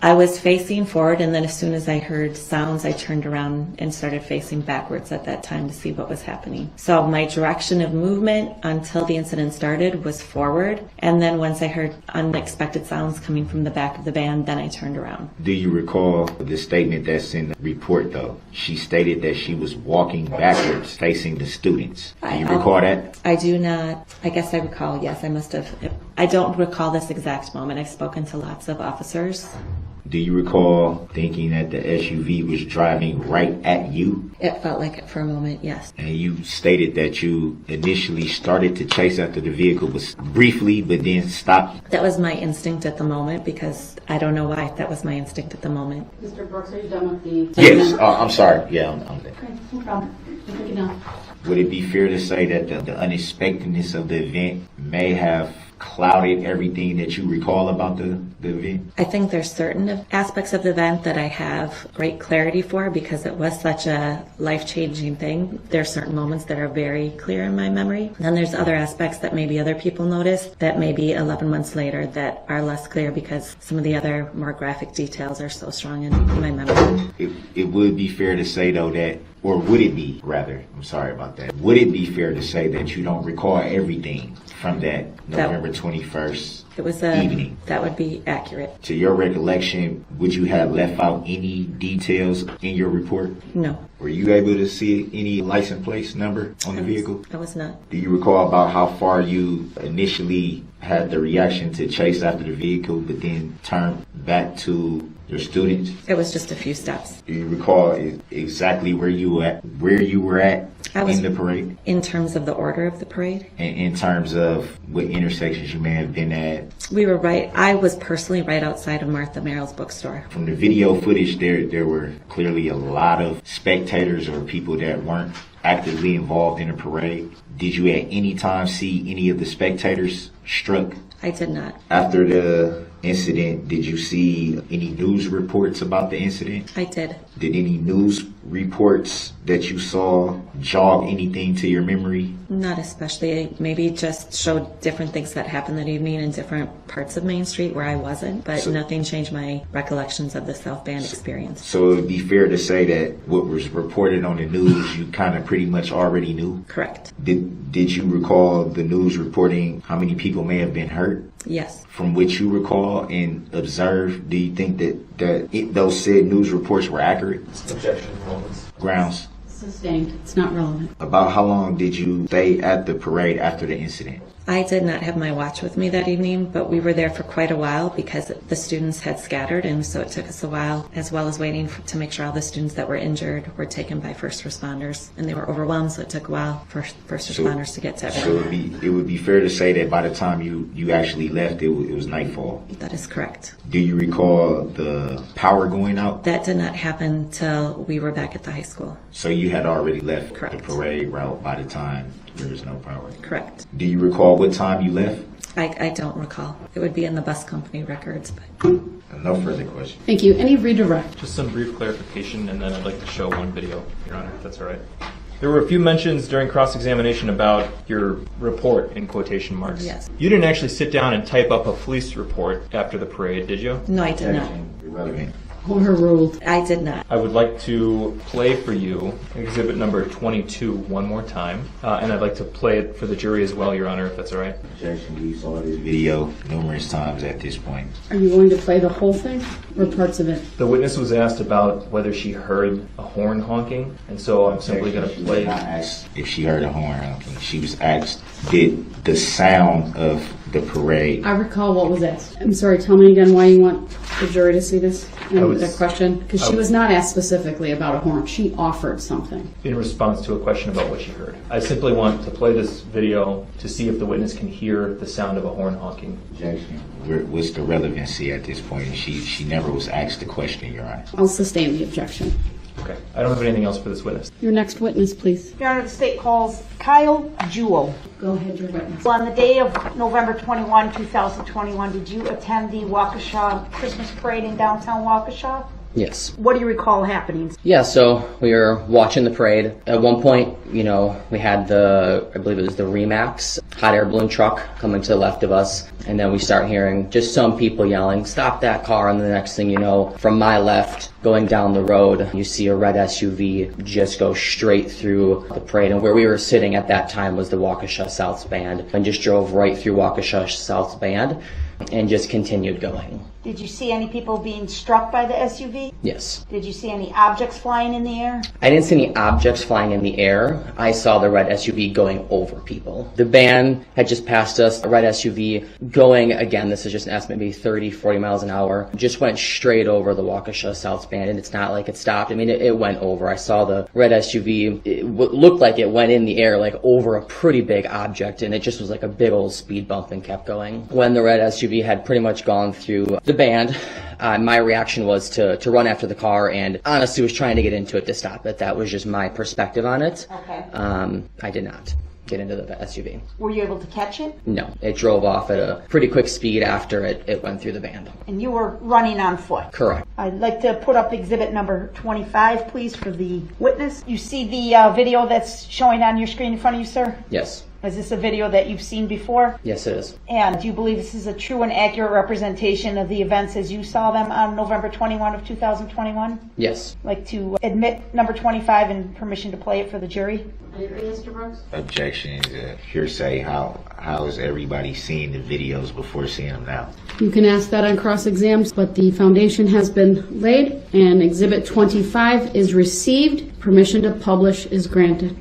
I was facing forward, and then as soon as I heard sounds, I turned around and started facing backwards at that time to see what was happening. So my direction of movement until the incident started was forward, and then once I heard unexpected sounds coming from the back of the band, then I turned around. Do you recall the statement that's in the report, though? She stated that she was walking backwards facing the students. Do you recall that? I do not. I guess I recall, yes, I must have. I don't recall this exact moment. I've spoken to lots of officers. Do you recall thinking that the SUV was driving right at you? It felt like it for a moment, yes. And you stated that you initially started to chase after the vehicle, but briefly, but then stopped. That was my instinct at the moment because I don't know why. That was my instinct at the moment. Mr. Brooks, are you done with the... Yes, I'm sorry. Yeah, I'm done. Okay, no problem. You can get down. Would it be fair to say that the unexpectedness of the event may have clouded everything that you recall about the event? I think there's certain aspects of the event that I have great clarity for because it was such a life-changing thing. There are certain moments that are very clear in my memory. Then there's other aspects that maybe other people notice that maybe 11 months later that are less clear because some of the other more graphic details are so strong in my memory. It would be fair to say, though, that, or would it be, rather, I'm sorry about that, would it be fair to say that you don't recall everything from that November 21st It was evening? That would be accurate. To your recollection, would you have left out any details in your report? No. Were you able to see any license plate number on the vehicle? I was not. Do you recall about how far you initially had the reaction to chase after the vehicle, but then turn back to your students? It was just a few steps. Do you recall exactly where you were at in the parade? In terms of the order of the parade? In terms of what intersections you may have been at? I was personally right outside of Martha Merrill's bookstore. From the video footage, there were clearly a lot of spectators or people that weren't actively involved in the parade. Did you at any time see any of the spectators struck? I did not. After the incident, did you see any news reports about the incident? I did. Did any news reports that you saw jog anything to your memory? Not especially. Maybe just showed different things that happened that evening in different parts of Main Street where I wasn't, but nothing changed my recollections of the South Band experience. So it would be fair to say that what was reported on the news, you kind of pretty much already knew? Correct. Did you recall the news reporting how many people may have been hurt? Yes. From which you recall and observed, do you think that those said news reports were accurate? Objections. Grounds. Sustained. It's not relevant. About how long did you stay at the parade after the incident? I did not have my watch with me that evening, but we were there for quite a while because the students had scattered, and so it took us a while, as well as waiting to make sure all the students that were injured were taken by first responders. And they were overwhelmed, so it took a while for first responders to get to everyone. So it would be fair to say that by the time you actually left, it was nightfall. That is correct. Do you recall the power going out? That did not happen till we were back at the high school. So you had already left Correct. the parade route by the time there was no power? Correct. Do you recall what time you left? I don't recall. It would be in the bus company records, but... No further questions. Thank you. Any redirect? Just some brief clarification, and then I'd like to show one video, Your Honor, if that's all right. There were a few mentions during cross-examination about your report, in quotation marks. Yes. You didn't actually sit down and type up a police report after the parade, did you? No, I did not. Irrelevant. Overruled. I did not. I would like to play for you exhibit number 22 one more time, and I'd like to play it for the jury as well, Your Honor, if that's all right. Objection. We saw this video numerous times at this point. Are you going to play the whole thing or parts of it? The witness was asked about whether she heard a horn honking, and so I'm simply going to She was play. not asked if she heard a horn honking. She was asked, did the sound of the parade... I recall what was asked. I'm sorry, tell me again why you want the jury to see this the question. Because she was not asked specifically about a horn. She offered something. In response to a question about what she heard. I simply want to play this video to see if the witness can hear the sound of a horn honking. Objection. What's the relevancy at this point? She never was asked the question, Your Honor. I'll sustain the objection. Okay. I don't have anything else for this witness. Your next witness, please. Your Honor, the state calls Kyle Jewell. Go ahead, your witness. On the day of November 21, 2021, did you attend the Waukesha Christmas parade in downtown Waukesha? Yes. What do you recall happening? Yeah, so we were watching the parade. At one point, we had I believe it was the Remax hot air balloon truck coming to the left of us. And then we start hearing just some people yelling, "Stop that car." And the next thing you know, from my left, going down the road, you see a red SUV just go straight through the parade. And where we were sitting at that time was the Waukesha South Band, and just drove right through Waukesha South Band and just continued going. Did you see any people being struck by the SUV? Yes. Did you see any objects flying in the air? I didn't see any objects flying in the air. I saw the red SUV going over people. The band had just passed us, a red SUV going, again, this is just an estimate, maybe 30, 40 miles an hour, just went straight over the Waukesha South Band, and it's not like it stopped. I mean, it went over. I saw the red SUV, it looked like it went in the air, like over a pretty big object, and it just was like a big old speed bump and kept going. When the red SUV had pretty much gone through the band, My reaction was to run after the car and honestly was trying to get into it to stop it. That was just my perspective on it. Okay. I did not get into the SUV. Were you able to catch it? No, it drove off at a pretty quick speed after it went through the band. And you were running on foot? Correct. I'd like to put up exhibit number 25, please, for the witness. You see the video that's showing on your screen in front of you, sir? Yes. Is this a video that you've seen before? Yes, it is. And do you believe this is a true and accurate representation of the events as you saw them on November 21 of 2021? Yes. Like to admit number 25 and permission to play it for the jury? I agree, Mr. Brooks. Objection is hearsay. How is everybody seeing the videos before seeing them now? You can ask that on cross-exams, but the foundation has been laid and exhibit 25 is received. Permission to publish is granted.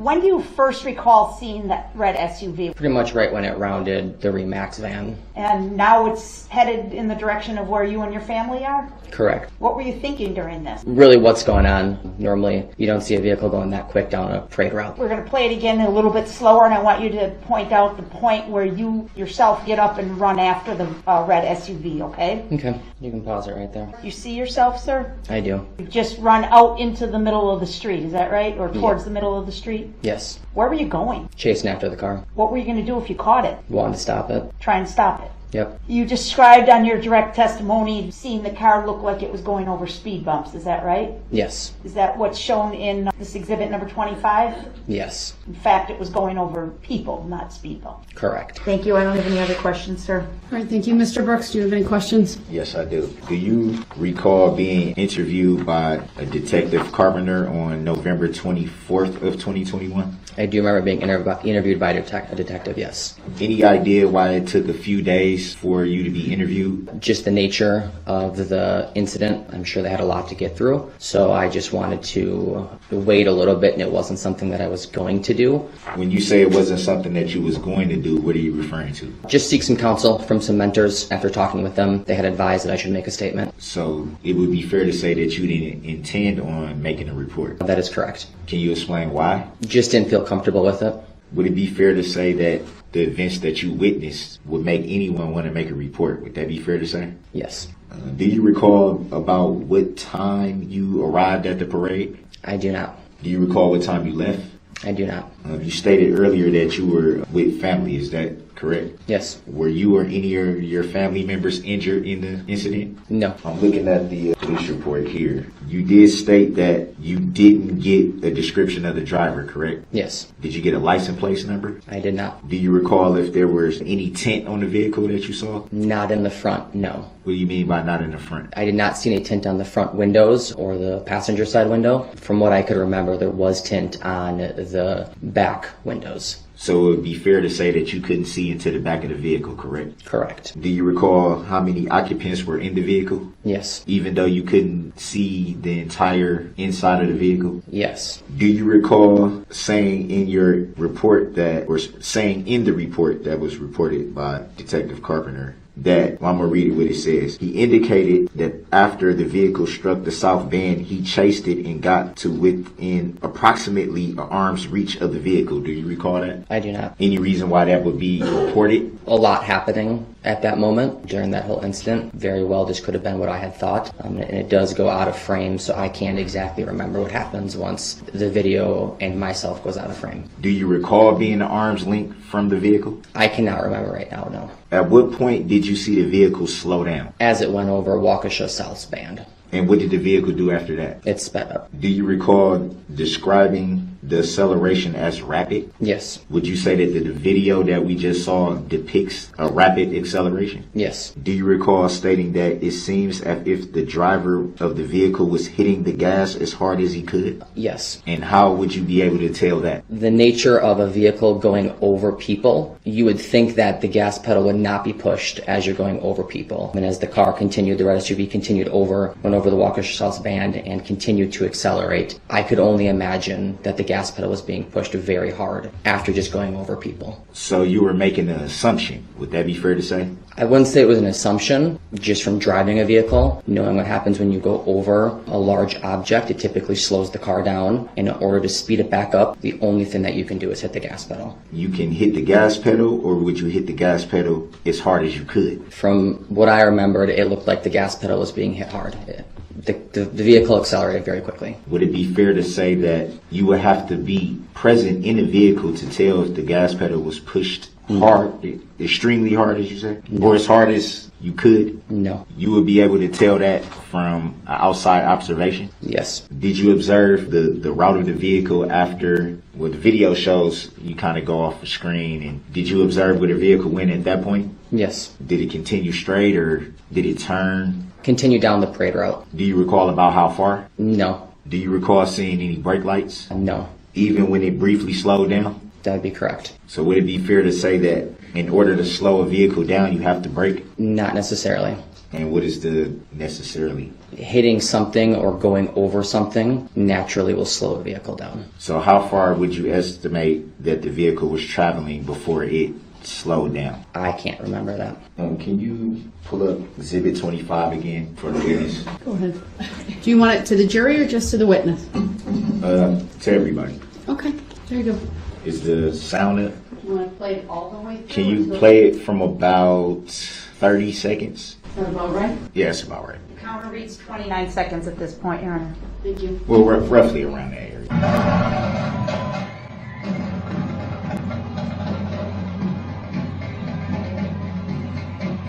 When do you first recall seeing that red SUV? Pretty much right when it rounded the Remax van. And now it's headed in the direction of where you and your family are? Correct. What were you thinking during this? Really what's going on. Normally, you don't see a vehicle going that quick down a parade route. We're going to play it again a little bit slower, and I want you to point out the point where you yourself get up and run after the red SUV, okay? Okay, you can pause it right there. You see yourself, sir? I do. You just run out into the middle of the street, is that right? Or towards the middle of the street? Yes. Where were you going? Chasing after the car. What were you going to do if you caught it? Wanted to stop it. Try and stop it. Yep. You described on your direct testimony seeing the car look like it was going over speed bumps, is that right? Yes. Is that what's shown in this exhibit number 25? Yes. In fact, it was going over people, not speed bumps. Correct. Thank you. I don't have any other questions, sir. All right, thank you. Mr. Brooks, do you have any questions? Yes, I do. Do you recall being interviewed by a Detective Carpenter on November 24th of 2021? I do remember being interviewed by a detective, yes. Any idea why it took a few days for you to be interviewed? Just the nature of the incident. I'm sure they had a lot to get through. So I just wanted to wait a little bit, and it wasn't something that I was going to do. When you say it wasn't something that you was going to do, what are you referring to? Just seek some counsel from some mentors. After talking with them, they had advised that I should make a statement. So it would be fair to say that you didn't intend on making a report? That is correct. Can you explain why? Just didn't feel comfortable with it. Would it be fair to say that the events that you witnessed would make anyone want to make a report? Would that be fair to say? Yes. Do you recall about what time you arrived at the parade? I do not. Do you recall what time you left? I do not. You stated earlier that you were with family. Is that correct? Yes. Were you or any of your family members injured in the incident? No. I'm looking at the police report here. You did state that you didn't get a description of the driver, correct? Yes. Did you get a license plate number? I did not. Do you recall if there was any tint on the vehicle that you saw? Not in the front, no. What do you mean by not in the front? I did not see any tint on the front windows or the passenger side window. From what I could remember, there was tint on the back windows. So it would be fair to say that you couldn't see into the back of the vehicle, correct? Correct. Do you recall how many occupants were in the vehicle? Yes. Even though you couldn't see the entire inside of the vehicle? Yes. Do you recall saying in your report that, or saying in the report that was reported by Detective Carpenter, that, well, I'm going to read it what it says. He indicated that after the vehicle struck the south van, he chased it and got to within approximately an arm's reach of the vehicle. Do you recall that? I do not. Any reason why that would be reported? A lot happening at that moment during that whole incident. Very well just could have been what I had thought. And it does go out of frame, so I can't exactly remember what happens once the video and myself goes out of frame. Do you recall being an arm's length from the vehicle? I cannot remember right now, no. At what point did you see the vehicle slow down? As it went over Waukesha South Band. And what did the vehicle do after that? It sped up. Do you recall describing the acceleration as rapid? Yes. Would you say that the video that we just saw depicts a rapid acceleration? Yes. Do you recall stating that it seems as if the driver of the vehicle was hitting the gas as hard as he could? Yes. And how would you be able to tell that? The nature of a vehicle going over people, you would think that the gas pedal would not be pushed as you're going over people. And as the car continued, the red SUV continued over, went over the Waukesha South Band and continued to accelerate, I could only imagine that the gas gas pedal was being pushed very hard after just going over people. So you were making an assumption. Would that be fair to say? I wouldn't say it was an assumption, just from driving a vehicle, knowing what happens when you go over a large object, it typically slows the car down. In order to speed it back up, the only thing that you can do is hit the gas pedal. You can hit the gas pedal, or would you hit the gas pedal as hard as you could? From what I remembered, it looked like the gas pedal was being hit hard. The vehicle accelerated very quickly. Would it be fair to say that you would have to be present in the vehicle to tell if the gas pedal was pushed hard, extremely hard, as you say, or as hard as you could? No. You would be able to tell that from outside observation? Yes. Did you observe the route of the vehicle after, well, the video shows you kind of go off the screen, and did you observe where the vehicle went at that point? Yes. Did it continue straight, or did it turn? Continue down the parade route. Do you recall about how far? No. Do you recall seeing any brake lights? No. Even when it briefly slowed down? That would be correct. So would it be fair to say that in order to slow a vehicle down, you have to brake? Not necessarily. And what is the necessarily? Hitting something or going over something naturally will slow a vehicle down. So how far would you estimate that the vehicle was traveling before it slowed down? I can't remember that. Can you pull up Exhibit 25 again for the witness? Go ahead. Do you want it to the jury or just to the witness? To everybody. Okay, there you go. Is the sound up? You want to play it all the way through? Can you play it from about 30 seconds? Is that about right? Yeah, that's about right. The counter reads 29 seconds at this point, Your Honor. Thank you. Well, roughly around that area.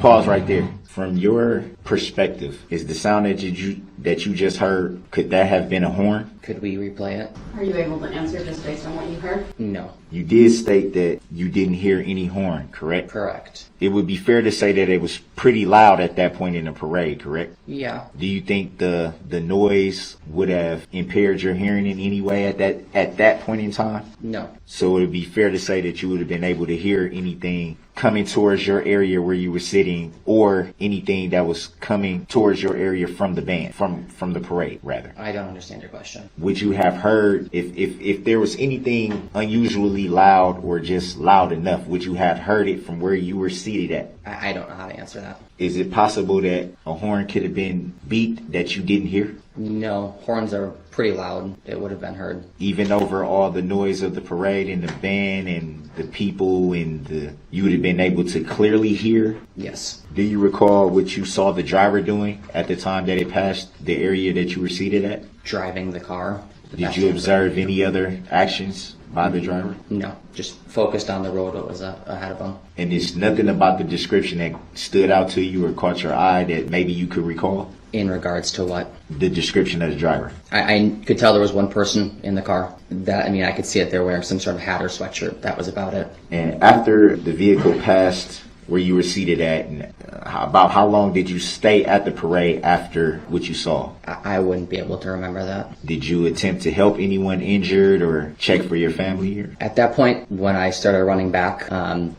Pause right there. From your perspective, is the sound that you just heard, could that have been a horn? Could we replay it? Are you able to answer just based on what you heard? No. You did state that you didn't hear any horn, correct? Correct. It would be fair to say that it was pretty loud at that point in the parade, correct? Yeah. Do you think the noise would have impaired your hearing in any way at that point in time? No. So it would be fair to say that you would have been able to hear anything coming towards your area where you were sitting, or anything that was coming towards your area from the band, from the parade, rather. I don't understand your question. Would you have heard, if there was anything unusually loud or just loud enough, would you have heard it from where you were seated at? I don't know how to answer that. Is it possible that a horn could have been beat that you didn't hear? No, horns are pretty loud. It would have been heard. Even over all the noise of the parade and the band and the people and you would have been able to clearly hear? Yes. Do you recall what you saw the driver doing at the time that it passed the area that you were seated at? Driving the car. Did you observe any other actions by the driver? No, just focused on the road that was ahead of him. And there's nothing about the description that stood out to you or caught your eye that maybe you could recall? In regards to what? The description of the driver. I could tell there was one person in the car. I could see it. They were wearing some sort of hat or sweatshirt. That was about it. And after the vehicle passed where you were seated at, and about how long did you stay at the parade after what you saw? I wouldn't be able to remember that. Did you attempt to help anyone injured or check for your family here? At that point, when I started running back,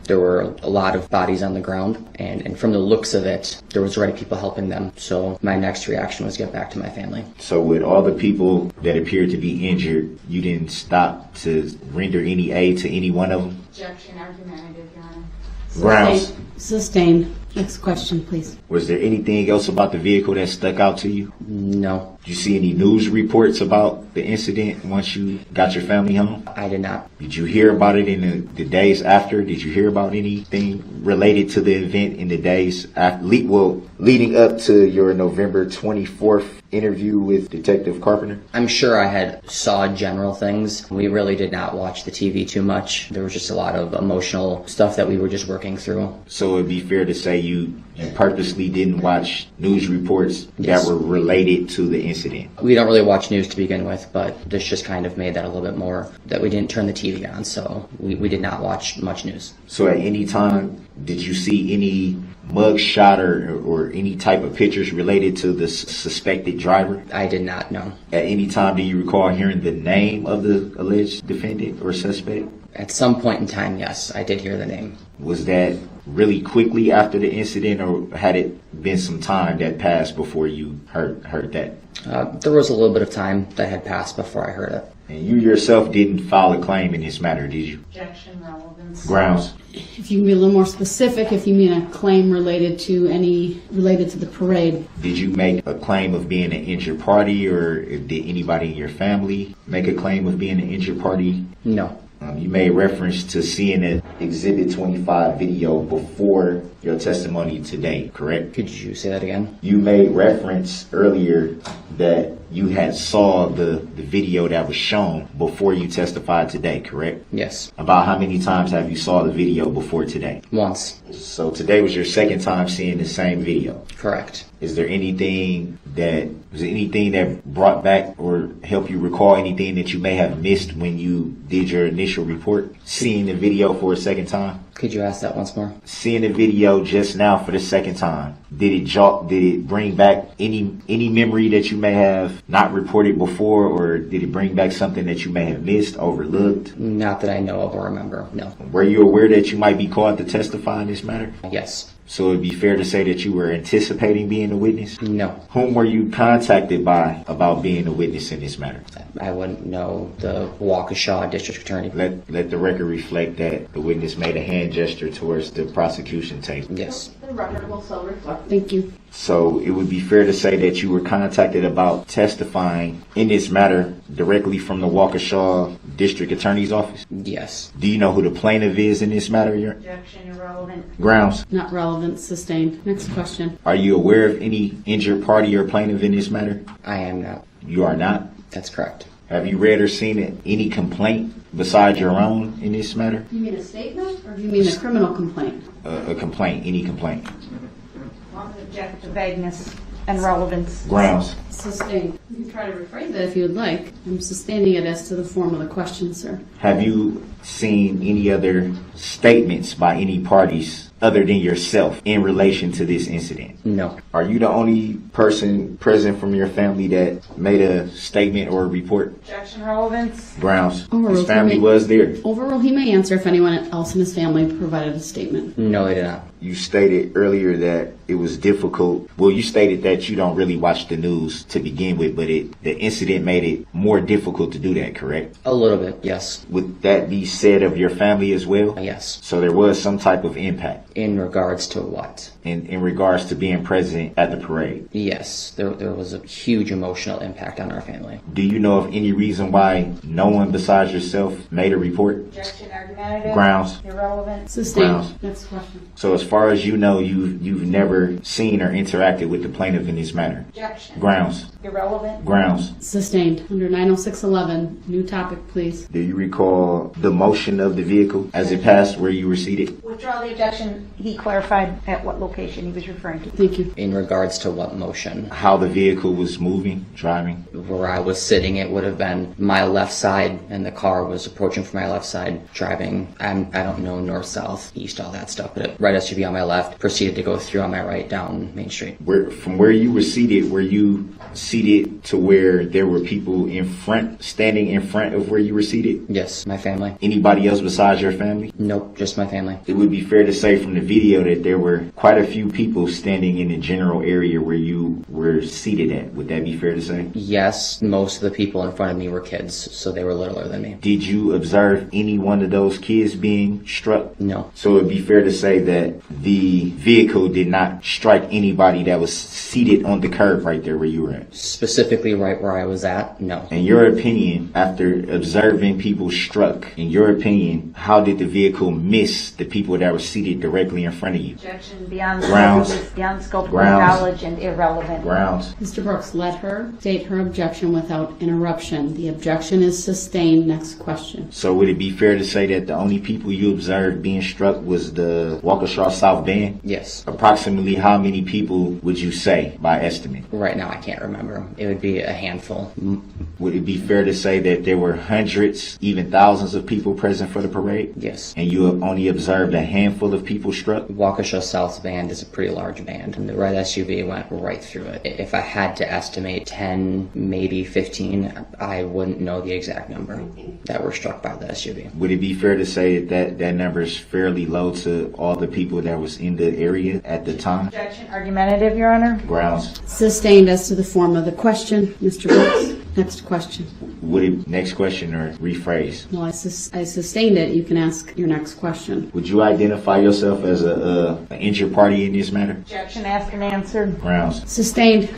there were a lot of bodies on the ground, and from the looks of it, there was already people helping them. So my next reaction was get back to my family. So with all the people that appeared to be injured, you didn't stop to render any aid to any one of them? Objection, argumentative, Your Honor. Grounds. Sustained. Next question, please. Was there anything else about the vehicle that stuck out to you? No. Did you see any news reports about the incident once you got your family home? I did not. Did you hear about it in the days after? Did you hear about anything related to the event in the days after, leading up to your November 24th interview with Detective Carpenter? I'm sure I had saw general things. We really did not watch the TV too much. There was just a lot of emotional stuff that we were just working through. So it'd be fair to say you purposely didn't watch news reports Yes. that were related to the incident? We don't really watch news to begin with, but this just kind of made that a little bit more, that we didn't turn the TV on, so we did not watch much news. So at any time, did you see any mug shot or any type of pictures related to the suspected driver? I did not know. At any time, do you recall hearing the name of the alleged defendant or suspect? At some point in time, yes, I did hear the name. Was that really quickly after the incident, or had it been some time that passed before you heard that? There was a little bit of time that had passed before I heard it. And you yourself didn't file a claim in this matter, did you? Objection, relevance. Grounds. If you can be a little more specific, if you mean a claim related to the parade. Did you make a claim of being an injured party, or did anybody in your family make a claim of being an injured party? No. You made reference to seeing an Exhibit 25 video before your testimony today, correct? Could you say that again? You made reference earlier that you had saw the video that was shown before you testified today, correct? Yes. About how many times have you saw the video before today? Once. So today was your second time seeing the same video? Correct. Was there anything that brought back or helped you recall anything that you may have missed when you did your initial report? Seeing the video for a second time? Could you ask that once more? Seeing the video just now for the second time, did it bring back any memory that you may have not reported before, or did it bring back something that you may have missed, overlooked? Not that I know of or remember, no. Were you aware that you might be called to testify in this matter? Yes. So it'd be fair to say that you were anticipating being a witness? No. Whom were you contacted by about being a witness in this matter? I wouldn't know. The Waukesha District Attorney. Let the record reflect that the witness made a hand gesture towards the prosecution table. Yes. The record will so reflect. Thank you. So it would be fair to say that you were contacted about testifying in this matter directly from the Waukesha District Attorney's office? Yes. Do you know who the plaintiff is in this matter? Objection, irrelevant. Grounds. Not relevant, sustained. Next question. Are you aware of any injured party or plaintiff in this matter? I am not. You are not? That's correct. Have you read or seen any complaint besides your own in this matter? You mean a statement, or do you mean a criminal complaint? A complaint, any complaint. Object to vagueness and relevance. Grounds. Sustained. You can try to rephrase it if you would like. I'm sustaining it as to the form of the question, sir. Have you seen any other statements by any parties other than yourself in relation to this incident? No. Are you the only person present from your family that made a statement or a report? Objection, relevance. Grounds. Overruled. His family was there. Overall, he may answer if anyone else in his family provided a statement. No, they did not. You stated earlier that it was difficult. Well, you stated that you don't really watch the news to begin with, but the incident made it more difficult to do that, correct? A little bit, yes. Would that be said of your family as well? Yes. So there was some type of impact. In regards to what? In regards to being present at the parade? Yes, there was a huge emotional impact on our family. Do you know of any reason why no one besides yourself made a report? Objection, argumentative. Grounds. Irrelevant. Sustained. Grounds. Next question. So as far as you know, you've never seen or interacted with the plaintiff in this matter? Objection. Grounds. Irrelevant. Grounds. Sustained. Under 90611, new topic, please. Do you recall the motion of the vehicle as it passed where you were seated? Withdraw the objection. He clarified at what location he was referring to. Thank you. In regards to what motion? How the vehicle was moving, driving? Where I was sitting, it would have been my left side, and the car was approaching from my left side, driving, I don't know, north, south, east, all that stuff, but right as to be on my left, proceeded to go through on my right down Main Street. From where you were you seated to where there were people standing in front of where you were seated? Yes, my family. Anybody else besides your family? Nope, just my family. It would be fair to say from the video that there were quite a few people standing in the general area where you were seated at. Would that be fair to say? Yes, most of the people in front of me were kids, so they were littler than me. Did you observe any one of those kids being struck? No. So it would be fair to say that the vehicle did not strike anybody that was seated on the curb right there where you were at? Specifically right where I was at, no. In your opinion, after observing people struck, in your opinion, how did the vehicle miss the people that were seated directly in front of you? Objection beyond Grounds. scope of Grounds. knowledge and irrelevant. Grounds. Mr. Brooks, let her state her objection without interruption. The objection is sustained. Next question. So would it be fair to say that the only people you observed being struck was the Waukesha South Band? Yes. Approximately how many people would you say by estimate? Right now I can't remember. It would be a handful. Would it be fair to say that there were hundreds, even thousands of people present for the parade? Yes. And you only observed a handful of people struck? Waukesha South Band band is a pretty large band, and the red SUV went right through it. If I had to estimate 10, maybe 15, I wouldn't know the exact number that were struck by the SUV. Would it be fair to say that that number is fairly low to all the people that was in the area at the time? Objection argumentative, Your Honor. Grounds. Sustained as to the form of the question. Mr. Brooks, next question. Would it, next question or rephrase? Well, I sustained it. You can ask your next question. Would you identify yourself as an injured party in this matter? Objection asked and answered. Grounds. Sustained.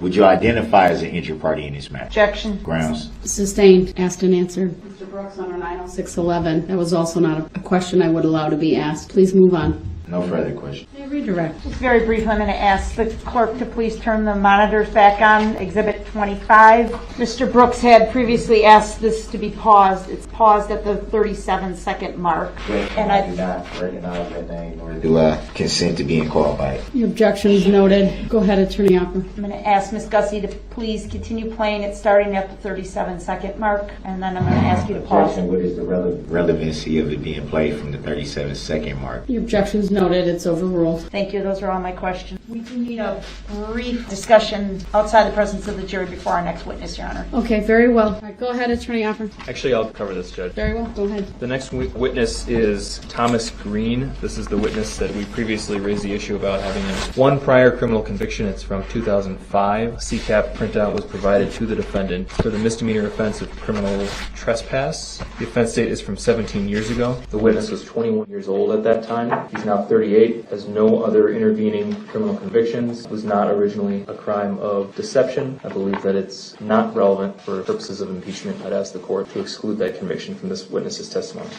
Would you identify as an injured party in this matter? Objection. Grounds. Sustained. Asked and answered. Mr. Brooks, under 90611, that was also not a question I would allow to be asked. Please move on. No further questions. May I redirect? Just very briefly, I'm going to ask the clerk to please turn the monitors back on. Exhibit 25. Mr. Brooks had previously asked this to be paused. It's paused at the 37-second mark. And I do not recognize that name, nor do I consent to being called by it. Your objection is noted. Go ahead, Attorney Opper. I'm going to ask Ms. Gussie to please continue playing it starting at the 37-second mark, and then I'm going to ask you to pause. What is the relevancy of it being played from the 37-second mark? Your objection is noted. It's overruled. Thank you. Those are all my questions. We do need a brief discussion outside the presence of the jury before our next witness, Your Honor. Okay, very well. All right, go ahead, Attorney Opper. Actually, I'll cover this, Judge. Very well. Go ahead. The next witness is Thomas Green. This is the witness that we previously raised the issue about having one prior criminal conviction. It's from 2005. A CCAP printout was provided to the defendant for the misdemeanor offense of criminal trespass. The offense date is from 17 years ago. The witness was 21 years old at that time. He's now 38, has no other intervening criminal convictions, was not originally a crime of deception. I believe that it's not relevant for purposes of impeachment. I'd ask the court to exclude that conviction from this witness's testimony.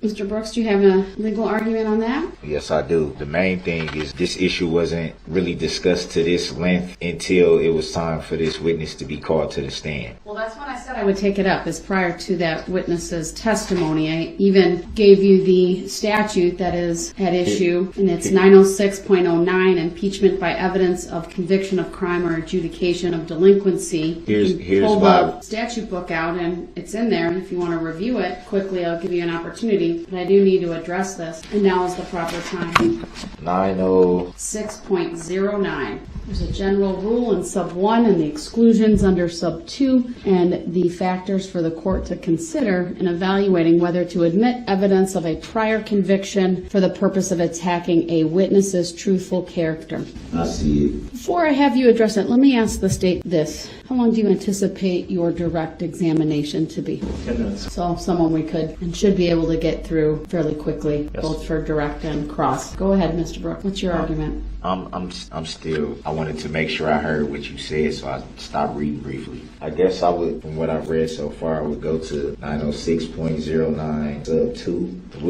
Mr. Brooks, do you have a legal argument on that? Yes, I do. The main thing is this issue wasn't really discussed to this length until it was time for this witness to be called to the stand. Well, that's when I said I would take it up, is prior to that witness's testimony. I even gave you the statute that is at issue, and it's 906.09, impeachment by evidence of conviction of crime or adjudication of delinquency. Here's pull why. the statute book out, and it's in there. If you want to review it quickly, I'll give you an opportunity. But I do need to address this, and now is the proper time. 6.09. There's a general rule in sub 1 and the exclusions under sub 2 and the factors for the court to consider in evaluating whether to admit evidence of a prior conviction for the purpose of attacking a witness's truthful character. I see it. Before I have you address it, let me ask the state this. How long do you anticipate your direct examination to be? 10 minutes. So someone we could and should be able to get through fairly quickly, Yes. both for direct and cross. Go ahead, Mr. Brooks. What's your argument? I'm still, I wanted to make sure I heard what you said, so I stopped reading briefly. I guess I would, from what I've read so far, I would go to 906.09 sub 2. It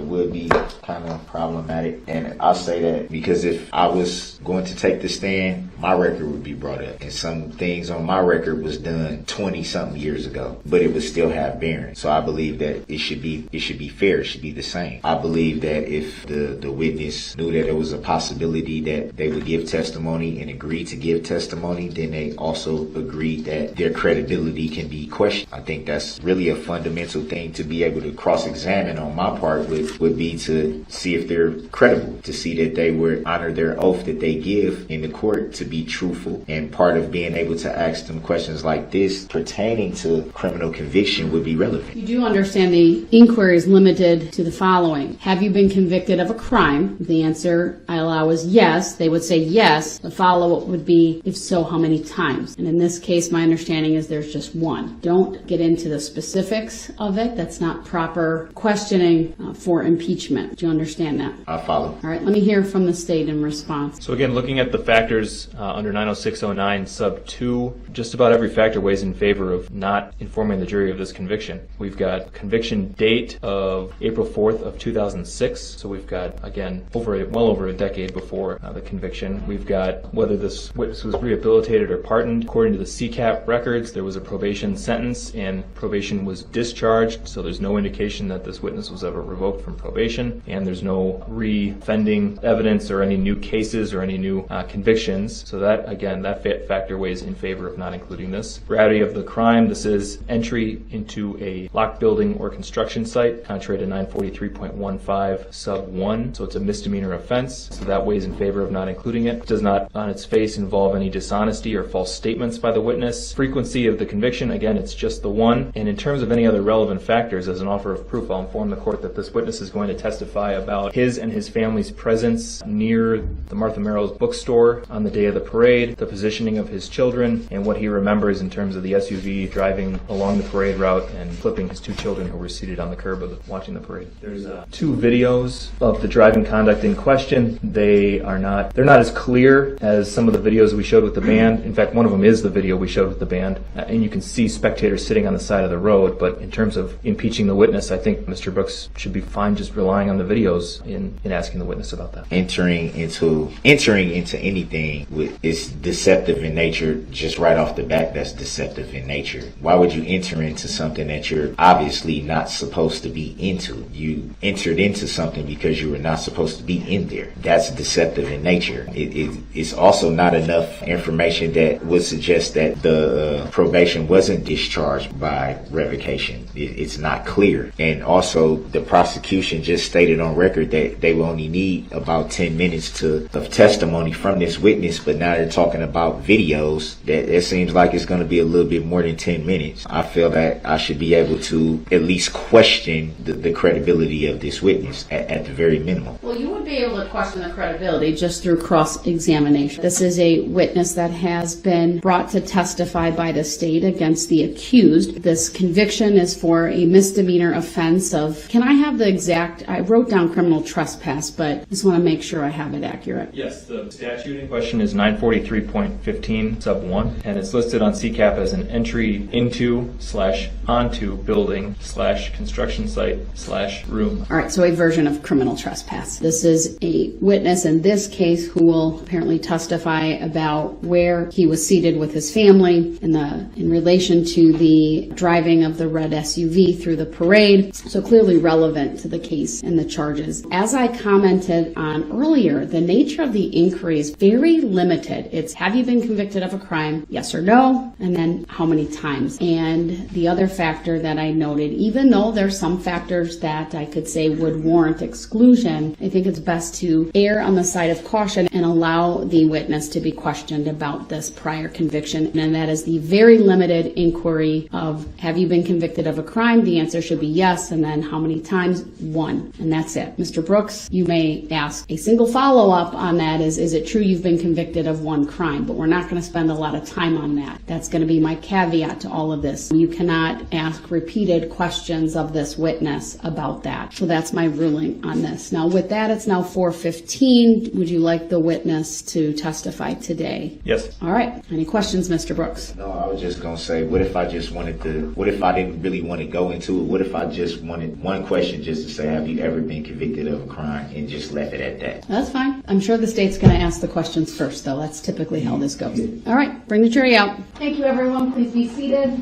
would be kind of problematic, and I'll say that because if I was going to take the stand, my record would be brought up, and some things on my record was done 20-something years ago, but it would still have bearing. So I believe that it should be fair. It should be the same. I believe that if the witness knew that there was a possibility that they would give testimony and agreed to give testimony, then they also agreed that their credibility can be questioned. I think that's really a fundamental thing to be able to cross-examine on my part would be to see if they're credible, to see that they would honor their oath that they give in the court to be truthful. And part of being able to ask them questions like this pertaining to criminal conviction would be relevant. You do understand the inquiry is limited to the following. Have you been convicted of a crime? The answer I allow is yes. They would say yes. The follow-up would be, if so, how many times? And in this case, my understanding is there's just one. Don't get into the specifics of it. That's not proper questioning for impeachment. Do you understand that? I follow. All right, let me hear from the state in response. So again, looking at the factors under 906.09 sub 2, just about every factor weighs in favor of not informing the jury of this conviction. We've got conviction date of April 4th of 2006. So we've got, again, well over a decade before the conviction. We've got whether this witness was rehabilitated or pardoned. According to the CCAP records, there was a probation sentence and probation was discharged. So there's no indication that this witness was ever revoked from probation, and there's no re-offending evidence or any new cases or any new convictions. So that, again, that factor weighs in favor of not including this. Gravity of the crime, this is entry into a locked building or construction site, contrary to 943.15 sub 1. So it's a misdemeanor offense. So that weighs in favor of not including it. It does not on its face involve any dishonesty or false statements by the witness. Frequency of the conviction, again, it's just the one. And in terms of any other relevant factors, as an offer of proof, I'll inform the court that this witness is going to testify about his and his family's presence near the Martha Merrill's bookstore on the day of the parade, the positioning of his children, and what he remembers in terms of the SUV driving along the parade route and flipping his two children who were seated on the curb watching the parade. There's two videos of the driving conduct in question. They're not as clear as some of the videos we showed with the band. In fact, one of them is the video we showed with the band, and you can see spectators sitting on the side of the road. But in terms of impeaching the witness, I think Mr. Brooks should be fine just relying on the videos in asking the witness about that. Entering into anything is deceptive in nature. Just right off the bat, that's deceptive in nature. Why would you enter into something that you're obviously not supposed to be into? You entered into something because you were not supposed to be in there. That's deceptive in nature. It's also not enough information that would suggest that the probation wasn't discharged by revocation. It's not clear. And also, the prosecution just stated on record that they will only need about 10 minutes of testimony from this witness, but now they're talking about videos. That it seems like it's going to be a little bit more than 10 minutes. I feel that I should be able to at least question the credibility of this witness at the very minimum. Well, you would be able to question the credibility just through cross-examination. This is a witness that has been brought to testify by the state against the accused. This conviction is for a misdemeanor offense of, can I have the exact, I wrote down criminal trespass, but just want to make sure I have it accurate. Yes, the statute in question is 943.15 sub 1, and it's listed on CCAP as an entry into/onto building /construction site/room. All right, so a version of criminal trespass. This is a witness in this case who will apparently testify about where he was seated with his family in relation to the driving of the red SUV through the parade, so clearly relevant to the case and the charges. As I commented on earlier, the nature of the inquiry is very limited. It's, have you been convicted of a crime? Yes or no? And then how many times? And the other factor that I noted, even though there's some factors that I could say would warrant exclusion, I think it's best to err on the side of caution and allow the witness to be questioned about this prior conviction. And that is the very limited inquiry of, have you been convicted of a crime? The answer should be yes. And then how many times? One. And that's it. Mr. Brooks, you may ask a single follow-up on that is it true you've been convicted of one crime? But we're not going to spend a lot of time on that. That's going to be my caveat to all of this. You cannot ask repeated questions of this witness about that. So that's my ruling on this. Now with that, it's now 4:15. Would you like the witness to testify today? Yes. All right. Any questions, Mr. Brooks? No, I was just going to say, what if I didn't really want to go into it? What if I just wanted one question just to say, have you ever been convicted of a crime, and just left it at that? That's fine. I'm sure the state's going to ask the questions first, though. That's typically how this goes. All right. Bring the jury out. Thank you, everyone. Please be seated.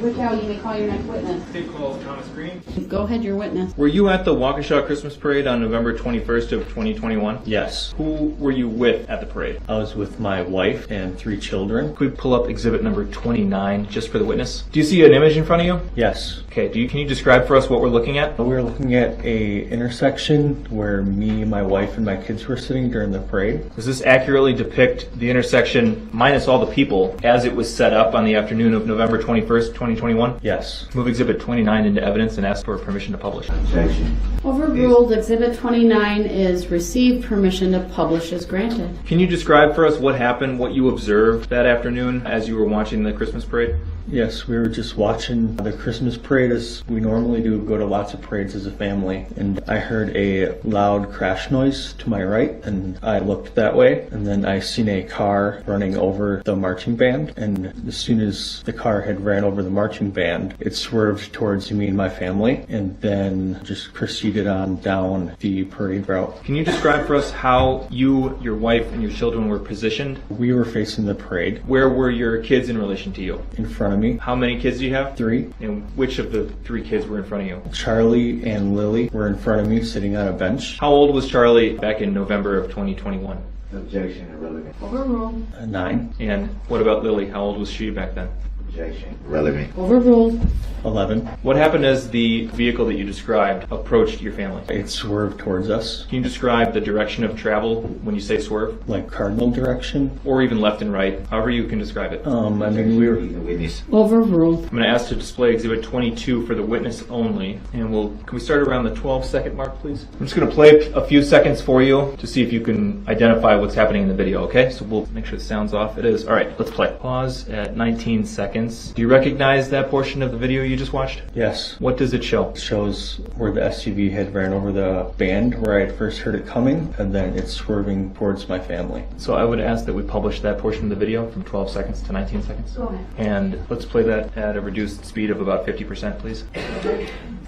Rick Howe, you may call your next witness. State call Thomas Green. Go ahead, your witness. Were you at the Waukesha Christmas Parade on November 21st of 2021? Yes. Who were you with at the parade? I was with my wife and 3 children. Could we pull up exhibit number 29 just for the witness? Do you see an image in front of you? Yes. Okay, can you describe for us what we're looking at? We're looking at a intersection where me, my wife, and my kids were sitting during the parade. Does this accurately depict the intersection, minus all the people, as it was set up on the afternoon of November 21st, 2021? Yes. Move exhibit 29 into evidence and ask for permission to publish. Objection. Overruled. Exhibit 29 is received. Permission to publish is granted. Can you describe for us what happened, what you observed that afternoon as you were watching the Christmas parade? Yes, we were just watching the Christmas parade as we normally do, go to lots of parades as a family. And I heard a loud crash noise to my right, and I looked that way. And then I seen a car running over the marching band. And as soon as the car had ran over the marching band, it swerved towards me and my family, and then just proceeded on down the parade route. Can you describe for us how you, your wife, and your children were positioned? We were facing the parade. Where were your kids in relation to you? In front of me. How many kids do you have? 3. And which of the 3 kids were in front of you? Charlie and Lily were in front of me sitting on a bench. How old was Charlie back in November of 2021? Objection irrelevant. Overruled. A 9. And what about Lily? How old was she back then? Objection relevant. Overruled. 11. What happened as the vehicle that you described approached your family? It swerved towards us, Can you describe the direction of travel when you say swerve? like cardinal direction. Or even left and right, however you can describe it. I mean, we were. The witness. Overruled. I'm going to ask to display Exhibit 22 for the witness only, and can we start around the 12-second mark, please? I'm just going to play a few seconds for you to see if you can identify what's happening in the video, okay? So we'll make sure the sound's off. It is. All right, let's play. Pause at 19 seconds. Do you recognize that portion of the video you just watched? Yes. What does it show? It shows where the SUV had ran over the band where I had first heard it coming, and then it's swerving towards my family. So I would ask that we publish that portion of the video from 12 seconds to 19 seconds. Go ahead. And let's play that at a reduced speed of about 50%, please.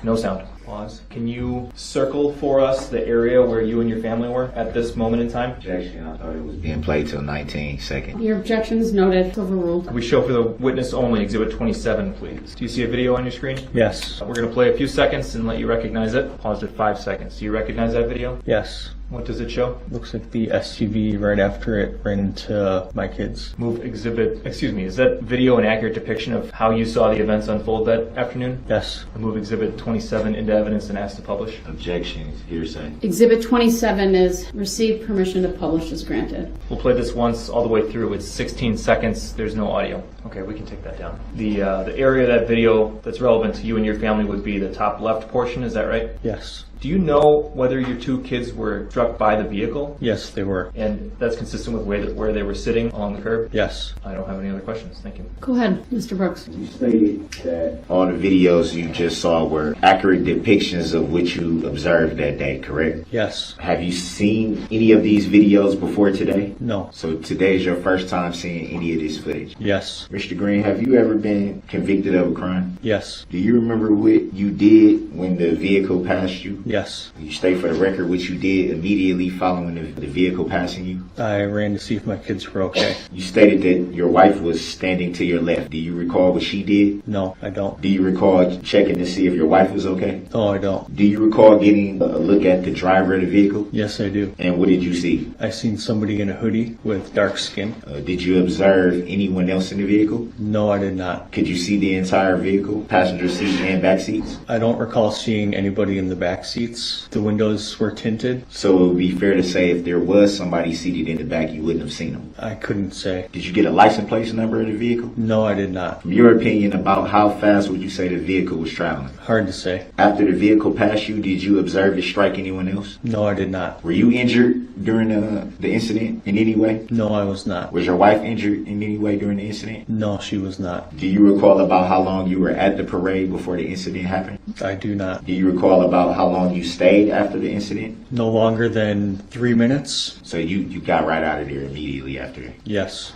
No sound. Pause. Can you circle for us the area where you and your family were at this moment in time? Objection. I thought it was being played till 19 seconds. Your objections noted. It's overruled. Could we show for the witness only Exhibit 27, please? Do you see a video on your screen? Yes. We're going to play a few seconds and let you recognize it. Pause at 5 seconds. Do you recognize that video? Yes. What does it show? Looks like the SUV right after it ran into my kids. Is that video an accurate depiction of how you saw the events unfold that afternoon? Yes. Move Exhibit 27 into evidence and ask to publish. Objection. Hearsay. Exhibit 27 is received permission to publish is granted. We'll play this once all the way through. It's 16 seconds. There's no audio. Okay, we can take that down. The area of that video that's relevant to you and your family would be the top left portion. Is that right? Yes. Do you know whether your two kids were struck by the vehicle? Yes, they were. And that's consistent with where they were sitting along the curb? Yes. I don't have any other questions. Thank you. Go ahead, Mr. Brooks. You stated that all the videos you just saw were accurate depictions of what you observed that day, correct? Yes. Have you seen any of these videos before today? No. So today is your first time seeing any of this footage? Yes. Mr. Green, have you ever been convicted of a crime? Yes. Do you remember what you did when the vehicle passed you? Yes. You state for the record what you did immediately following the vehicle passing you? I ran to see if my kids were okay. You stated that your wife was standing to your left. Do you recall what she did? No, I don't. Do you recall checking to see if your wife was okay? No, I don't. Do you recall getting a look at the driver of the vehicle? Yes, I do. And what did you see? I seen somebody in a hoodie with dark skin. Did you observe anyone else in the vehicle? No, I did not. Could you see the entire vehicle, passenger seat and back seats? I don't recall seeing anybody in the back seats. The windows were tinted. So it would be fair to say if there was somebody seated in the back, you wouldn't have seen them? I couldn't say. Did you get a license plate number of the vehicle? No, I did not. From your opinion, about how fast would you say the vehicle was traveling? Hard to say. After the vehicle passed you, did you observe it strike anyone else? No, I did not. Were you injured during the incident in any way? No, I was not. Was your wife injured in any way during the incident? No, she was not. Do you recall about how long you were at the parade before the incident happened? I do not. Do you recall about how long you stayed after the incident? No longer than 3 minutes. So you got right out of there immediately after? Yes.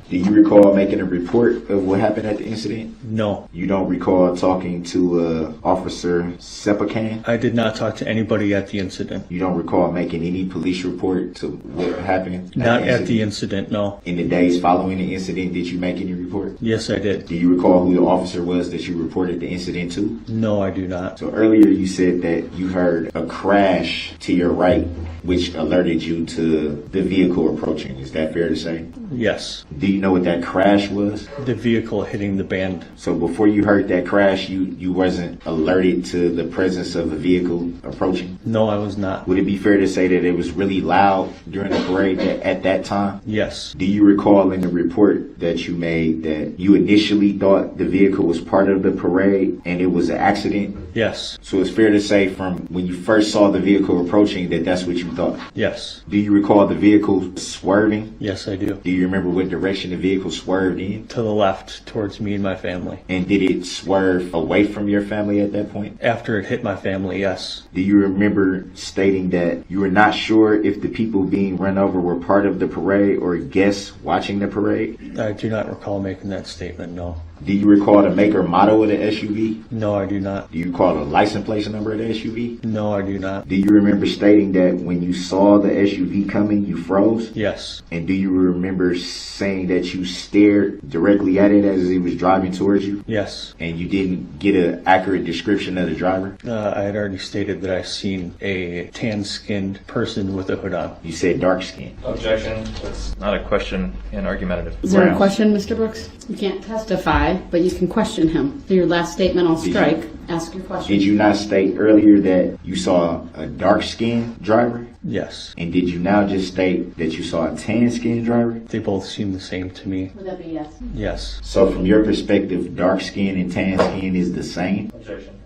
Do you recall making a report of what happened at the incident? No. You don't recall talking to Officer Sepakan? I did not talk to anybody at the incident. You don't recall making any police report to what happened? Not at the incident, no. In the days following the incident, did you make any report? Yes, I did. Do you recall who the officer was that you reported the incident to? No, I do not. So earlier you said that you heard a crash to your right, which alerted you to the vehicle approaching. Is that fair to say? Yes. Do you know what that crash was? The vehicle hitting the band. So before you heard that crash, you wasn't alerted to the presence of a vehicle approaching? No, I was not. Would it be fair to say that it was really loud during the parade at that time? Yes. Do you recall in the report that you made that you initially thought the vehicle was part of the parade and it was an accident? Yes. So it's fair to say from when you first saw the vehicle approaching that that's what you thought? Yes. Do you recall the vehicle swerving? Yes, I do. Do you remember what direction the vehicle swerved in? To the left, towards me and my family. And did it swerve away from your family at that point? After it hit my family, yes. Do you remember stating that you were not sure if the people being run over were part of the parade or guests watching the parade? I do not recall making that statement, no. Do you recall the make or model of the SUV? No, I do not. Do you recall the license plate number of the SUV? No, I do not. Do you remember stating that when you saw the SUV coming, you froze? Yes. And do you remember saying that you stared directly at it as it was driving towards you? Yes. And you didn't get an accurate description of the driver? I had already stated that I seen a tan-skinned person with a hood on. You said dark skin. Objection. That's not a question and argumentative. Is there a question, Mr. Brooks? You can't testify, but you can question him. Your last statement I'll strike. Ask your question. Did you not state earlier that you saw a dark-skinned driver? Yes. And did you now just state that you saw a tan-skinned driver? They both seem the same to me. Would that be yes? Yes. So from your perspective, dark skin and tan skin is the same? Objection.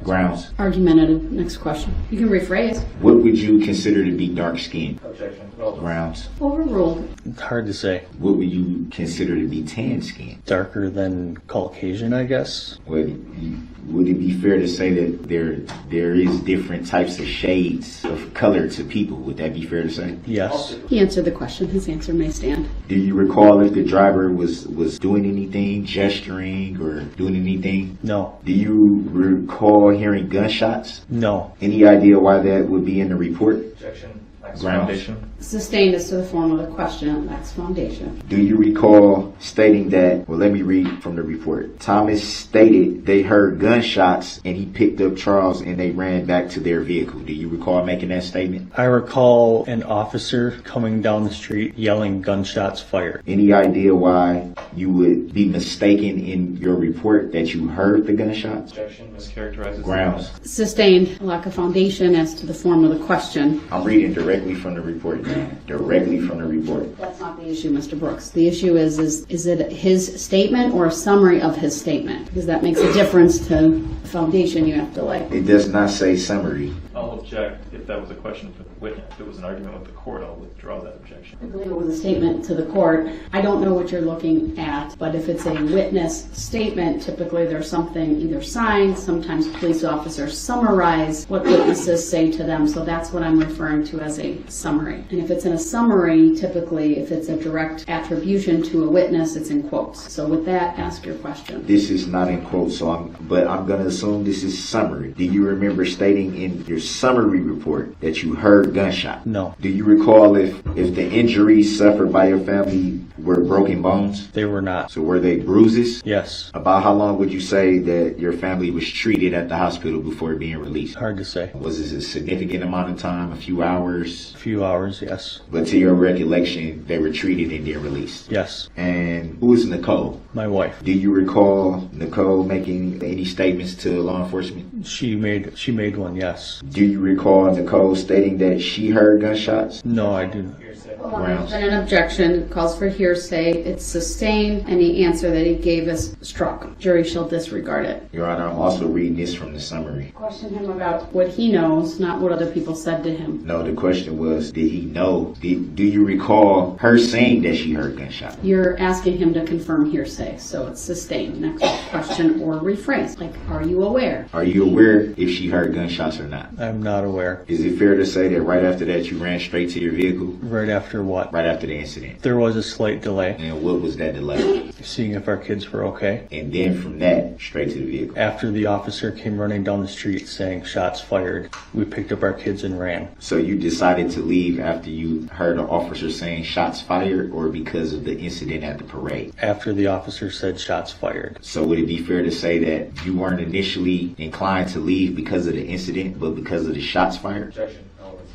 Grounds. Argumentative. Next question. You can rephrase. What would you consider to be dark skin? Objection. Grounds. Overruled. Hard to say. What would you consider to be tan skin? Darker than Caucasian, I guess. Would it be fair to say that there is different types of shades of color to people? Would that be fair to say? Yes. He answered the question. His answer may stand. Do you recall if the driver was doing anything, gesturing or doing anything? No. Do you recall hearing gunshots? No. Any idea why that would be in the report? Objection. Grounds. Sustained as to the form of the question. That's foundation. Do you recall stating that, well, let me read from the report. Thomas stated they heard gunshots and he picked up Charles and they ran back to their vehicle. Do you recall making that statement? I recall an officer coming down the street yelling gunshots fired. Any idea why you would be mistaken in your report that you heard the gunshots? Objection. Mischaracterizes. Grounds. Sustained. Lack of foundation as to the form of the question. I'm reading directly from the report, man. Directly from the report. That's not the issue, Mr. Brooks. The issue is it his statement or a summary of his statement? Because that makes a difference to foundation you have to lay. It does not say summary. I'll object if that was a question for the witness. If it was an argument with the court, I'll withdraw that objection. I believe it was a statement to the court. I don't know what you're looking at, but if it's a witness statement, typically there's something either signed, sometimes police officers summarize what witnesses say to them, so that's what I'm referring to as a summary. And if it's in a summary, typically if it's a direct attribution to a witness, it's in quotes. So with that, ask your question. This is not in quotes, but I'm going to assume this is summary. Do you remember stating in your summary report that you heard gunshots? No. Do you recall if the injuries suffered by your family were broken bones? They were not. So were they bruises? Yes. About how long would you say that your family was treated at the hospital before being released? Hard to say. Was this a significant amount of time? A few hours? A few hours, yes. But to your recollection, they were treated and then released? Yes. And who is Nicole? My wife. Do you recall Nicole making any statements to law enforcement? She made one, yes. Do you recall Nicole stating that she heard gunshots? No, I do not. Grounds. And an objection calls for hearsay. It's sustained. Any answer that he gave is struck. Jury shall disregard it. Your Honor, I'm also reading this from the summary. Question him about what he knows, not what other people said to him. No, the question was, did he know? Do you recall her saying that she heard gunshots? You're asking him to confirm hearsay, so it's sustained. Next question or rephrase. Like, are you aware? Are you aware if she heard gunshots or not? I'm not aware. Is it fair to say that right after that you ran straight to your vehicle? Right after what? Right after the incident. There was a slight delay. And what was that delay? Seeing if our kids were okay. And then from that, straight to the vehicle. After the officer came running down the street saying shots fired, we picked up our kids and ran. So you decided to leave after you heard an officer saying shots fired, or because of the incident at the parade? After the officer said shots fired. So would it be fair to say that you weren't initially inclined to leave because of the incident, but because of the shots fired? Objection.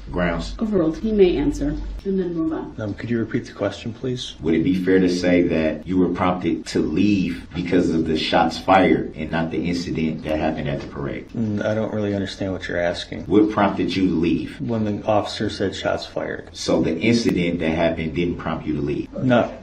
Grounds. Overruled. He may answer and then move on. Could you repeat the question, please? Would it be fair to say that you were prompted to leave because of the shots fired and not the incident that happened at the parade? I don't really understand what you're asking. What prompted you to leave? When the officer said shots fired. So the incident that happened didn't prompt you to leave? No.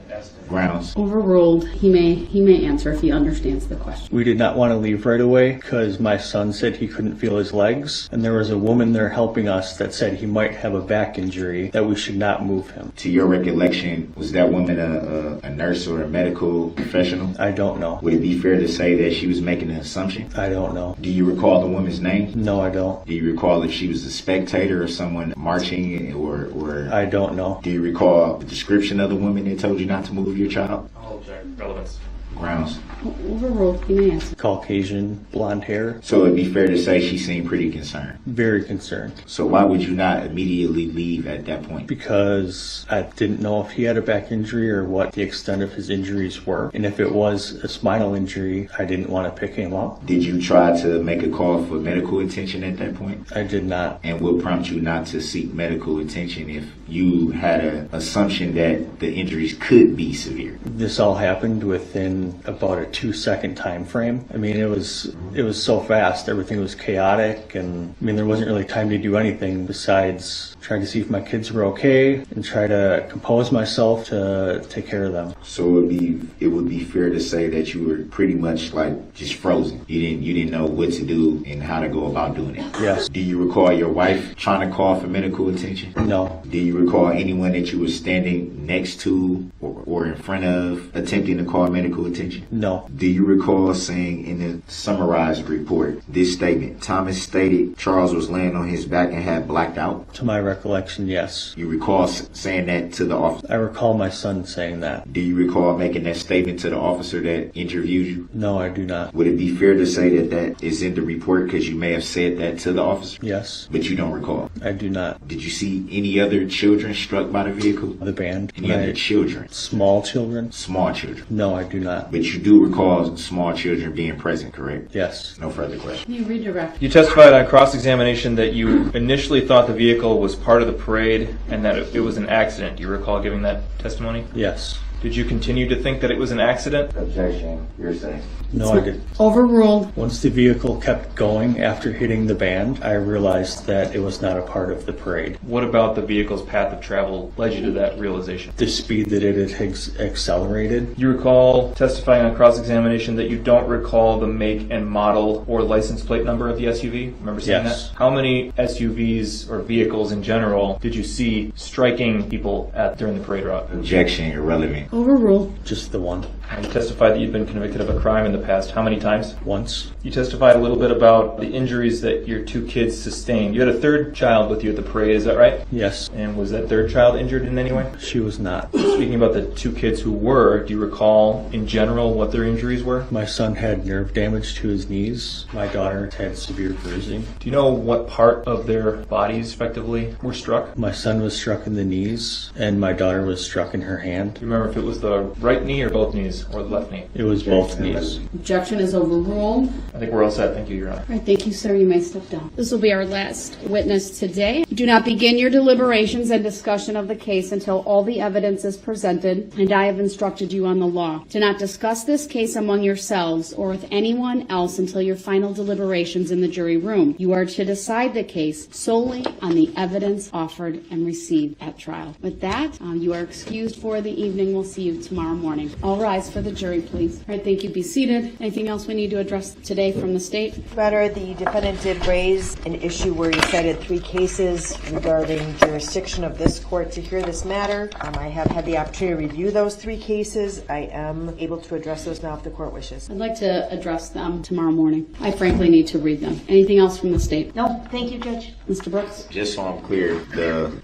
Grounds. Overruled. He may answer if he understands the question. We did not want to leave right away because my son said he couldn't feel his legs, and there was a woman there helping us that said he might have a back injury, that we should not move him. To your recollection, was that woman a nurse or a medical professional? I don't know. Would it be fair to say that she was making an assumption? I don't know. Do you recall the woman's name? No, I don't. Do you recall if she was a spectator or someone marching or I don't know. Do you recall the description of the woman that told you not to move your child? I'll object. Relevance. Grounds. Overruled. You may answer. Caucasian, blonde hair. So it'd be fair to say she seemed pretty concerned. Very concerned. So why would you not immediately leave at that point? Because I didn't know if he had a back injury or what the extent of his injuries were. And if it was a spinal injury, I didn't want to pick him up. Did you try to make a call for medical attention at that point? I did not. And what prompted you not to seek medical attention if you had an assumption that the injuries could be severe? This all happened within about a 2-second time frame. I mean, it was so fast. Everything was chaotic, and I mean, there wasn't really time to do anything besides trying to see if my kids were okay and try to compose myself to take care of them. So it would be fair to say that you were pretty much like just frozen. You didn't know what to do and how to go about doing it. Yes. Do you recall your wife trying to call for medical attention? No. Do you recall anyone that you were standing next to or in front of attempting to call medical attention? No. Do you recall saying in the summarized report this statement? Thomas stated Charles was laying on his back and had blacked out? To my recollection, yes. You recall saying that to the officer? I recall my son saying that. Do you recall making that statement to the officer that interviewed you? No, I do not. Would it be fair to say that that is in the report because you may have said that to the officer? Yes. But you don't recall? I do not. Did you see any other children struck by the vehicle? The band. Any other children? Small children? Small children. No, I do not. But you do recall small children being present, correct? Yes. No further questions. Can you redirect? You testified on cross-examination that you initially thought the vehicle was part of the parade and that it was an accident. Do you recall giving that testimony? Yes. Did you continue to think that it was an accident? Objection. You're saying. No, I didn't. Overruled. Once the vehicle kept going after hitting the band, I realized that it was not a part of the parade. What about the vehicle's path of travel led you to that realization? The speed that it had accelerated. You recall testifying on cross-examination that you don't recall the make and model or license plate number of the SUV? Remember saying Yes. that? How many SUVs or vehicles in general did you see striking people during the parade route? Objection. Irrelevant. Overruled. Just the one. You testified that you'd been convicted of a crime in the past. How many times? Once. You testified a little bit about the injuries that your two kids sustained. You had a third child with you at the parade, is that right? Yes. And was that third child injured in any way? She was not. Speaking about the two kids who were, do you recall in general what their injuries were? My son had nerve damage to his knees. My daughter had severe bruising. Do you know what part of their bodies effectively were struck? My son was struck in the knees, and my daughter was struck in her hand. Do you remember if it was the right knee or both knees, or the left knee? It was both knees. Objection is overruled. I think we're all set. Thank you, Your Honor. All right, thank you, sir. You may step down. This will be our last witness today. Do not begin your deliberations and discussion of the case until all the evidence is presented, and I have instructed you on the law. Do not discuss this case among yourselves or with anyone else until your final deliberations in the jury room. You are to decide the case solely on the evidence offered and received at trial. With that, you are excused for the evening. We'll see you tomorrow morning. All rise for the jury, please. All right, thank you. Be seated. Anything else we need to address today from the state? Matter, the defendant did raise an issue where he cited 3 cases regarding jurisdiction of this court to hear this matter. I have had the opportunity to review those 3 cases. I am able to address those now if the court wishes. I'd like to address them tomorrow morning. I frankly need to read them. Anything else from the state? No, thank you, Judge. Mr. Brooks? Just so I'm clear,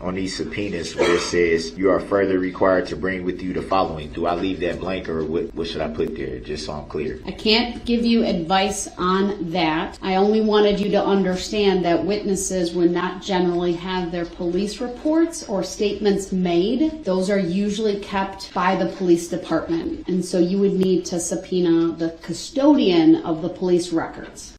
on these subpoenas where it says you are further required to bring with you the following, do I leave that blank or what should I put there? Just so I'm clear. I can't give you advice on that. I only wanted you to understand that witnesses would not generally have their police reports or statements made. Those are usually kept by the police department. And so you would need to subpoena the custodian of the police records.